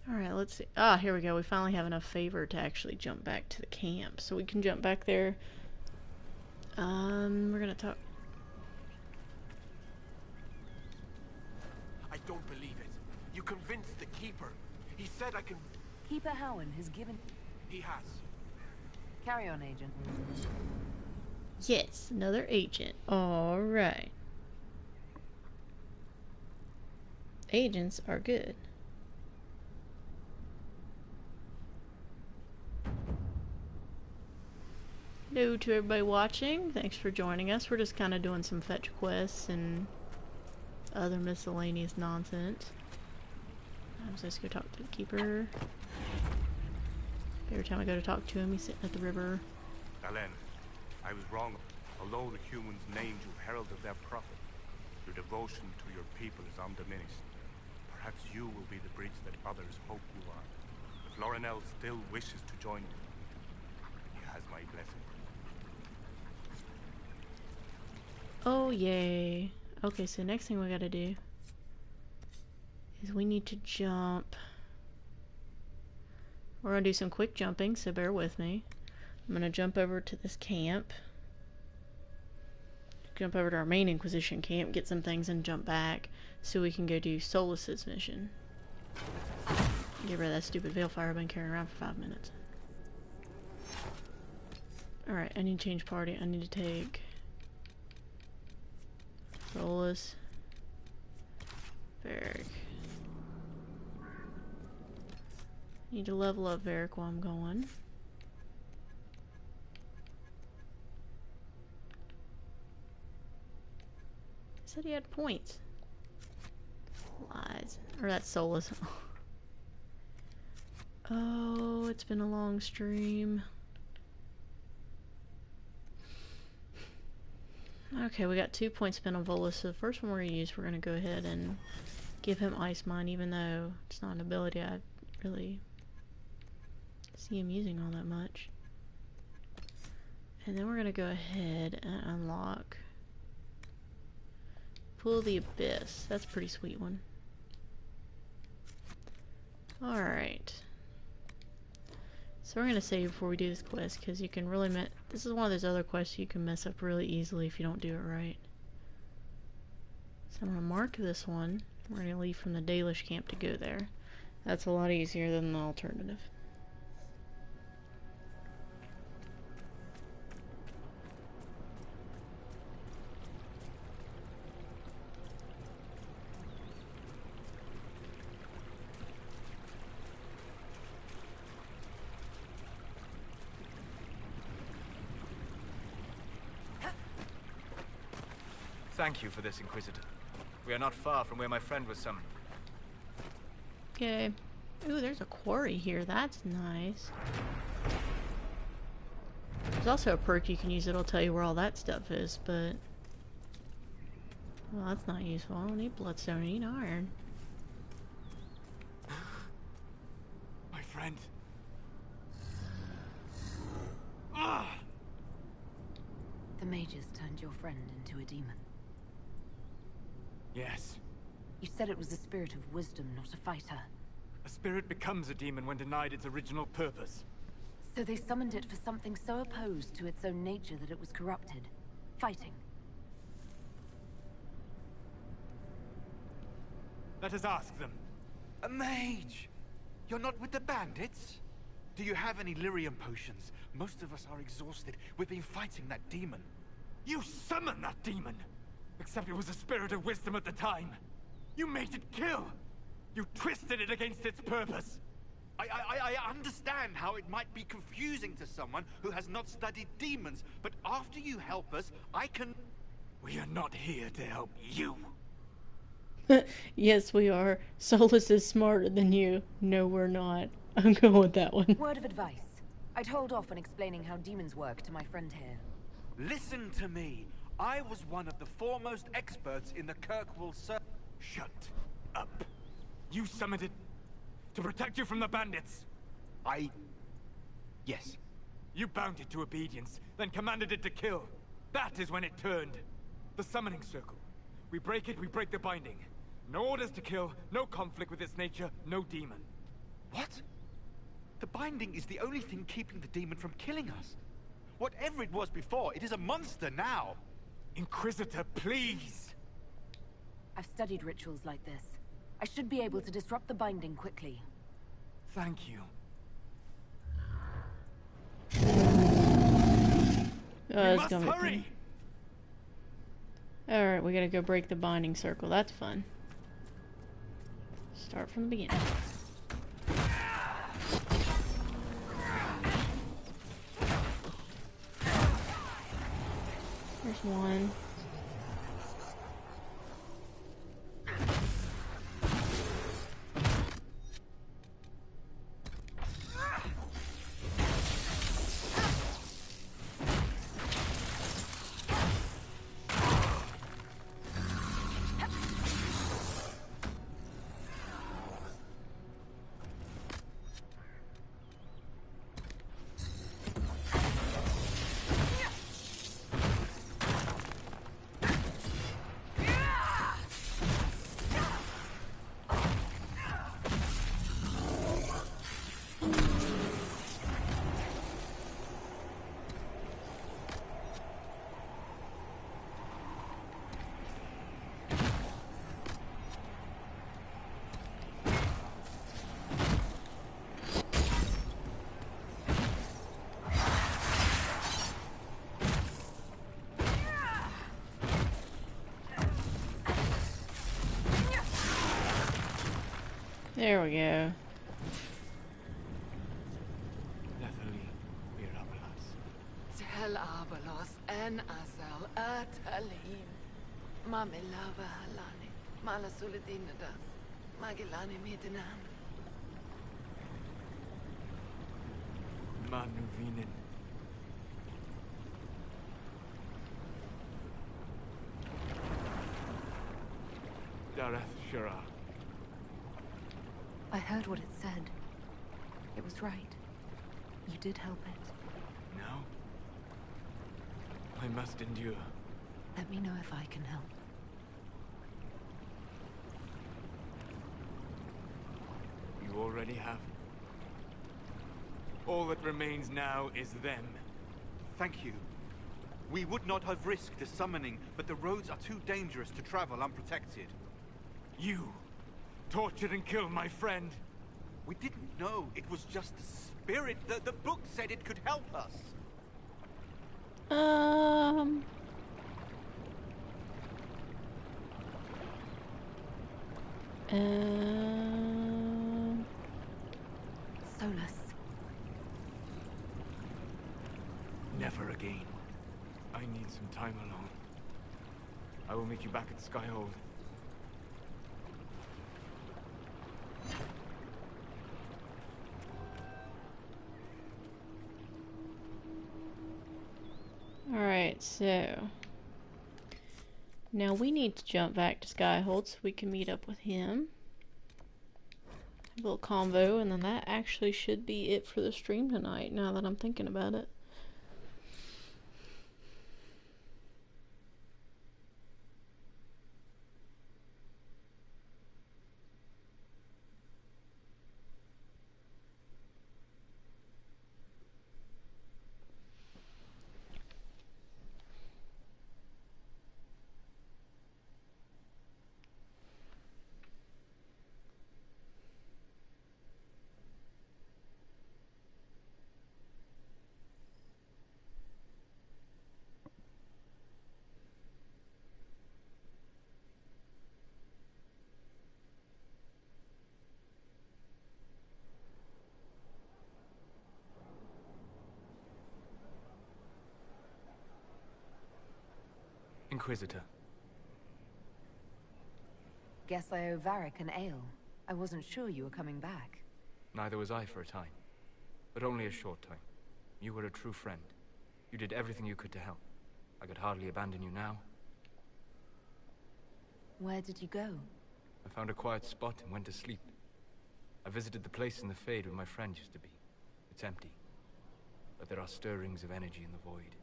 A: Alright, let's see. Ah, here we go. We finally have enough favor to actually jump back to the camp. So we can jump back there. We're gonna talk.
T: I don't believe it. You convinced the Keeper. He said I can...
C: Keeper Howen has given...
T: He has.
C: Carry on, Agent.
A: Yes, another agent. Alright. Agents are good. Hello to everybody watching. Thanks for joining us. We're just kind of doing some fetch quests and other miscellaneous nonsense. So let's go talk to the Keeper. Every time I go to talk to him, he's sitting at the river.
S: Alen, I was wrong. Although the humans named you herald of their prophet, your devotion to your people is undiminished. Perhaps you will be the bridge that others hope you are. If Lorinel still wishes to join you, he has my blessing.
A: Oh, yay. Okay, so next thing we gotta do is we need to jump. We're gonna do some quick jumping, so bear with me. I'm gonna jump over to this camp. Jump over to our main Inquisition camp, get some things, and jump back so we can go do Solus's mission. Get rid of that stupid Veilfire I've been carrying around for 5 minutes. Alright, I need to change party. I need to take Solus, Varric. Need to level up Varric while I'm going. Said he had points. Lies. Or that's Solus. Oh, it's been a long stream. Okay, we got 2 points spent on Volus, so the first one we're going to use, we're going to go ahead and give him Ice Mine, even though it's not an ability I really see him using all that much. And then we're going to go ahead and unlock Pool of the Abyss. That's a pretty sweet one. Alright. So we're going to save before we do this quest, because you can really this is one of those other quests you can mess up really easily if you don't do it right. So I'm going to mark this one. We're going to leave from the Dalish camp to go there. That's a lot easier than the alternative.
D: Thank you for this, Inquisitor. We are not far from where my friend was summoned.
A: Okay. Ooh, there's a quarry here. That's nice. There's also a perk you can use that'll tell you where all that stuff is, but... well, that's not useful. I don't need bloodstone, I need iron.
D: My friend,
C: The mages turned your friend into a demon.
F: Yes.
C: You said it was a spirit of wisdom, not a fighter.
F: A spirit becomes a demon when denied its original purpose.
C: So they summoned it for something so opposed to its own nature that it was corrupted. Fighting.
F: Let us ask them.
U: A mage! You're not with the bandits? Do you have any lyrium potions? Most of us are exhausted. We've been fighting that demon.
F: You summoned that demon! Except it was a spirit of wisdom at the time. You made it kill! You twisted it against its purpose!
U: I understand how it might be confusing to someone who has not studied demons, but after you help us, I can...
F: We are not here to help you.
A: Yes, we are. Solus is smarter than you. No, we're not. I'm going with that one.
C: Word of advice. I'd hold off on explaining how demons work to my friend here.
U: Listen to me. I was one of the foremost experts in the Kirkwall Circle.
F: Shut up. You summoned it to protect you from the bandits.
U: Yes.
F: You bound it to obedience, then commanded it to kill. That is when it turned. The summoning circle. We break it, we break the binding. No orders to kill, no conflict with its nature, no demon.
U: What? The binding is the only thing keeping the demon from killing us. Whatever it was before, it is a monster now.
F: Inquisitor, please!
C: I've studied rituals like this. I should be able to disrupt the binding quickly.
F: Thank you.
A: Oh, it's gonna be fun. Alright, we gotta go break the binding circle. That's fun. Start from the beginning. There's one. There we go.
V: Tel Abalos en Asal Atalim. Mamelava Halani. Malasuladinadas. Magilani Midinan.
F: Manuvinen. Dareth Shira.
C: I heard what it said. It was right. You did help it.
F: No? I must endure.
C: Let me know if I can help.
F: You already have. All that remains now is them.
U: Thank you. We would not have risked the summoning, but the roads are too dangerous to travel unprotected.
F: You tortured and killed my friend.
U: We didn't know it was just a spirit. The book said it could help us.
C: Solus.
F: Never again. I need some time alone. I will meet you back at Skyhold.
A: Alright, so now we need to jump back to Skyhold so we can meet up with him. A little convo, and then that actually should be it for the stream tonight, now that I'm thinking about it.
D: Inquisitor.
C: Guess I owe Varric an ale. I wasn't sure you were coming back.
D: Neither was I for a time. But only a short time. You were a true friend. You did everything you could to help. I could hardly abandon you now.
C: Where did you go?
D: I found a quiet spot and went to sleep. I visited the place in the Fade where my friend used to be. It's empty. But there are stirrings of energy in the void.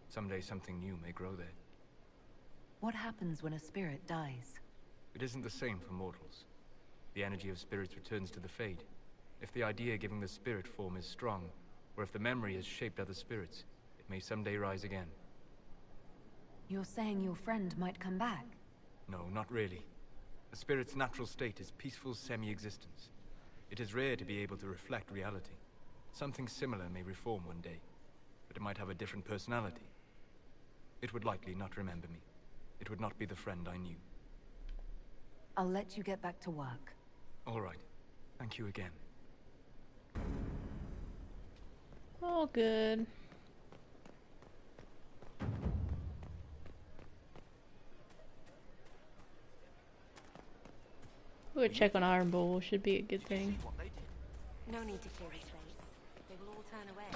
D: Someday something new may grow there.
C: What happens when a spirit dies?
D: It isn't the same for mortals. The energy of spirits returns to the Fade. If the idea giving the spirit form is strong, or if the memory has shaped other spirits, it may someday rise again.
C: You're saying your friend might come back?
D: No, not really. A spirit's natural state is peaceful semi-existence. It is rare to be able to reflect reality. Something similar may reform one day, but it might have a different personality. It would likely not remember me. It would not be the friend I knew.
C: I'll let you get back to work.
D: All right. Thank you again.
A: All good. We'll check on Iron Bull. Should be a good thing.
H: No need to clear this place. They will all turn away.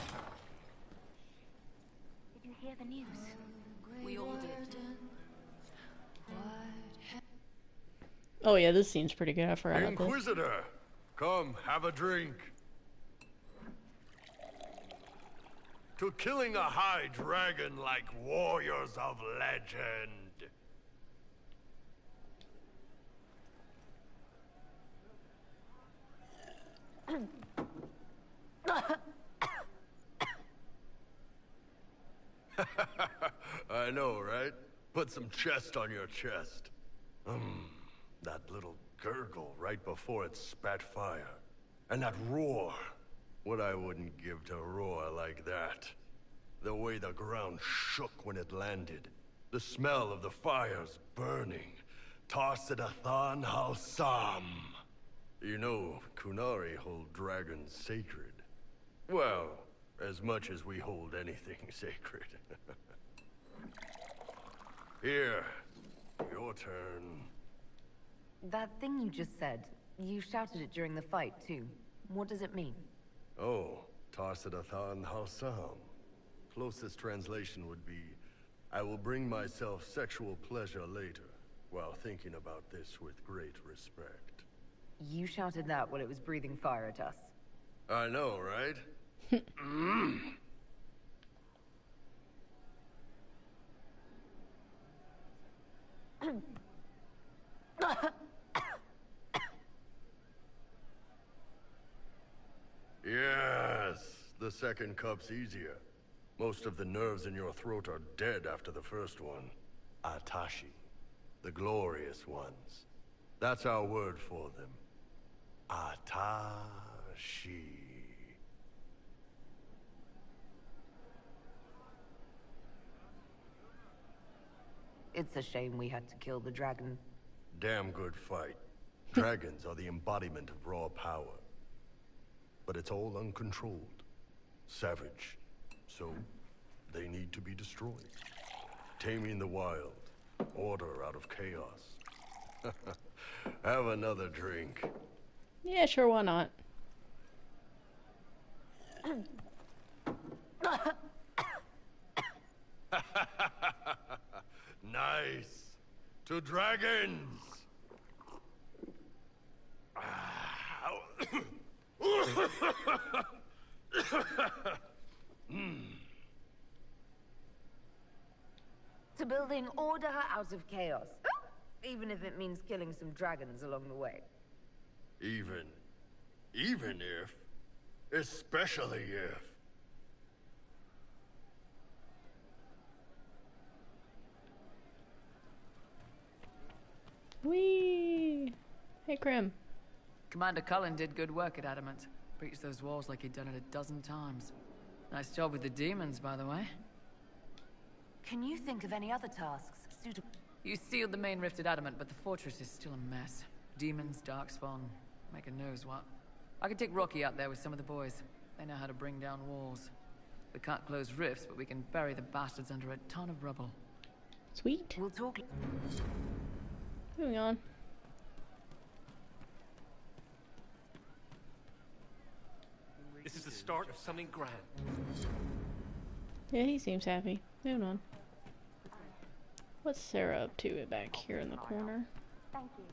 B: Did you hear the news?
H: We all did.
A: Oh yeah, this scene's pretty good. I forgot about this.
G: Inquisitor, come have a drink. To killing a high dragon like warriors of legend. I know, right? Put some chest on your chest. That little gurgle right before it spat fire. And that roar. What I wouldn't give to roar like that. The way the ground shook when it landed. The smell of the fires burning. Tarsidathan Halsam. You know, Kunari hold dragons sacred. Well, as much as we hold anything sacred. Here, your turn.
C: That thing you just said, you shouted it during the fight, too. What does it mean?
G: Oh, Tarsidathan Halsam. Closest translation would be, I will bring myself sexual pleasure later, while thinking about this with great respect.
C: You shouted that while it was breathing fire at us.
G: I know, right? Yes, the second cup's easier. Most of the nerves in your throat are dead after the first one. Atashi. The glorious ones. That's our word for them. Atashi.
C: It's a shame we had to kill the dragon.
G: Damn good fight. Dragons are the embodiment of raw power. But it's all uncontrolled. Savage. So, they need to be destroyed. Taming the wild. Order out of chaos. Have another drink.
A: Yeah, sure, why not?
G: Nice. To dragons.
C: To building order out of chaos. Even if it means killing some dragons along the way.
G: Even if, especially if.
A: Whee! Hey, Krim.
W: Commander Cullen did good work at Adamant. Breached those walls like he'd done it a dozen times. Nice job with the demons, by the way.
C: Can you think of any other tasks suitable?
W: You sealed the main rift at Adamant, but the fortress is still a mess. Demons, Darkspawn, making knows what. I could take Rocky out there with some of the boys. They know how to bring down walls. We can't close rifts, but we can bury the bastards under a ton of rubble.
A: Sweet.
C: We'll talk.
A: Moving on.
J: This is the start of something grand.
A: Yeah, he seems happy. Moving on. What's Sarah up to back here in the corner?
N: Thank you.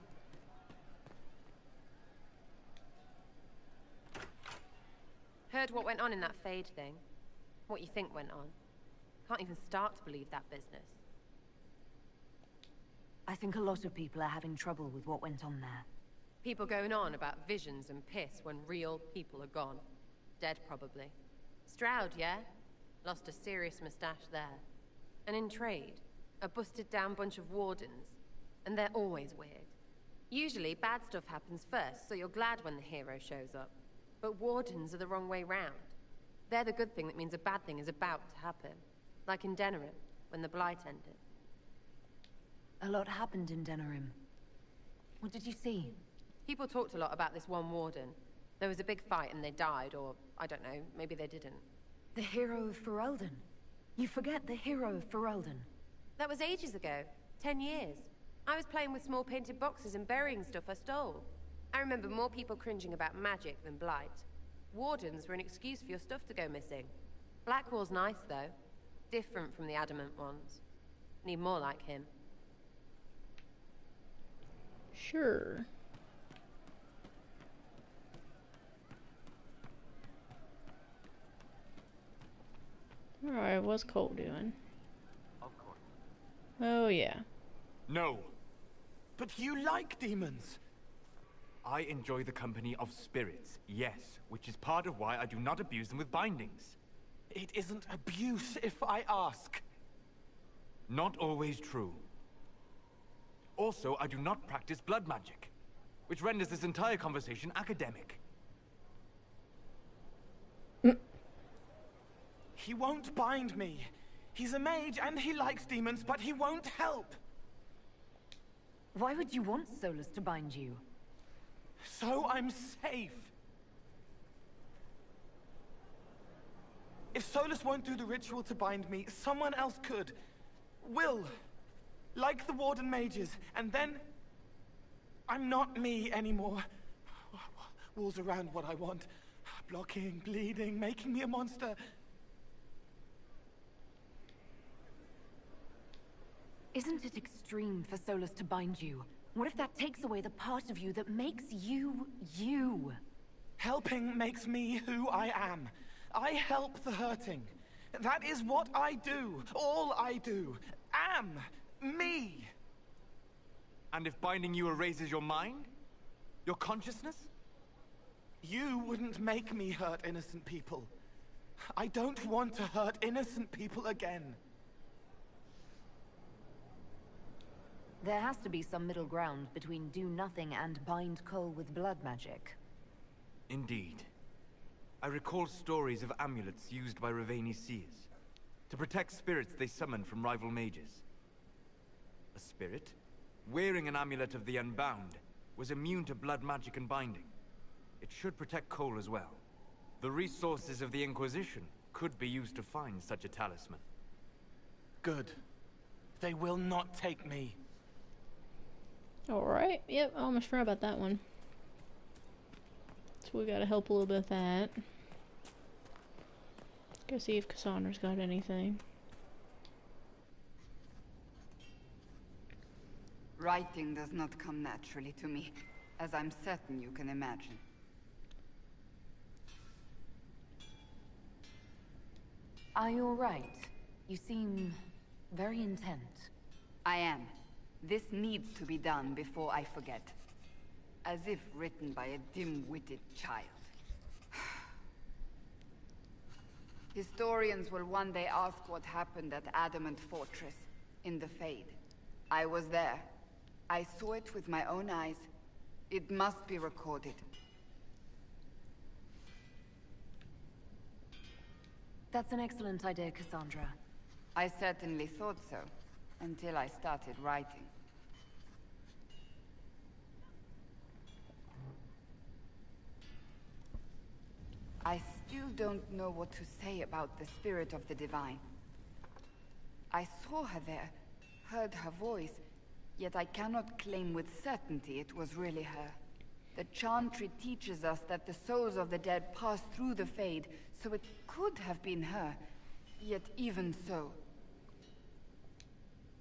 H: Heard what went on in that Fade thing? What you think went on? Can't even start to believe that business.
C: I think a lot of people are having trouble with what went on there.
H: People going on about visions and piss when real people are gone. Dead, probably. Stroud, yeah? Lost a serious moustache there. And in trade, a busted-down bunch of wardens. And they're always weird. Usually, bad stuff happens first, so you're glad when the hero shows up. But wardens are the wrong way round. They're the good thing that means a bad thing is about to happen. Like in Denerim, when the Blight ended.
C: A lot happened in Denerim. What did you see?
H: People talked a lot about this one warden. There was a big fight and they died, or, I don't know, maybe they didn't.
C: The hero of Ferelden. You forget the hero of Ferelden.
H: That was ages ago. 10 years. I was playing with small painted boxes and burying stuff I stole. I remember more people cringing about magic than Blight. Wardens were an excuse for your stuff to go missing. Blackwall's nice, though. Different from the adamant ones. Need more like him.
A: Sure. Alright, what's Cole doing? Oh, yeah.
F: No.
U: But you like demons.
F: I enjoy the company of spirits, yes, which is part of why I do not abuse them with bindings.
U: It isn't abuse if I ask.
F: Not always true. Also, I do not practice blood magic, which renders this entire conversation academic.
U: He won't bind me. He's a mage and he likes demons, but he won't help.
C: Why would you want Solus to bind you?
U: So I'm safe. If Solus won't do the ritual to bind me, someone else could. Will. Like the Warden mages, and then... I'm not me anymore. Walls around what I want. Blocking, bleeding, making me a monster.
C: Isn't it extreme for Solus to bind you? What if that takes away the part of you that makes you, you?
U: Helping makes me who I am. I help the hurting. That is what I do. All I do. Am. Me.
F: And if binding you erases your mind? Your consciousness?
U: You wouldn't make me hurt innocent people. I don't want to hurt innocent people again.
C: There has to be some middle ground between do nothing and bind Cole with blood magic.
F: Indeed. I recall stories of amulets used by Raveni seers to protect spirits they summoned from rival mages. A spirit, wearing an amulet of the Unbound, was immune to blood magic and binding. It should protect Cole as well. The resources of the Inquisition could be used to find such a talisman.
U: Good. They will not take me.
A: Alright, yep, I almost forgot about that one. So we gotta help a little bit with that. Go see if Cassandra's got anything.
I: Writing does not come naturally to me, as I'm certain you can imagine.
C: Are you alright? You seem very intent.
I: I am. This needs to be done before I forget. As if written by a dim-witted child. Historians will one day ask what happened at Adamant Fortress, in the Fade. I was there. I saw it with my own eyes. It must be recorded.
C: That's an excellent idea, Cassandra.
I: I certainly thought so, until I started writing. I still don't know what to say about the spirit of the divine. I saw her there, heard her voice, yet I cannot claim with certainty it was really her. The Chantry teaches us that the souls of the dead pass through the Fade, so it could have been her. Yet even so...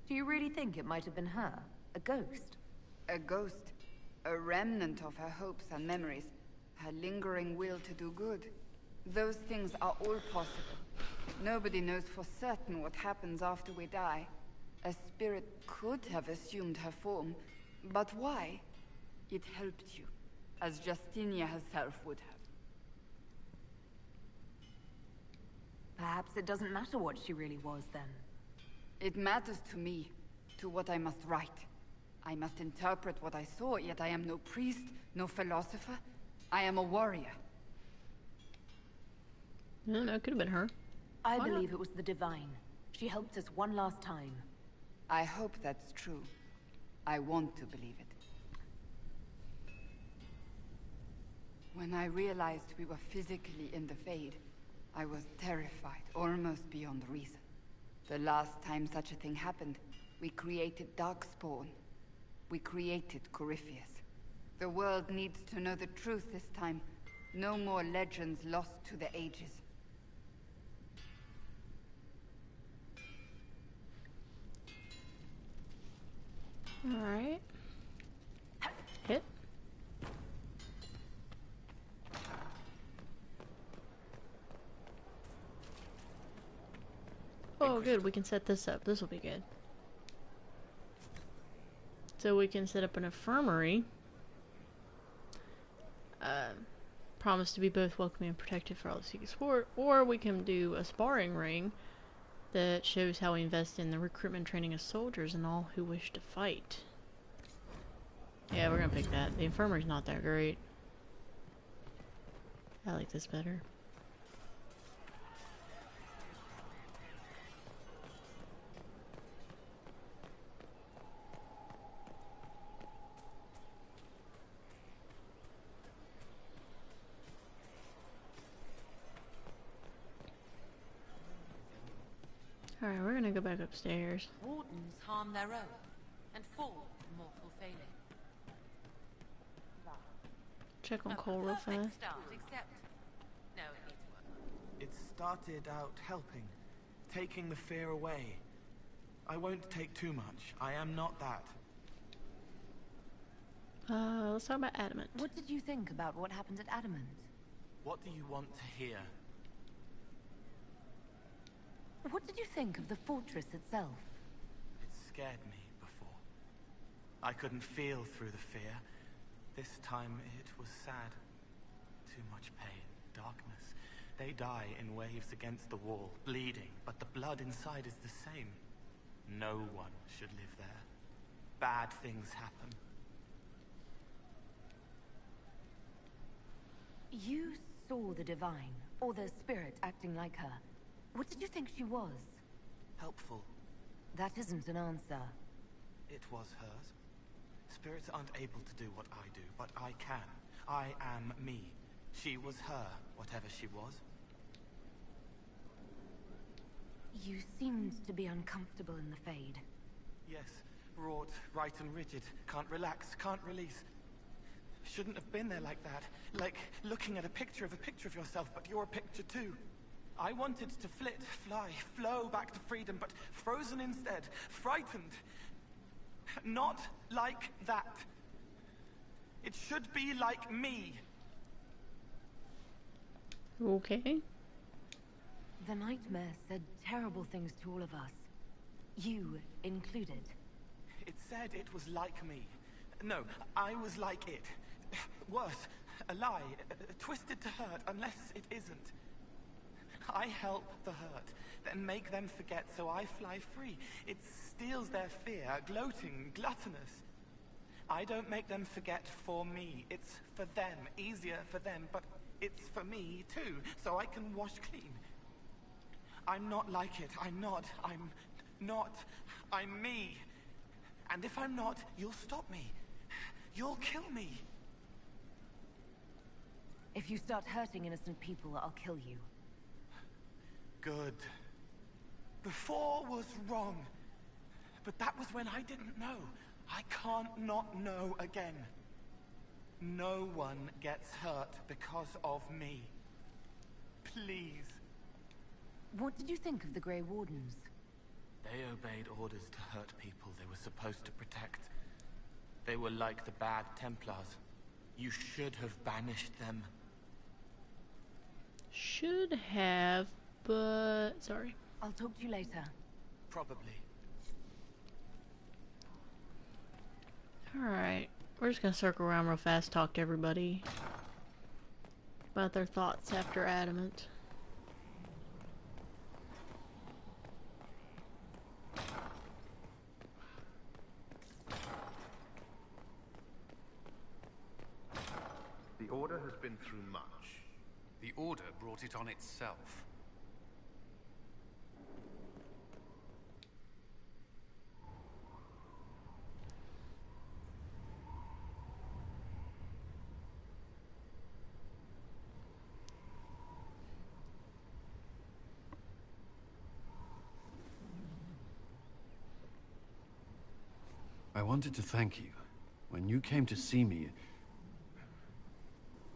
C: Do you really think it might have been her? A ghost?
I: A ghost. A remnant of her hopes and memories. Her lingering will to do good. Those things are all possible. Nobody knows for certain what happens after we die. A spirit could have assumed her form, but why? It helped you, as Justinia herself would have.
C: Perhaps it doesn't matter what she really was, then.
I: It matters to me, to what I must write. I must interpret what I saw, yet I am no priest, no philosopher. I am a warrior.
A: No, it could have been her.
C: I believe it was the Divine. She helped us one last time.
I: I hope that's true. I want to believe it. When I realized we were physically in the Fade, I was terrified, almost beyond reason. The last time such a thing happened, we created Darkspawn. We created Corypheus. The world needs to know the truth this time. No more legends lost to the ages.
A: Alright. Hit. Oh, good. We can set this up. This will be good. So we can set up an infirmary. Promise to be both welcoming and protective for all the seeking sport. Or we can do a sparring ring that shows how we invest in the recruitment and training of soldiers and all who wish to fight. Yeah, we're gonna pick that. The infirmary's not that great. I like this better. Alright, we're gonna go back upstairs.
N: Wardens harm their own, and fall to mortal failing.
A: Check on Cole real fast.
N: Start, except... No, it needs work.
U: It started out helping, taking the fear away. I won't take too much. I am not that.
A: Let's talk about Adamant.
C: What did you think about what happened at Adamant?
U: What do you want to hear?
C: What did you think of the fortress itself?
U: It scared me before. I couldn't feel through the fear. This time it was sad. Too much pain, darkness. They die in waves against the wall, bleeding, but the blood inside is the same. No one should live there. Bad things happen.
C: You saw the Divine, or the spirit acting like her. What did you think she was?
U: Helpful.
C: That isn't an answer.
U: It was hers. Spirits aren't able to do what I do, but I can. I am me. She was her, whatever she was.
C: You seemed to be uncomfortable in the Fade.
U: Yes, wrought, right and rigid. Can't relax, can't release. Shouldn't have been there like that. Like looking at a picture of yourself, but you're a picture too. I wanted to flit, fly, flow back to freedom, but frozen instead, frightened. Not like that. It should be like me.
A: Okay.
C: The nightmare said terrible things to all of us. You included.
U: It said it was like me. No, I was like it. Worse, a lie, twisted to hurt, unless it isn't. I help the hurt, then make them forget, so I fly free. It steals their fear, gloating, gluttonous. I don't make them forget for me. It's for them, easier for them, but it's for me too, so I can wash clean. I'm not like it. I'm not. I'm me. And if I'm not, you'll stop me. You'll kill me.
C: If you start hurting innocent people, I'll kill you.
U: Good. Before was wrong. but that was when I didn't know. I can't not know again. No one gets hurt because of me. Please.
C: What did you think of the Grey Wardens?
J: They obeyed orders to hurt people they were supposed to protect. They were like the bad Templars. You should have banished them.
A: Should have, but... sorry.
C: I'll talk to you later.
J: Probably.
A: Alright. We're just gonna circle around real fast, talk to everybody about their thoughts after Adamant.
O: The Order has been through much.
M: The Order brought it on itself.
P: I wanted to thank you. When you came to see me,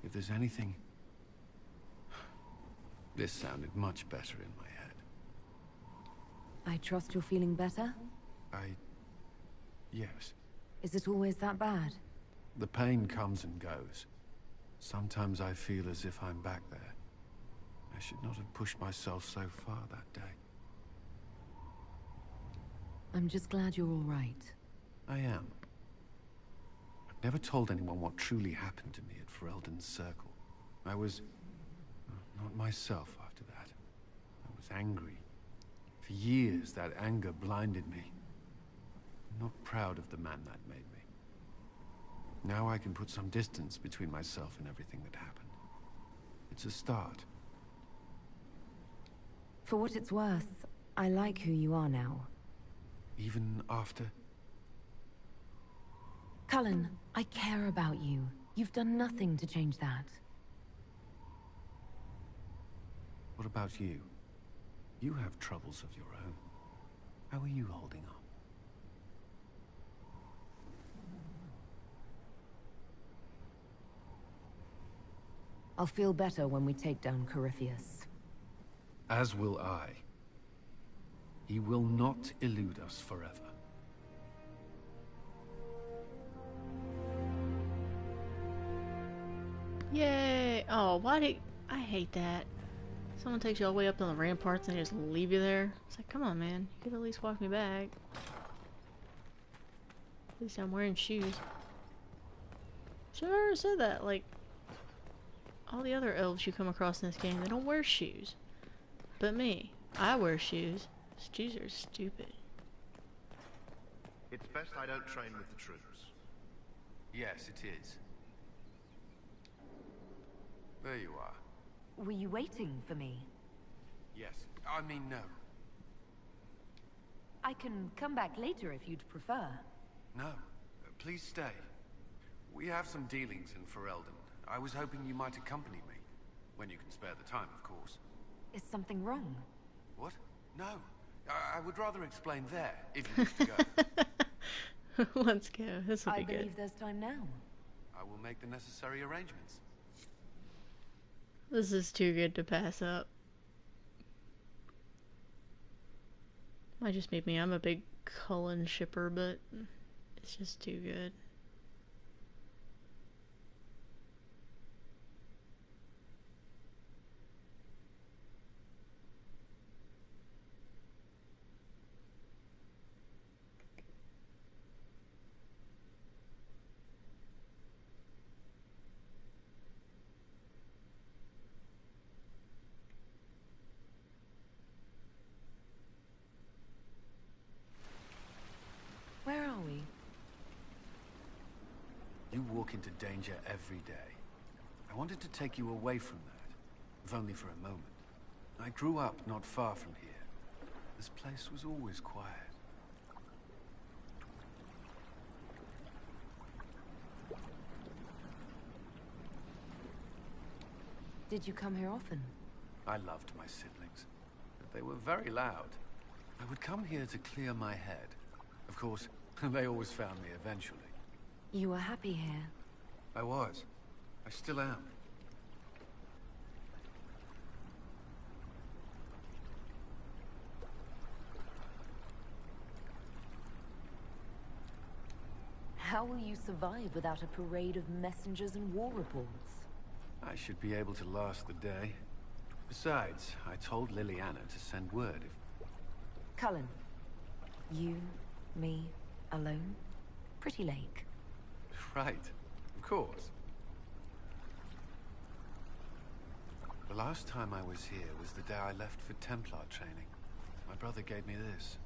P: if there's anything... This sounded much better in my head.
C: I trust you're feeling better?
P: Yes.
C: Is it always that bad?
P: The pain comes and goes. Sometimes I feel as if I'm back there. I should not have pushed myself so far that day.
C: I'm just glad you're all right.
P: I am. I've never told anyone what truly happened to me at Ferelden's Circle. I was... not myself after that. I was angry. For years, that anger blinded me. I'm not proud of the man that made me. Now I can put some distance between myself and everything that happened. It's a start.
C: For what it's worth, I like who you are now.
P: Even after...
C: Cullen, I care about you. You've done nothing to change that.
P: What about you? You have troubles of your own. How are you holding up?
C: I'll feel better when we take down Corypheus.
P: As will I. He will not elude us forever.
A: Yay! Oh, why did... I hate that. Someone takes you all the way up to the ramparts and they just leave you there. It's like, come on, man. You could at least walk me back. At least I'm wearing shoes. Should have already said that. Like, all the other elves you come across in this game, they don't wear shoes. But me, I wear shoes. Shoes are stupid.
O: It's best I don't train with the troops.
M: Yes, it is. There you are.
C: Were you waiting for me?
M: Yes. I mean, no.
C: I can come back later if you'd prefer.
M: No. Please stay. We have some dealings in Ferelden. I was hoping you might accompany me. When you can spare the time, of course.
C: Is something wrong?
M: What? No. I would rather explain there, if you wish to go.
A: Let's go. This will be good.
C: I believe there's time now.
M: I will make the necessary arrangements.
A: This is too good to pass up. Might just be me. I'm a big Cullen shipper, but it's just too good.
C: Where are we?
P: You walk into danger every day. I wanted to take you away from that, if only for a moment. I grew up not far from here. This place was always quiet.
C: Did you come here often?
P: I loved my siblings, but they were very loud. I would come here to clear my head. Of course, they always found me eventually.
C: You were happy here.
P: I was. I still am.
C: How will you survive without a parade of messengers and war reports?
P: I should be able to last the day. Besides, I told Liliana to send word if...
C: Cullen, you, me, alone? Pretty lake.
P: Right, of course. The last time I was here was the day I left for Templar training. My brother gave me this.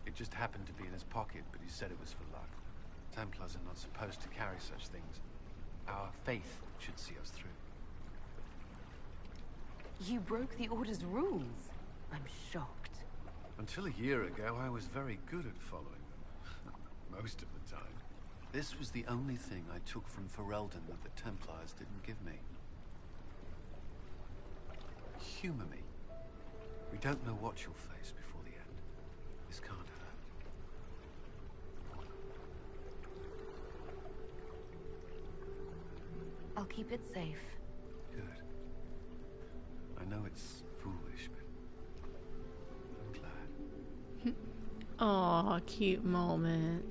P: It just happened to be in his pocket, but he said it was for luck. Templars are not supposed to carry such things. Our faith should see us through.
C: You broke the Order's rules. I'm shocked.
P: Until a year ago, I was very good at following them. Most of the time. This was the only thing I took from Ferelden that the Templars didn't give me. Humor me. We don't know what you'll face before the end. This can't hurt.
C: I'll keep it safe.
P: Good. I know it's foolish, but I'm glad.
A: Aw, cute moment.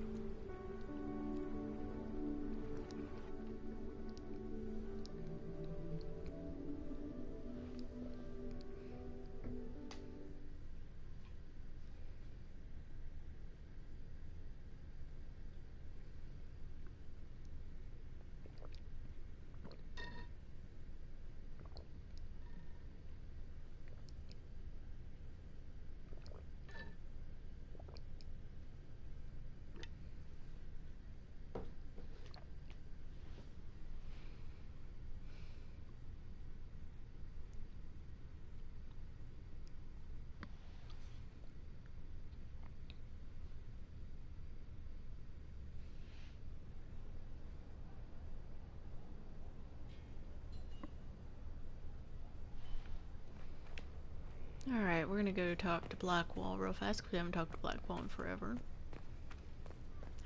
A: Alright, we're gonna go talk to Blackwall real fast because we haven't talked to Blackwall in forever.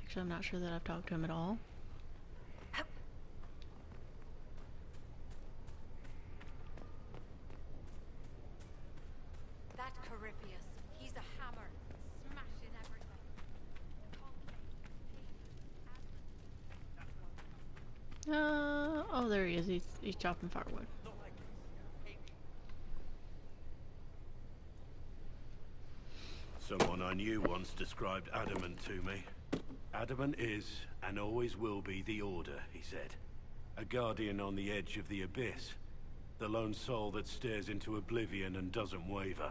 A: Actually, I'm not sure that I've talked to him at all.
H: That Corypheus, he's a hammer, smashing everything.
A: Oh, there he is. He's chopping firewood.
G: Someone I knew once described adamant to me. Adamant is, and always will be, the Order, he said. A guardian on the edge of the abyss. The lone soul that stares into oblivion and doesn't waver.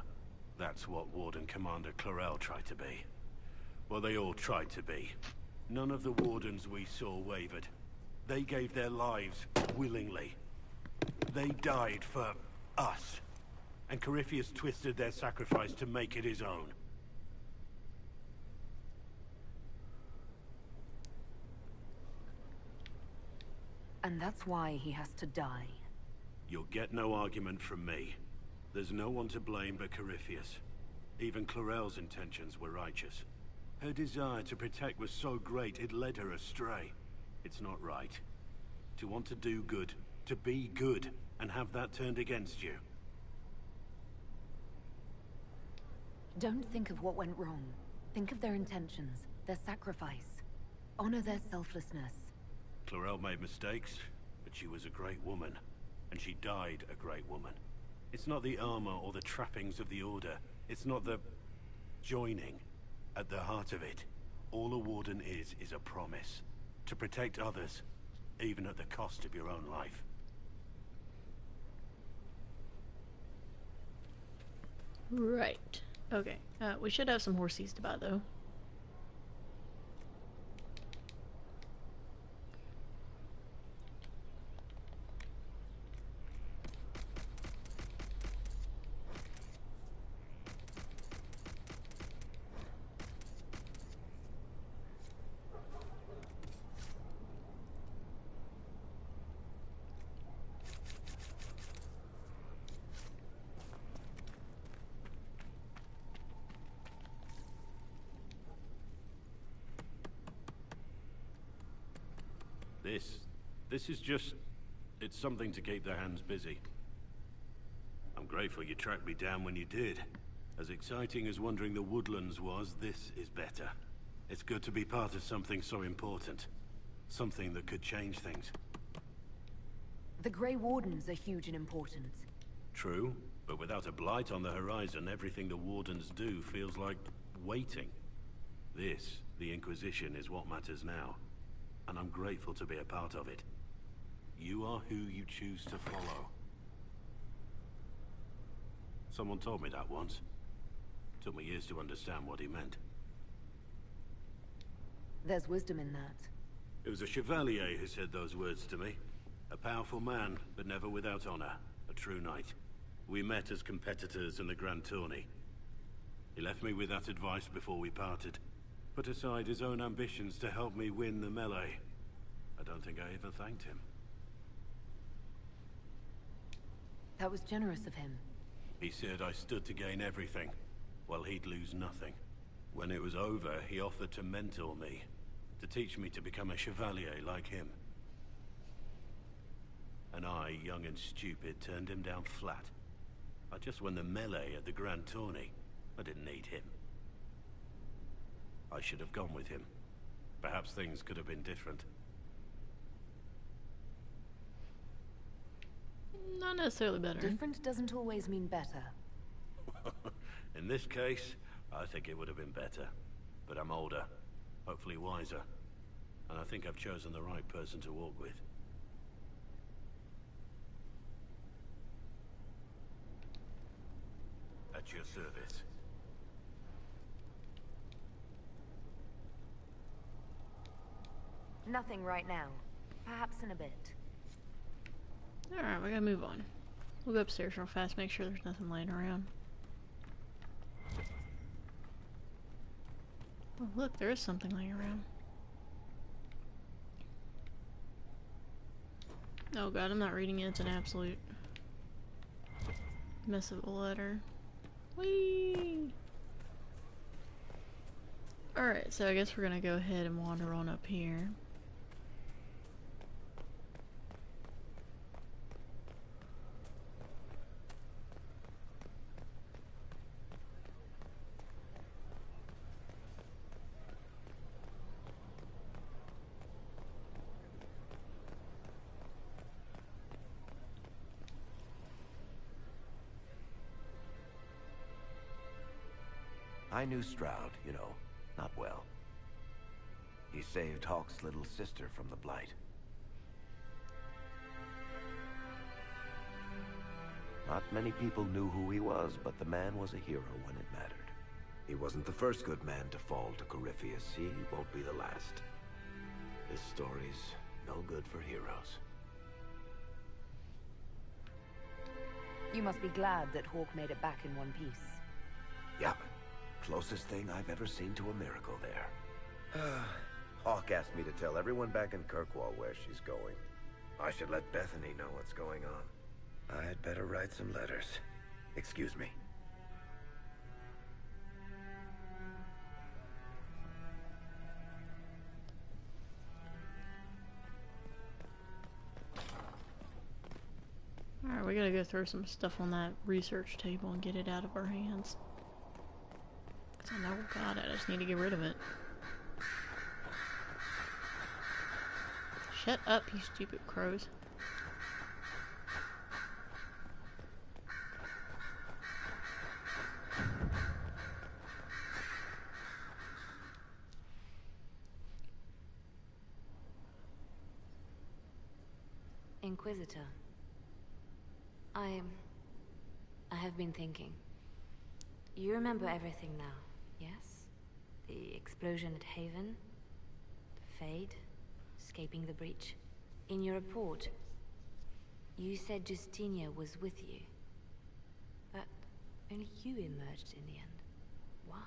G: That's what Warden Commander Clarel tried to be. Well, they all tried to be. None of the Wardens we saw wavered. They gave their lives willingly. They died for us. And Corypheus twisted their sacrifice to make it his own.
C: And that's why he has to die.
G: You'll get no argument from me. There's no one to blame but Corypheus. Even Clarel's intentions were righteous. Her desire to protect was so great it led her astray. It's not right. To want to do good, to be good, and have that turned against you.
C: Don't think of what went wrong. Think of their intentions, their sacrifice. Honor their selflessness.
G: Clarel made mistakes, but she was a great woman. And she died a great woman. It's not the armor or the trappings of the Order. It's not the... joining. At the heart of it, all a Warden is a promise. To protect others, even at the cost of your own life.
A: Right. Okay. We should have some horsies to buy, though.
E: This is just... It's something to keep their hands busy. I'm grateful you tracked me down when you did. As exciting as wandering the woodlands was, this is better. It's good to be part of something so important. Something that could change things.
C: The Grey Wardens are huge and important.
E: True, but without a blight on the horizon, everything the Wardens do feels like waiting. This, the Inquisition, is what matters now. And I'm grateful to be a part of it. You are who you choose to follow. Someone told me that once. Took me years to understand what he meant.
C: There's wisdom in that.
E: It was a chevalier who said those words to me. A powerful man, but never without honor. A true knight. We met as competitors in the Grand Tourney. He left me with that advice before we parted. Put aside his own ambitions to help me win the melee. I don't think I ever thanked him.
C: That was generous of him.
E: He said I stood to gain everything, while he'd lose nothing. When it was over, he offered to mentor me, to teach me to become a chevalier like him. And I, young and stupid, turned him down flat. I just won the melee at the Grand Tourney. I didn't need him. I should have gone with him. Perhaps things could have been different.
A: Not necessarily better.
C: Different doesn't always mean better.
E: In this case, I think it would have been better. But I'm older, hopefully wiser. And I think I've chosen the right person to walk with. At your service.
C: Nothing right now. Perhaps in a bit.
A: Alright, we gotta move on. We'll go upstairs real fast, make sure there's nothing laying around. Oh, look, there is something laying around. Oh god, I'm not reading it. It's an absolute mess of a letter. Whee! Alright, so I guess we're gonna go ahead and wander on up here.
L: I knew Stroud, you know, not well. He saved Hawke's little sister from the Blight. Not many people knew who he was, but the man was a hero when it mattered. He wasn't the first good man to fall to Corypheus. He won't be the last. This story's no good for heroes.
C: You must be glad that Hawke made it back in one piece.
L: Yup. Closest thing I've ever seen to a miracle there. Hawke asked me to tell everyone back in Kirkwall where she's going. I should let Bethany know what's going on. I had better write some letters. Excuse me.
A: Alright, we gotta go throw some stuff on that research table and get it out of our hands. I know, God, I just need to get rid of it. Shut up, you stupid crows.
B: Inquisitor. I have been thinking. You remember everything now, yes? The explosion at Haven, the Fade, escaping the breach. In your report, you said Justinia was with you. But only you emerged in the end. Why?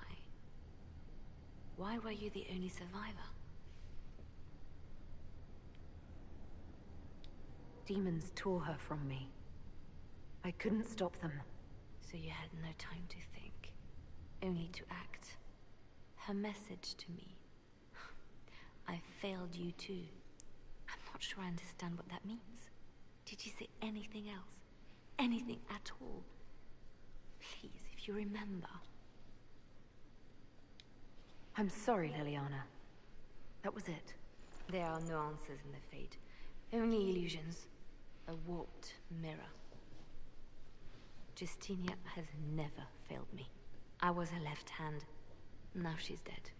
B: Why were you the only survivor?
C: Demons tore her from me. I couldn't stop them.
B: So you had no time to think, only to act. Her message to me. I failed you too. I'm not sure I understand what that means. Did you say anything else? Anything at all? Please, if you remember.
C: I'm sorry, Liliana. That was it.
B: There are no answers in the Fate. Only illusions. A warped mirror. Justinia has never failed me. I was her left hand. Now she's dead.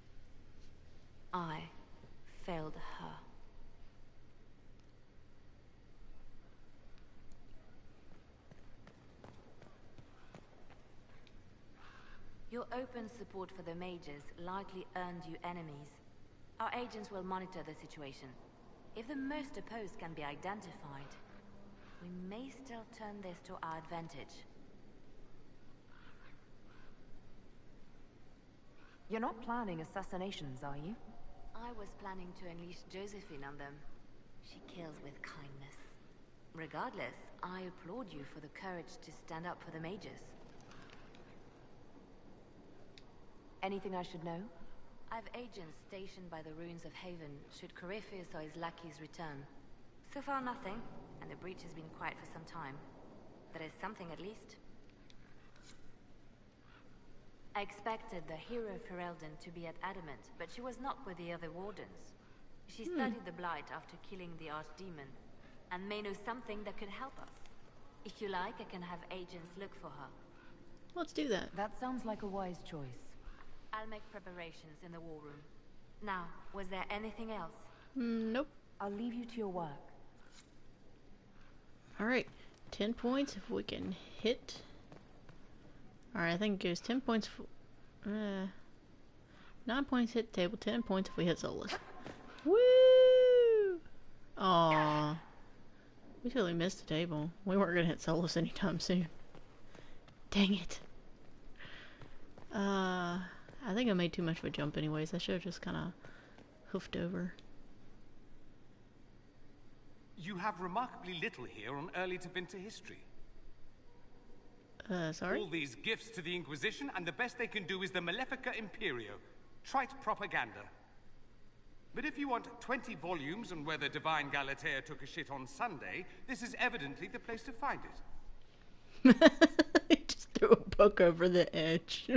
B: I failed her. Your open support for the mages likely earned you enemies. Our agents will monitor the situation. If the most opposed can be identified, we may still turn this to our advantage.
C: You're not planning assassinations, are you?
B: I was planning to unleash Josephine on them. She kills with kindness. Regardless, I applaud you for the courage to stand up for the mages.
C: Anything I should know?
B: I've agents stationed by the ruins of Haven should Corypheus or his lackeys return. So far nothing, and the breach has been quiet for some time. There is something at least. I expected the hero Ferelden to be at Adamant, but she was not with the other wardens. She studied the Blight after killing the Archdemon, and may know something that could help us. If you like, I can have agents look for her.
A: Let's do that.
C: That sounds like a wise choice.
B: I'll make preparations in the war room. Now, was there anything else?
A: Nope.
C: I'll leave you to your work.
A: Alright. 10 points if we can hit. Alright, I think it goes 10 points for... 9 points hit table, 10 points if we hit Solus. Woo! Aww. We totally missed the table. We weren't gonna hit Solus anytime soon. Dang it. I think I made too much of a jump anyways. I should have just kind of hoofed over.
M: You have remarkably little here on early to winter history.
A: Sorry?
M: All these gifts to the Inquisition, and the best they can do is the Malefica Imperio. Trite propaganda. But if you want 20 volumes on whether Divine Galatea took a shit on Sunday, this is evidently the place to find it.
A: He just threw a book over the edge.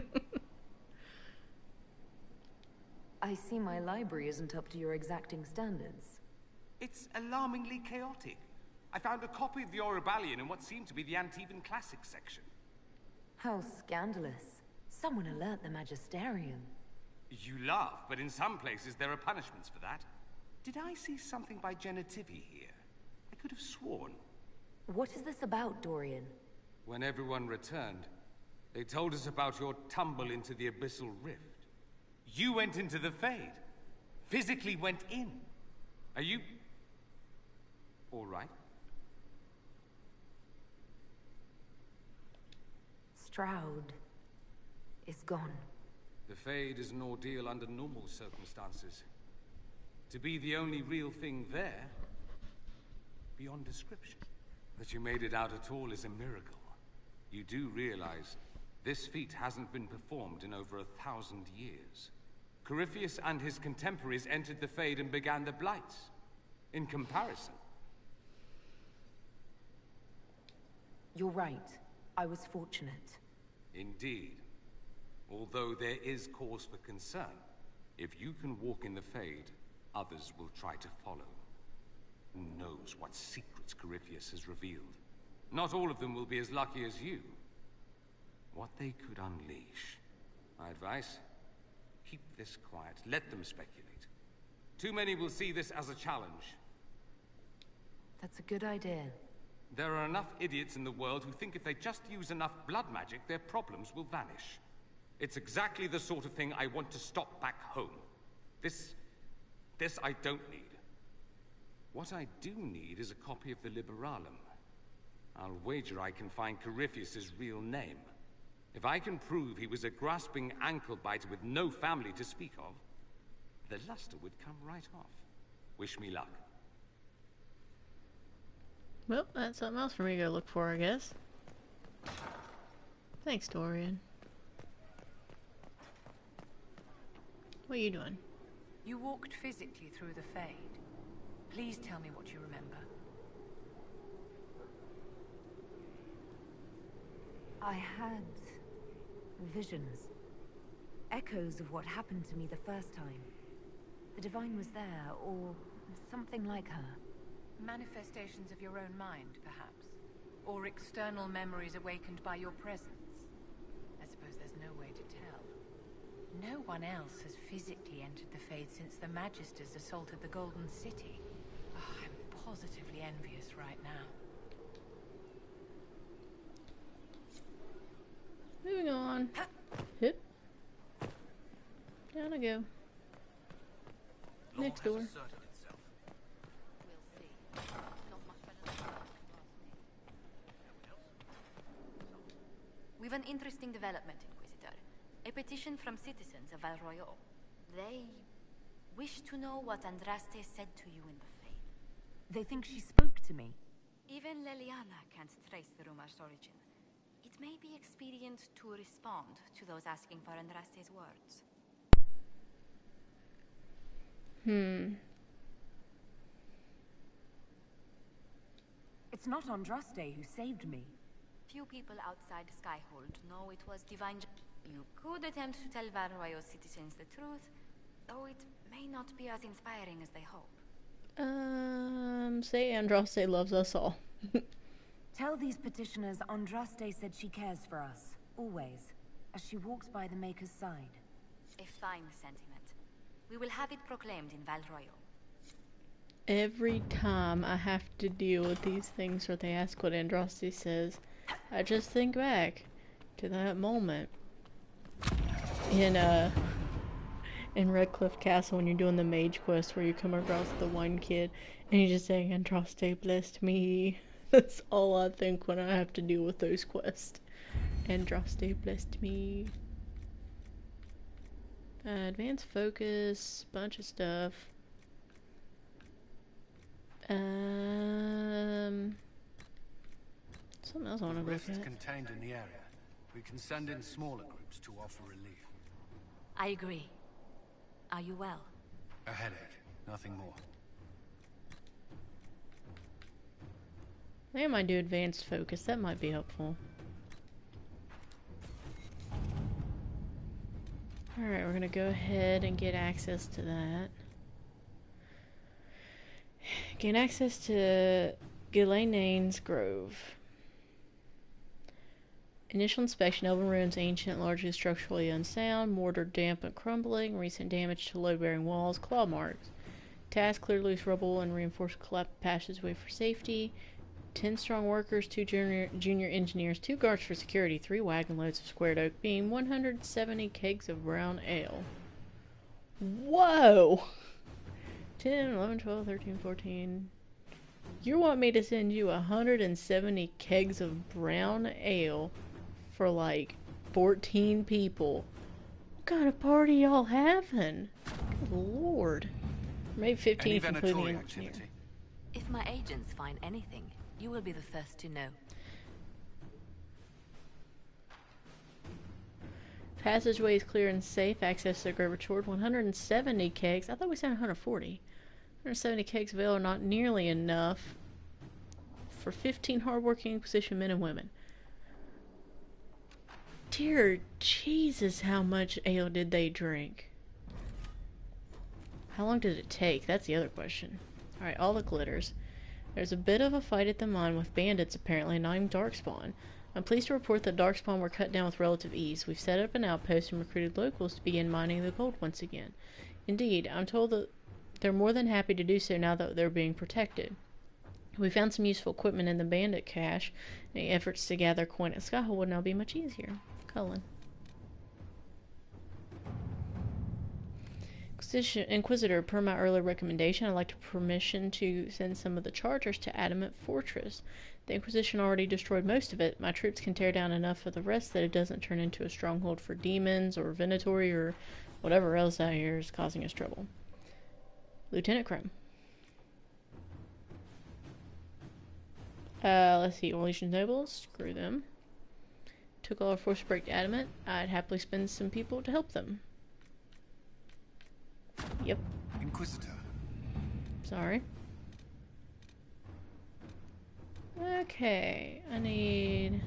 C: I see my library isn't up to your exacting standards.
M: It's alarmingly chaotic. I found a copy of the Oribalian in what seemed to be the Antivan Classics section.
C: How scandalous. Someone alert the Magisterium.
M: You laugh, but in some places there are punishments for that. Did I see something by Genitivi here? I could have sworn.
C: What is this about, Dorian?
M: When everyone returned, they told us about your tumble into the Abyssal Rift. You went into the Fade. Physically went in. Are you... all right?
C: Stroud is gone.
M: The Fade is an ordeal under normal circumstances. To be the only real thing there, beyond description. That you made it out at all is a miracle. You do realize this feat hasn't been performed in over 1,000 years. Corypheus and his contemporaries entered the Fade and began the Blights. In comparison...
C: You're right. I was fortunate.
M: Indeed. Although there is cause for concern. If you can walk in the Fade, others will try to follow. Who knows what secrets Corypheus has revealed? Not all of them will be as lucky as you. What they could unleash. My advice? Keep this quiet. Let them speculate. Too many will see this as a challenge.
C: That's a good idea.
M: There are enough idiots in the world who think if they just use enough blood magic, their problems will vanish. It's exactly the sort of thing I want to stop back home. This I don't need. What I do need is a copy of the Liberalum. I'll wager I can find Corypheus's real name. If I can prove he was a grasping ankle-biter with no family to speak of, the luster would come right off. Wish me luck.
A: Well, that's something else for me to go look for, I guess. Thanks, Dorian. What are you doing?
C: You walked physically through the Fade.
N: Please tell me what you remember.
C: I had visions. Echoes of what happened to me the first time. The Divine was there, or something like her.
N: Manifestations of your own mind, perhaps? Or external memories awakened by your presence? I suppose there's no way to tell. No one else has physically entered the Fade since the Magisters assaulted the Golden City. Oh, I'm positively envious right now.
A: Moving on. Hip. Down I go. Next door.
B: We've an interesting development, Inquisitor. A petition from citizens of Val Royeaux. They wish to know what Andraste said to you in the Fade.
C: They think she spoke to me.
B: Even Leliana can't trace the rumor's origin. It may be expedient to respond to those asking for Andraste's words.
C: It's not Andraste who saved me.
B: Few people outside Skyhold know it was divine. You could attempt to tell Val Royeaux citizens the truth, though it may not be as inspiring as they hope.
A: Say Andraste loves us all.
C: Tell these petitioners Andraste said she cares for us, always, as she walks by the Maker's side.
B: A fine sentiment. We will have it proclaimed in Val Royeaux.
A: Every time I have to deal with these things where they ask what Andraste says, I just think back to that moment in Redcliffe Castle when you're doing the mage quest where you come across the one kid and you just say, Andraste blessed me. That's all I think when I have to deal with those quests. Andraste blessed me. Advanced focus, bunch of stuff. Something else I want to look
P: Rifts
A: at.
P: contained in the area. We can send in smaller groups to offer relief.
B: I agree. Are you well?
P: A headache, nothing more.
A: I might do advanced focus. That might be helpful. Alright, we're gonna go ahead and get access to that. Gain access to Ghilanaine's Grove. Initial inspection, Elven ruins ancient, largely structurally unsound, mortar damp and crumbling, recent damage to load-bearing walls, claw marks. Task, clear loose rubble and reinforce collapsed passageway for safety. 10 strong workers, 2 junior engineers, 2 guards for security, 3 wagon loads of squared oak beam, 170 kegs of brown ale. Whoa! 10, 11, 12, 13, 14. You want me to send you 170 kegs of brown ale for like 14 people? What kind of party y'all having? Good lord. Maybe 15 if including the engineer.
B: If my agents find anything, you will be the first to know.
A: Passageway is clear and safe. Access to the grove restored. 170 kegs. I thought we said 140. 170 kegs of ale are not nearly enough for 15 hardworking Inquisition men and women. Dear Jesus, how much ale did they drink? How long did it take? That's the other question. Alright, all the glitters. There's a bit of a fight at the mine with bandits apparently, and I'm Darkspawn. I'm pleased to report that Darkspawn were cut down with relative ease. We've set up an outpost and recruited locals to begin mining the gold once again. Indeed, I'm told that they're more than happy to do so now that they're being protected. We found some useful equipment in the bandit cache, and the efforts to gather coin at Skyhold will now be much easier. Cullen. Inquisitor, per my earlier recommendation, I'd like to permission to send some of the chargers to Adamant Fortress. The Inquisition already destroyed most of it. My troops can tear down enough of the rest that it doesn't turn into a stronghold for demons or Venatori or whatever else out here is causing us trouble. Lieutenant Crumb. Let's see. Orlesian nobles. Screw them. Took all our force to break Adamant. I'd happily spend some people to help them. Yep.
P: Inquisitor.
A: Sorry. Okay, I need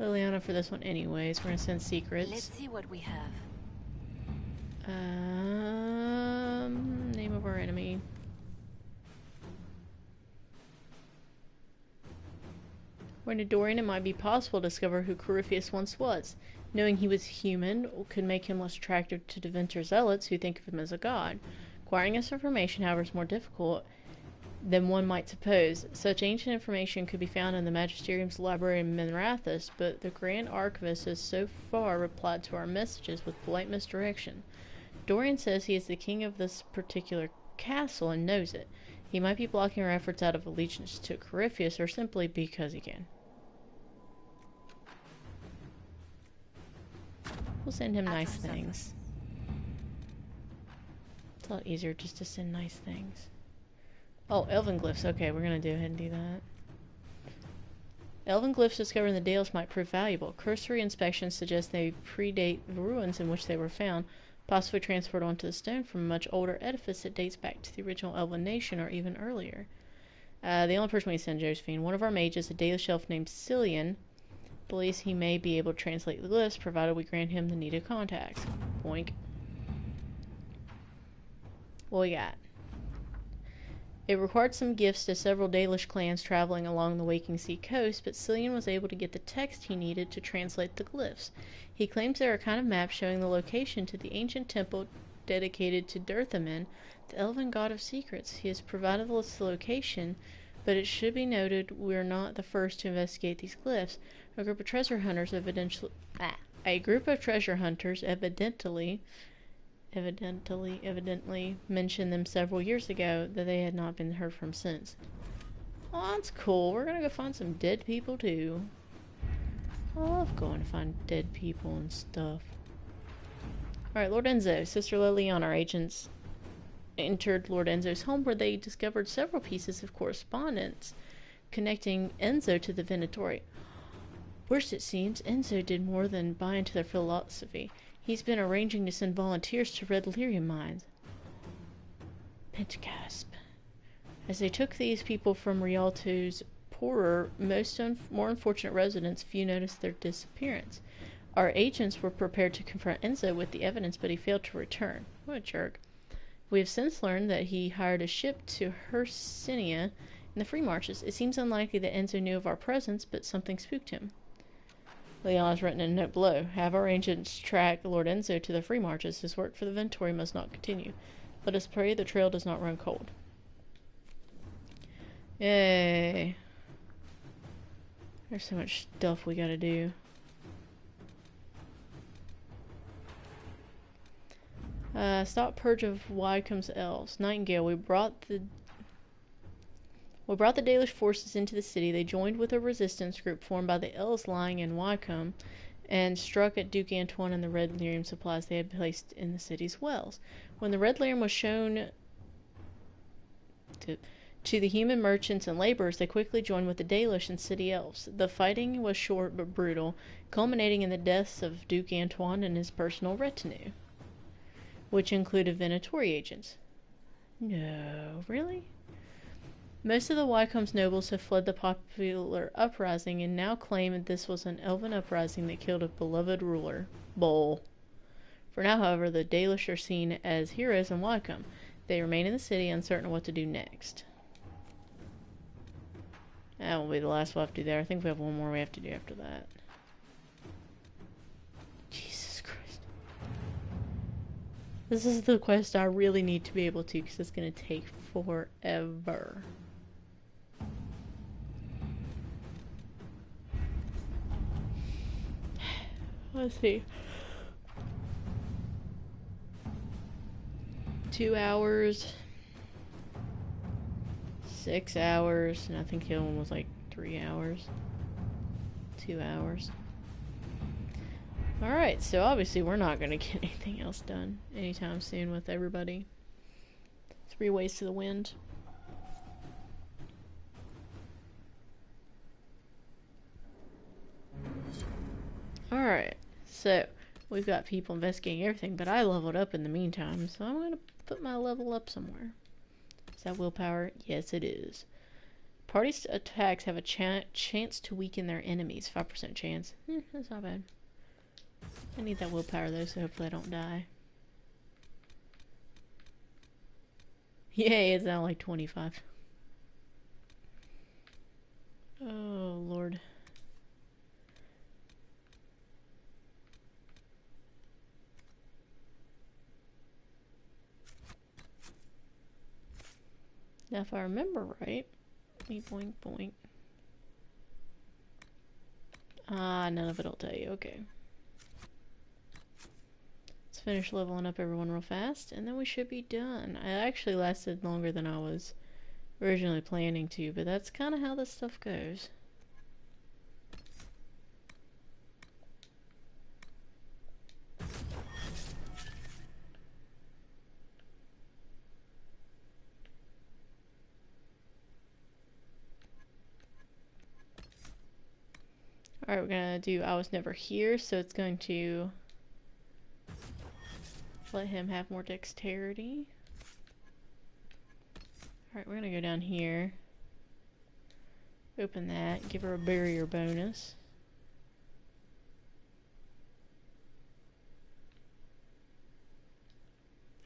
A: Liliana for this one anyways. We're gonna send secrets.
B: Let's see what we have.
A: Name of our enemy. According to Dorian, it might be possible to discover who Corypheus once was. Knowing he was human could make him less attractive to Deventor zealots who think of him as a god. Acquiring this information, however, is more difficult than one might suppose. Such ancient information could be found in the Magisterium's library in Minrathus, but the Grand Archivist has so far replied to our messages with polite misdirection. Dorian says he is the king of this particular castle and knows it. He might be blocking our efforts out of allegiance to Corypheus or simply because he can. We'll send him nice things. It's a lot easier just to send nice things. Oh, elven glyphs. Okay, we're gonna go ahead and do that. Elven glyphs discovered in the Dales might prove valuable. Cursory inspections suggest they predate the ruins in which they were found, possibly transferred onto the stone from a much older edifice that dates back to the original Elven nation or even earlier. The only person we send Josephine. One of our mages, a Dalish elf named Cillian, believes he may be able to translate the glyphs, provided we grant him the needed contacts. Boink. What we got? It required some gifts to several Dalish clans traveling along the Waking Sea coast, but Cillian was able to get the text he needed to translate the glyphs. He claims they are a kind of map showing the location to the ancient temple dedicated to Dirthamin, the elven god of secrets. He has provided us the location, but it should be noted we're not the first to investigate these glyphs. A group of treasure hunters evidently mentioned them several years ago, that they had not been heard from since. Oh, that's cool. We're gonna go find some dead people too. I love going to find dead people and stuff. Alright, Lord Enzo, Sister Liliana, our agents entered Lord Enzo's home where they discovered several pieces of correspondence connecting Enzo to the Venatori. Worst it seems, Enzo did more than buy into their philosophy. He's been arranging to send volunteers to Red Lyrium mines. Pentacasp. As they took these people from Rialto's poorer, more unfortunate residents, few noticed their disappearance. Our agents were prepared to confront Enzo with the evidence, but he failed to return. What a jerk. We have since learned that he hired a ship to Hercynia in the Free Marches. It seems unlikely that Enzo knew of our presence, but something spooked him. Leon has written in a note below. Have our agents track Lord Enzo to the Free Marches. His work for the Ventori must not continue. Let us pray the trail does not run cold. Yay. There's so much stuff we gotta do. Stop purge of Wycomb's elves. Nightingale, we brought the Dalish forces into the city. They joined with a resistance group formed by the elves lying in Wycombe and struck at Duke Antoine and the Red Lyrium supplies they had placed in the city's wells. When the Red Lyrium was shown to the human merchants and laborers, they quickly joined with the Dalish and city elves. The fighting was short but brutal, culminating in the deaths of Duke Antoine and his personal retinue, which included Venatori agents. No, really? Most of the Wycomb's nobles have fled the popular uprising and now claim that this was an elven uprising that killed a beloved ruler, Bull. For now, however, the Dalish are seen as heroes in Wycombe. They remain in the city, uncertain of what to do next. That will be the last we'll have to do there. I think we have one more we have to do after that. Jesus Christ. This is the quest I really need to be able to, because it's going to take forever. Let's see. 2 hours. 6 hours. And I think the other one was like 3 hours. 2 hours. Alright, so obviously we're not going to get anything else done anytime soon with everybody. 3 ways to the wind. Alright, so we've got people investigating everything, but I leveled up in the meantime, so I'm going to put my level up somewhere. Is that willpower? Yes, it is. Party attacks have a chance to weaken their enemies. 5% chance. That's not bad. I need that willpower though, so hopefully I don't die. Yay, it's now like 25. Oh, Lord. Now, if I remember right, boink boink. Ah, none of it'll tell you. Okay. Let's finish leveling up everyone real fast, and then we should be done. I actually lasted longer than I was originally planning to, but that's kind of how this stuff goes. Alright, we're gonna do I Was Never Here, so it's going to let him have more dexterity. Alright, we're gonna go down here. Open that, give her a barrier bonus.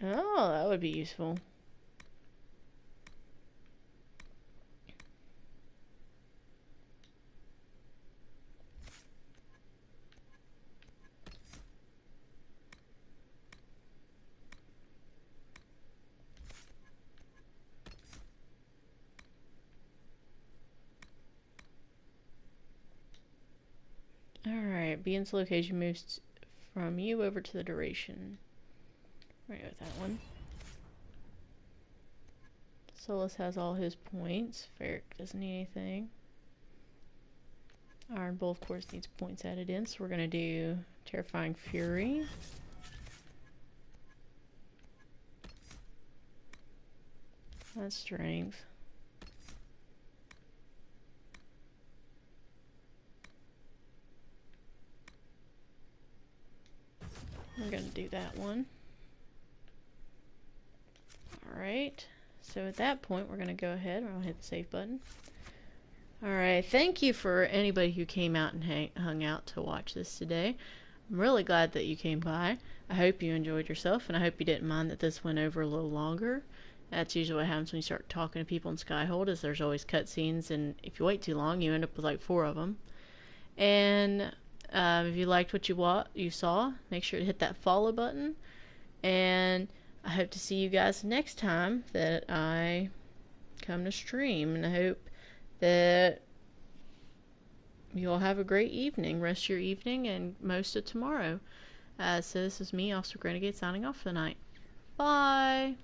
A: Oh, that would be useful. Alright, Bean's location moves from you over to the duration. We're gonna go with that one. Solus has all his points. Ferric doesn't need anything. Iron Bull, of course, needs points added in, so we're gonna do Terrifying Fury. That's strength. We're gonna do that one. Alright, so at that point we're gonna go ahead, we're gonna hit the save button. Alright, thank you for anybody who came out and hung out to watch this today. I'm really glad that you came by. I hope you enjoyed yourself, and I hope you didn't mind that this went over a little longer. That's usually what happens when you start talking to people in Skyhold, is there's always cutscenes, and if you wait too long, you end up with like 4 of them. And if you liked what you saw, make sure to hit that follow button. And I hope to see you guys next time that I come to stream. And I hope that you all have a great evening. Rest your evening and most of tomorrow. So this is me, Officer Renegade, signing off for the night. Bye!